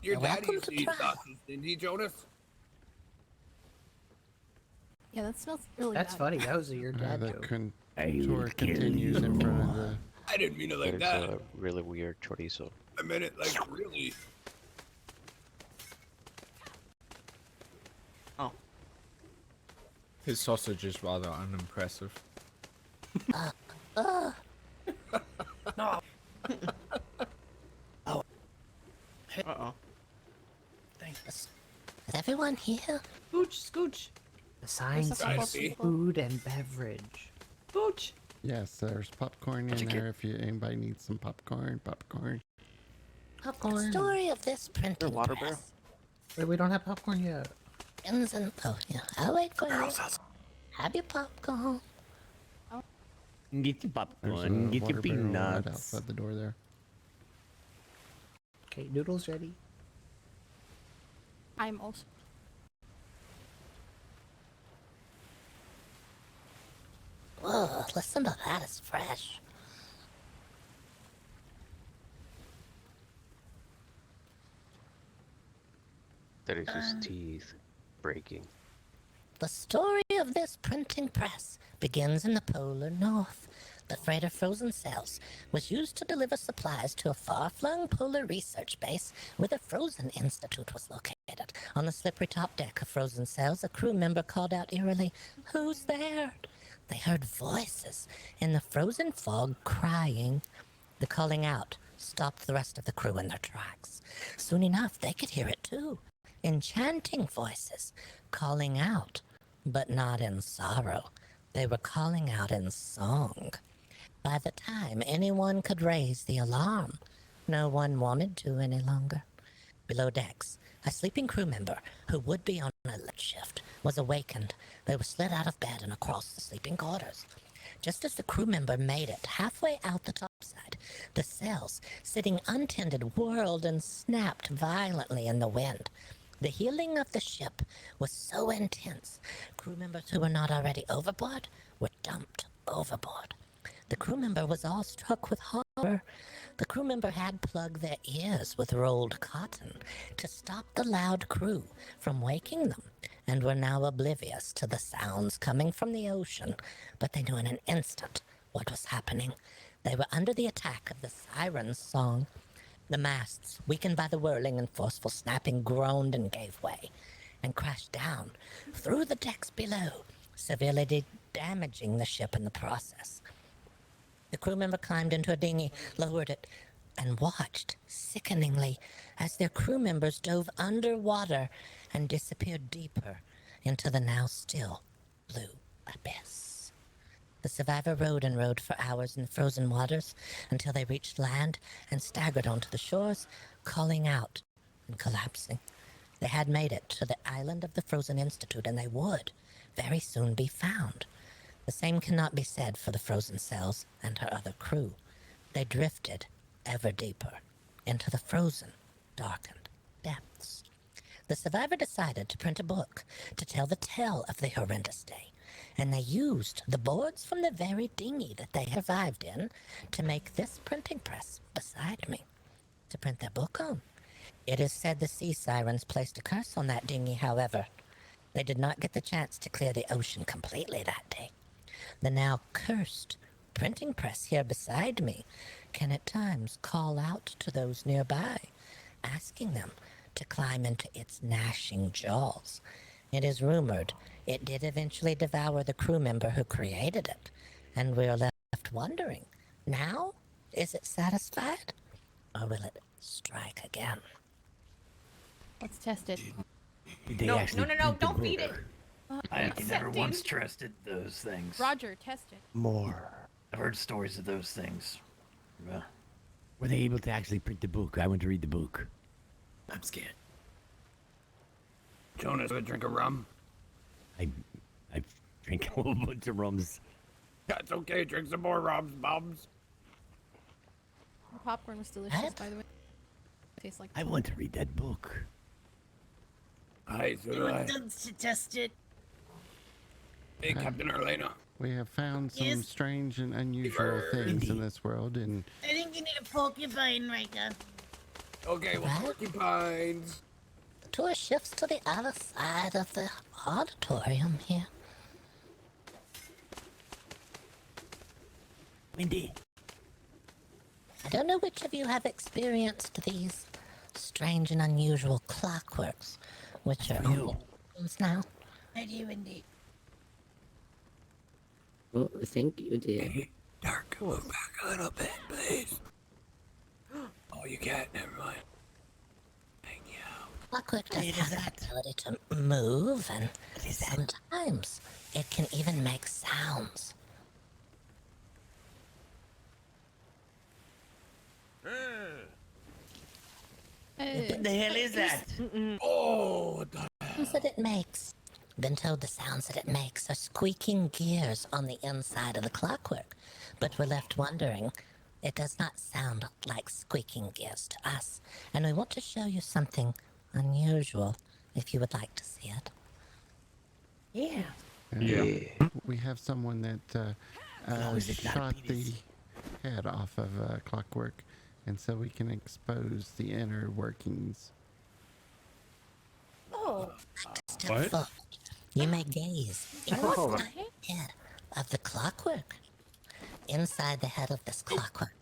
You're daddy welcome used to to eat try. sausage, didn't he, Jonas? Yeah, that smells really That's bad. funny. That was your dad The joke. tour continues in front of the... I didn't mean it like There's that. a really weird chorizo. I meant it like really. Oh. His sausage is rather unimpressive. No. Uh-oh. Thanks. Is everyone here? Scooch, scooch. The sign There's a couple says people. food and beverage. Scooch. Yes, there's popcorn in there if anybody needs some popcorn. The story of this printing water press Wait, we don't have popcorn yet. begins in... Oh, yeah. I'll wait for you. Have your popcorn. Get your There's a popcorn. Get your water barrel right peanuts. outside the door there. Okay, noodles ready. I'm also. Whoa, listen to that. It's fresh. That is his teeth breaking. The story of this printing press begins in the polar north. The freight of frozen cells was used to deliver supplies to a far-flung polar research base where the Frozen Institute was located. On the slippery top deck of frozen cells, a crew member called out eerily, "Who's there?" They heard voices in the frozen fog crying. The calling out stopped the rest of the crew in their tracks. Soon enough, they could hear it too. Enchanting voices calling out, but not in sorrow. They were calling out in song. By the time anyone could raise the alarm, no one wanted to any longer. Below decks, a sleeping crew member who would be on a late shift was awakened. They were slid out of bed and across the sleeping quarters. Just as the crew member made it halfway out the topside, the sails, sitting untended, whirled and snapped violently in the wind. The heeling of the ship was so intense, crew members who were not already overboard were dumped overboard. The crew member was awestruck with horror. The crew member had plugged their ears with rolled cotton to stop the loud crew from waking them, and were now oblivious to the sounds coming from the ocean, but they knew in an instant what was happening. They were under the attack of the siren's song. The masts, weakened by the whirling and forceful snapping, groaned and gave way. and crashed down through the decks below, severely damaging the ship in the process. The crew member climbed into a dinghy, lowered it, and watched sickeningly as their crew members dove underwater and disappeared deeper into the now still blue abyss. The survivor rode and rode for hours in the frozen waters until they reached land and staggered onto the shores, calling out and collapsing. They had made it to the island of the Frozen Institute, and they would very soon be found. The same cannot be said for the frozen cells and her other crew. They drifted ever deeper into the frozen, darkened depths. The survivor decided to print a book to tell the tale of the horrendous day, and they used the boards from the very dinghy that they survived in to make this printing press beside me to print their book on. It is said the sea sirens placed a curse on that dinghy, however. They did not get the chance to clear the ocean completely that day. The now cursed printing press here beside me can at times call out to those nearby, asking them to climb into its gnashing jaws. It is rumored it did eventually devour the crew member who created it, and we're left wondering, now, is it satisfied, or will it strike again? Let's test it. No, don't feed it. I never once trusted those things. Roger, test it. More. I've heard stories of those things. Were they able to actually print the book? I went to read the book. I'm scared. Jonas, a drink of rum? I drank a whole bunch of rums. That's okay. Drink some more rums, bums. The popcorn was delicious, by the way. Tastes like. I want to read that book. So do I. To test it. Hey, Captain Arlena. We have found some Yes? strange and unusual things in this world, and I think you need a porcupine, Rika. Okay, well, porcupines. The tour shifts to the other side of the auditorium here. Windy. I don't know which of you have experienced these strange and unusual clockworks, which are only now. I do indeed. Well, thank you, dear. Hey, Dark, move back a little bit, please. Oh, you can't. Never mind. Thank you. Clockwork does have the ability to move, and sometimes it can even make sounds. What the hell is that? Oh, Sounds that it makes. Been told the sounds that it makes are squeaking gears on the inside of the clockwork, but we're left wondering. It does not sound like squeaking gears to us, and we want to show you something unusual, if you would like to see it. Yeah. we have someone that shot the head off of Clockwork, and so we can expose the inner workings. Oh. Step forward. You may gaze inside the head of the clockwork. Inside the head of this clockwork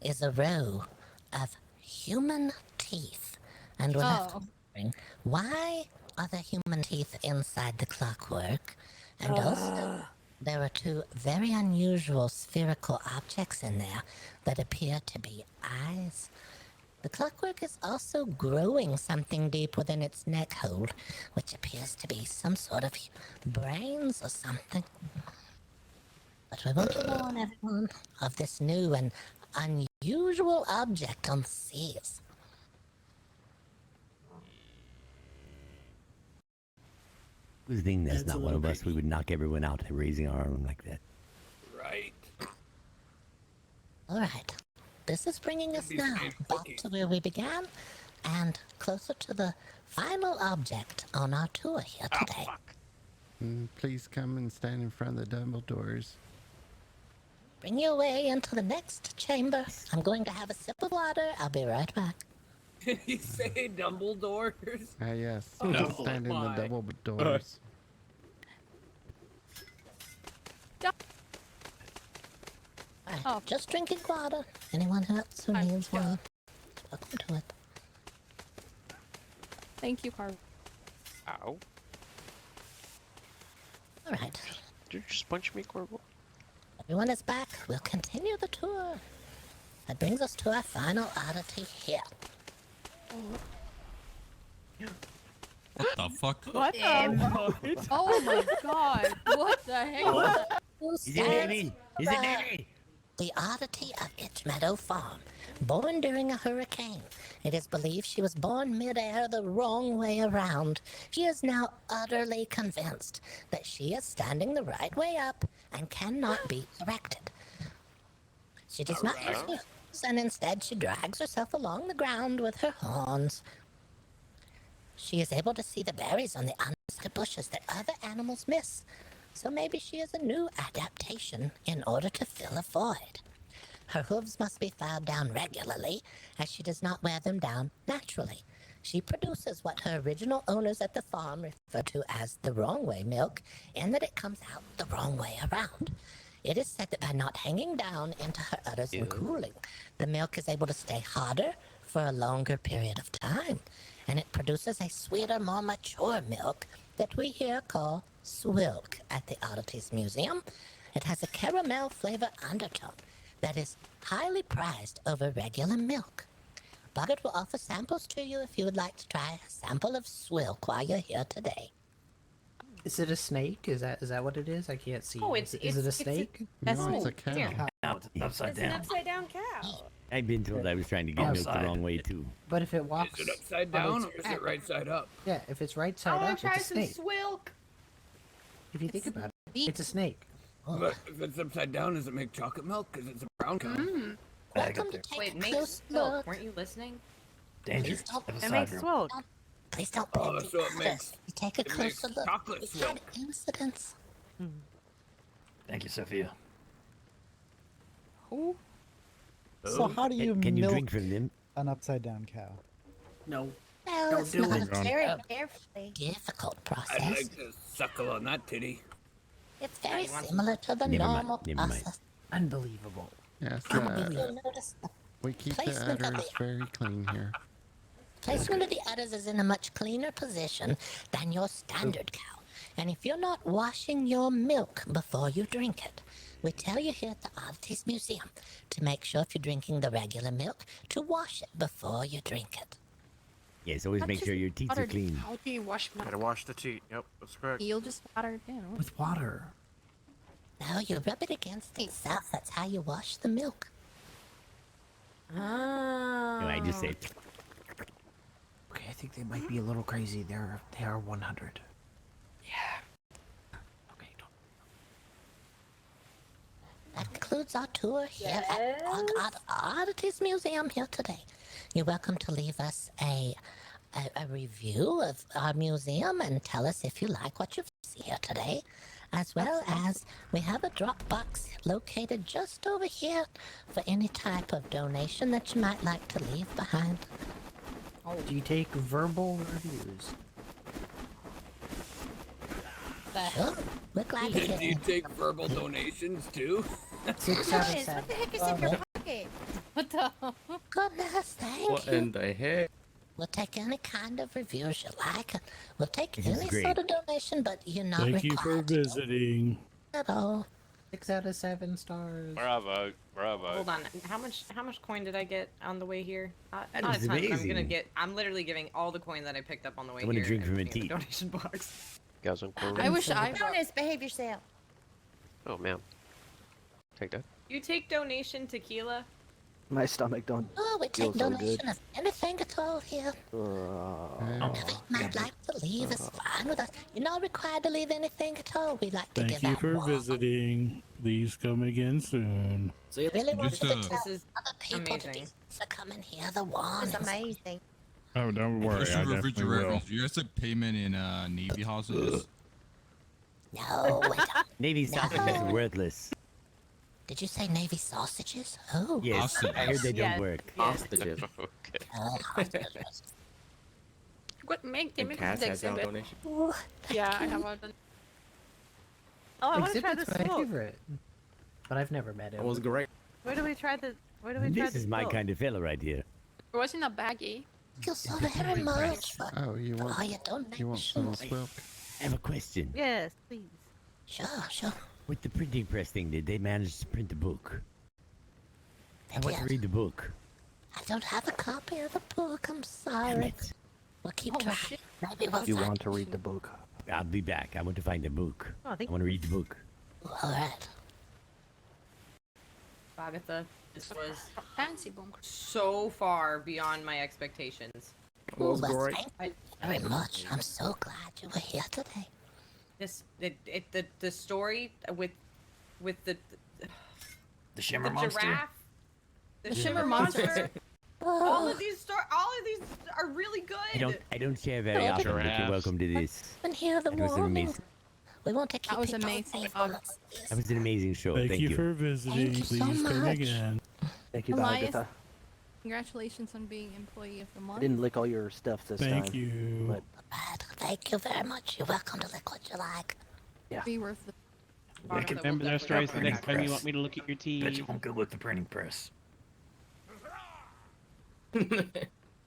is a row of human teeth, and we're left wondering, why are there human teeth inside the clockwork? And also, there are two very unusual spherical objects in there that appear to be eyes. The clockwork is also growing something deep within its neck hole, which appears to be some sort of brains or something. But we want to warn everyone of this new and unusual object on the seas. Good thing that's not one of us. We would knock everyone out raising our arm like that. Right. All right. This is bringing us now back to where we began and closer to the final object on our tour here today. Please come and stand in front of the double doors. Bring your way into the next chamber. I'm going to have a sip of water. I'll be right back. Did he say Dumbledores? Yes. Oh, Just stand in the my. double doors. Right, just drinking water. Anyone else who needs one, welcome to it. Thank you, Carl. Ow. Alright. Did you just punch me, Corporal? Everyone is back. We'll continue the tour. That brings us to our final oddity here. What the fuck? What the? Oh my god! What the heck? Was that? Is it Navy? Is it Navy? The oddity of Itch Meadow Farm. Born during a hurricane, it is believed she was born midair the wrong way around. She is now utterly convinced that she is standing the right way up and cannot be corrected. She does not use her hooves, and instead she drags herself along the ground with her horns. She is able to see the berries on the underside bushes that other animals miss, so maybe she is a new adaptation in order to fill a void. Her hooves must be filed down regularly, as she does not wear them down naturally. She produces what her original owners at the farm refer to as the wrong way milk, in that it comes out the wrong way around. It is said that by not hanging down into her udders and cooling, the milk is able to stay hotter for a longer period of time, and it produces a sweeter, more mature milk that we here call swilk at the Oddities Museum. It has a caramel flavor undertone that is highly prized over regular milk. Boggert will offer samples to you if you would like to try a sample of swilk while you're here today. Is it a snake? Is that what it is? I can't see. Oh, is it a snake? No, it's a cow. No, it's upside It's an down. upside down cow. I've been told I was trying to get milk the Outside. wrong way too. But if it walks, Is it upside down or is it right side up? Yeah, if it's right I side want up, to try it's a some snake. swilk. If you think about it, it's a snake. But if it's upside down, does it make chocolate milk? Because it's a brown cow. Welcome to take Wait, a make close swilk. look. Weren't you listening? Danger. Don't- Have a It side makes room. swilk. Please don't Oh, break so the it others. makes- You take a it closer makes look. chocolate We've had swilk. incidents. Thank you, Sophia. Who? So how do you Can you milk drink from them? an upside down cow? No. No, Don't it's do not it. a Very very carefully. difficult I'd process. like to suckle on that titty. It's very you want similar to the Never mind, normal never mind. process. Unbelievable. Yes, You'll notice the we keep the placement of udders the very clean here. placement of the udders is in a much cleaner position than your standard cow. And if you're not washing your milk before you drink it, we tell you here at the Oddities Museum to make sure if you're drinking the regular milk to wash it before you drink it. Yes, always make sure your teeth are clean. How do you wash milk? Gotta wash the teeth. Yep, that's correct. You'll just water it down. With water. No, you rub it against itself. That's how you wash the milk. Oh. No, I just said. Okay, I think they might be a little crazy. They are 100. Okay, don't. That concludes our tour here at BoggOdd Oddities Museum here today. You're welcome to leave us a review of our museum and tell us if you like what you see here today. As well as we have a drop box located just over here for any type of donation that you might like to leave behind. Do you take verbal reviews? Sure. We're glad to hear Do you take verbal donations too? 6 out of What 7. the heck is in your pocket? What the? Goodness, thank What you. in the heck? We'll take any kind of reviews you like. We'll take This is any great. sort of donation, but you're not required to visiting. at all. 6 out of 7 stars. Bravo, bravo. Hold on. How much coin did I get on the way here? That Not was a ton, but amazing. I'm literally giving all the coin that I picked up on the way I wanna here. drink and from a putting it in the tea. donation box. Guys, I'm cool. I wish I. Bonus, behave yourself. Oh, man. Take that. You take donation tequila? My stomach don't Oh, we take feel so donation good. of anything at all here. Whatever you might like to leave is fine with us. You're not required to leave anything at all. We like to give out more. visiting. Please come again soon. We really want Just, to uh, tell This is other people to, amazing. to come and hear the warnings. It's amazing. Oh, don't worry. Just a refrigerator. You guys took payment in Navy houses? No, we don't. Navy sausage is worthless. Did you say Navy sausages? Oh, Yes, I heard they don't Yes. work. Okay. oh, hostages. What make them And make Cass the has down exhibit? donation. Ooh, Yeah, I have one. Oh, I want to try Exhibit's the my smoke. favorite. But I've never met him. That was great. Where do we try the? Where do we try This the is my smoke? kind of fella right here. It was in a baggie. Thank you so very much for Oh, you want all your donations. you want some milk? I have a question. Yes, please. Sure, sure. With the printing press thing, did they manage to print the book? I want to did. read the book. I don't have a copy of the book. I'm sorry. We'll keep trying. Maybe we'll You find want to read the book? I'll be back. I want to find the book. Oh, I want to read the book. All right. Agatha, this was Fancy bunker. so far beyond my expectations. Well, thank you very much. I'm so glad you were here today. The story with the shimmer monster. Giraffe, the shimmer shimmer monster. monster. all of these are really good. I don't share very often, but you're welcome to this. And hear the It was an warning. amazing. We want to keep That was people amazing. safe. That was an amazing show. Thank you for visiting. Thank you so Please come much. again. Thank you, Elias, Agatha. congratulations on being Employee of the Month. I didn't lick all your stuff this time. Thank you. But Thank you very much. You're welcome to lick what you like. Yeah. Be worth the. Remember those stories the next time you want me to look at your teeth. Bet you won't go with the printing press. I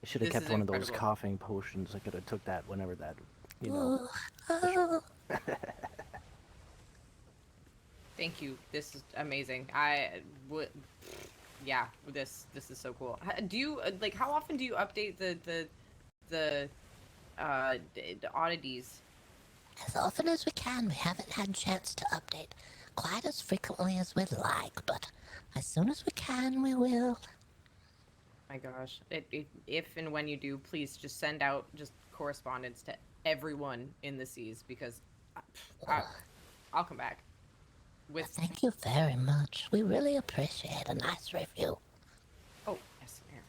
should have This kept is one of those incredible. coughing potions. I could have took that whenever that, you know. Oh, Thank you. This is amazing. Yeah, this is so cool. Do you like? How often do you update the oddities? as often as we can. We haven't had a chance to update quite as frequently as we'd like, but as soon as we can, we will. My gosh, if and when you do, please just send out just correspondence to everyone in the seas because I'll come back. Thank you very much. We really appreciate a nice review. Oh, yes, ma'am.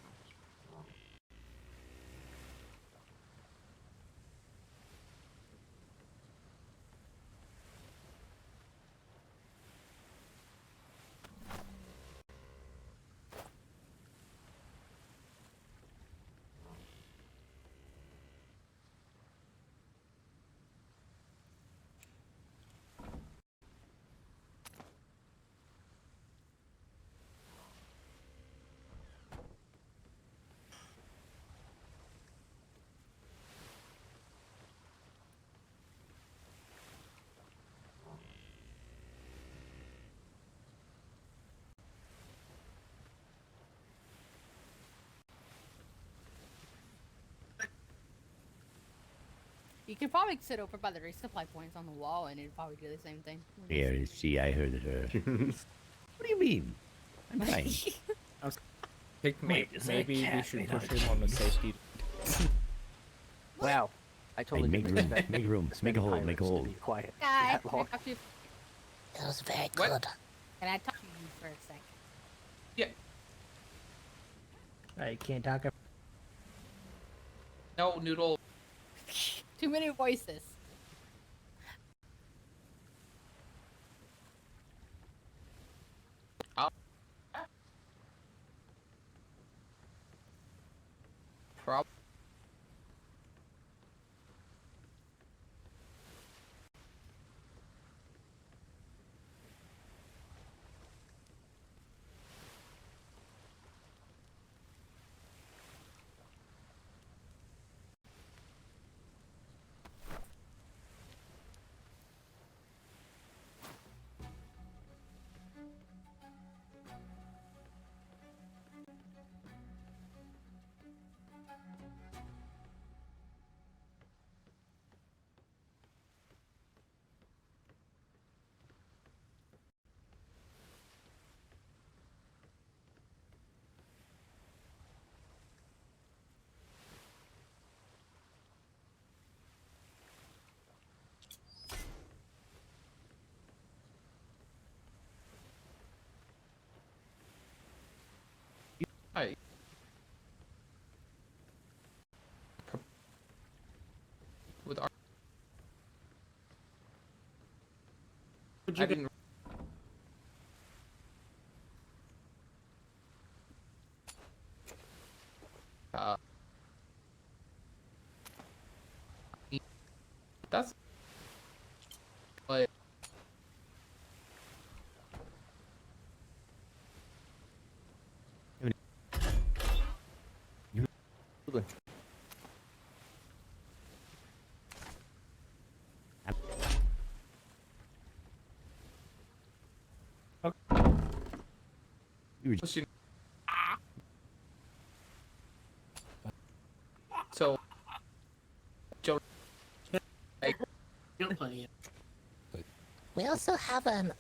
You could probably sit over by the resupply points on the wall and it'd probably do the same thing. Yeah, see, I heard her. What do you mean? I'm fine. Maybe we should push him on the safety. Wow. I totally make didn't room, expect make room, this make a many hole, make a pirates to hole. be quiet for Guy, that can I long. talk to you? That was very What? good. Can I talk to you for a sec? I can't talk. No, Noodle. Too many voices. Hi. With our. I didn't. That's. Like. So, Joe. We also have an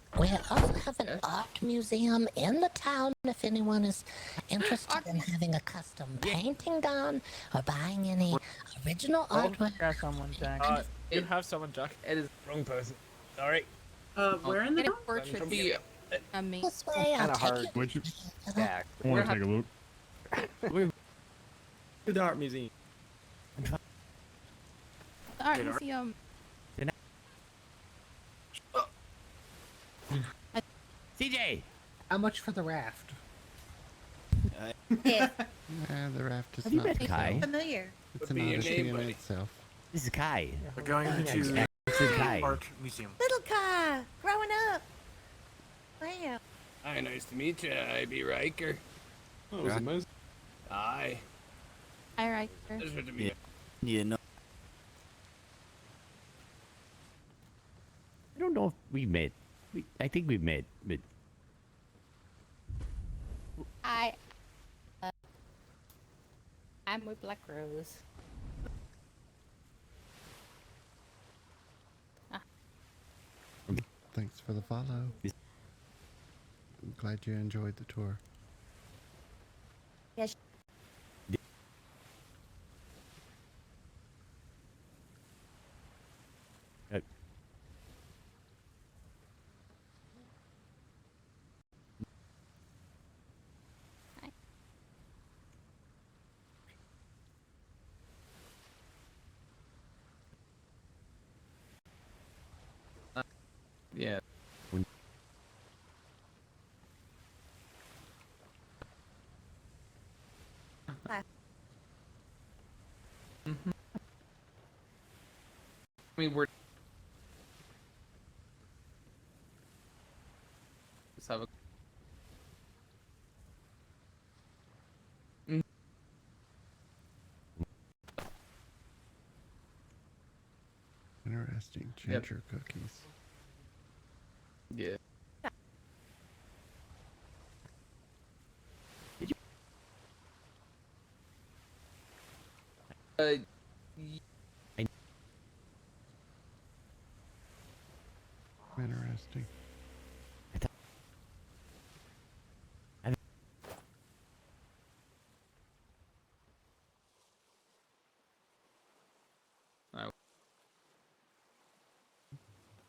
art museum in the town if anyone is interested in having a custom painting done or buying any original artwork. Got someone, Jack. You have someone, Jack. It is wrong person. Sorry. Where in the Get a town? portrait From of you. me. This way, I'll take you. Yeah. I want to take a look. To the art museum. The art museum. CJ! How much for the raft? Yeah. The raft is Have you not met for Kai? sale. Familiar. It's an odyssey in itself. This is Kai. We're going to This is Kai. art museum. Little Kai, growing up. Wow. Hi, nice to meet you. I be Riker. Oh, was it Moses? Aye. Hi, Riker. Pleasure to meet you. You know. I don't know if we met. I think we met, but I'm with Black Rose. Thanks for the follow. I'm glad you enjoyed the tour. Yes. Yeah. I mean, we're just have a. Interesting. Change Yep. your cookies. Yeah. Interesting.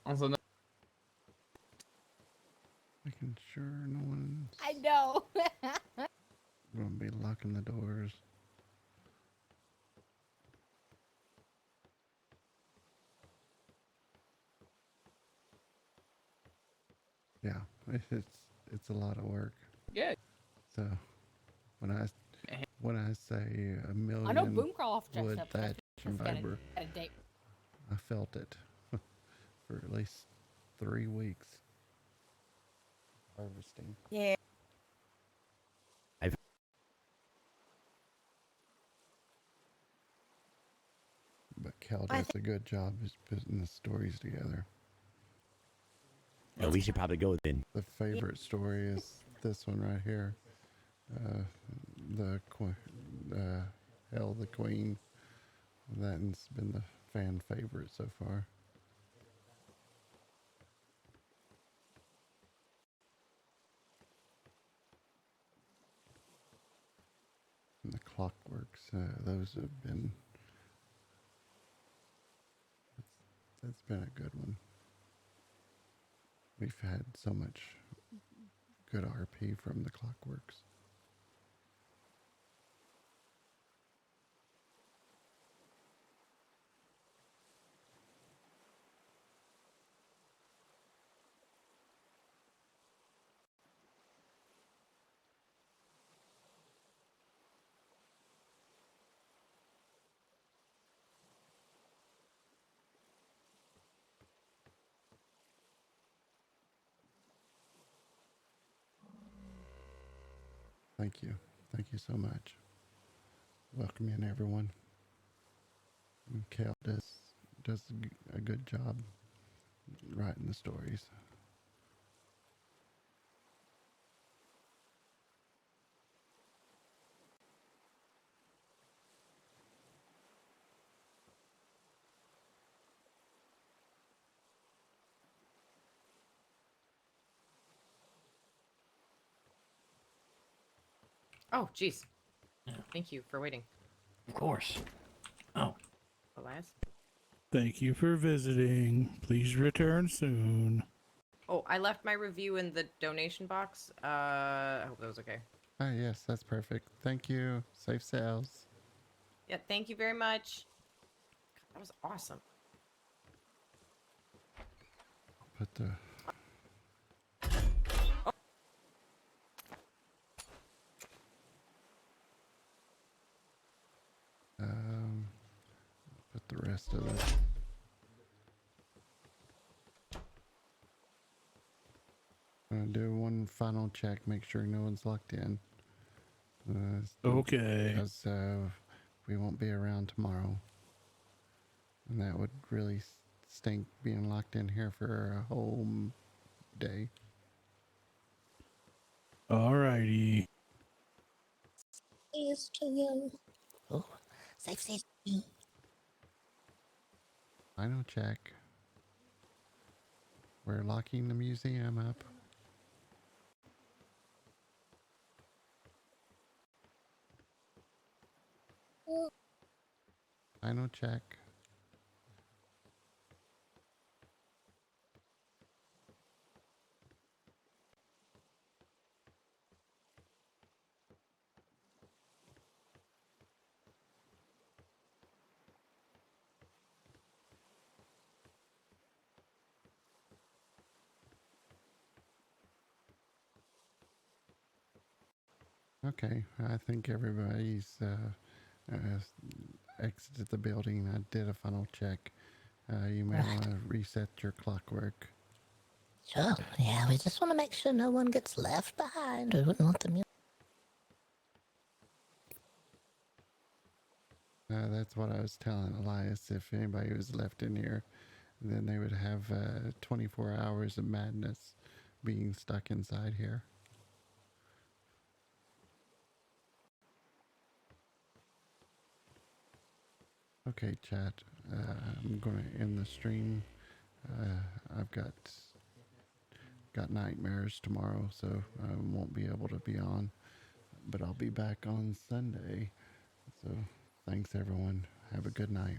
Also, no. Making sure no one's I know. gonna be locking the doors. Yeah, it's a lot of work. Yeah. So when I say a million I know Boomcrawl dressed wood, up. thatch, and Got fiber, a date. I felt it for at least 3 weeks. Harvesting. Yeah. But Cal does a good job is putting the stories together. we should probably go then. The favorite story is this one right here. Hell the Queen. That's been the fan favorite so far. And the Clockworks, those have been. That's been a good one. We've had so much good RP from the Clockworks. Thank you. Thank you so much. Welcome in, everyone. And Cal does a good job writing the stories. Oh, jeez. Thank you for waiting. Of course. Oh. Elias? Thank you for visiting. Please return soon. Oh, I left my review in the donation box. I hope that was okay. Ah, yes, that's perfect. Thank you. Safe sales. Yeah, thank you very much. God, that was awesome. Put the... Put the rest of it. I'm gonna do one final check, make sure no one's locked in. Okay. Because we won't be around tomorrow. And that would really stink being locked in here for a whole day. Alrighty. Is to you. Oh, safe to you. Final check. We're locking the museum up. Final check. Okay, I think everybody's exited the building. I did a final check. You may want to reset your clockwork. Sure. Yeah, we just want to make sure no one gets left behind. We wouldn't want them. That's what I was telling Elias. If anybody was left in here, then they would have 24 hours of madness being stuck inside here. Okay, chat. I'm going to end the stream. I've got nightmares tomorrow, so I won't be able to be on. But I'll be back on Sunday. So thanks, everyone. Have a good night.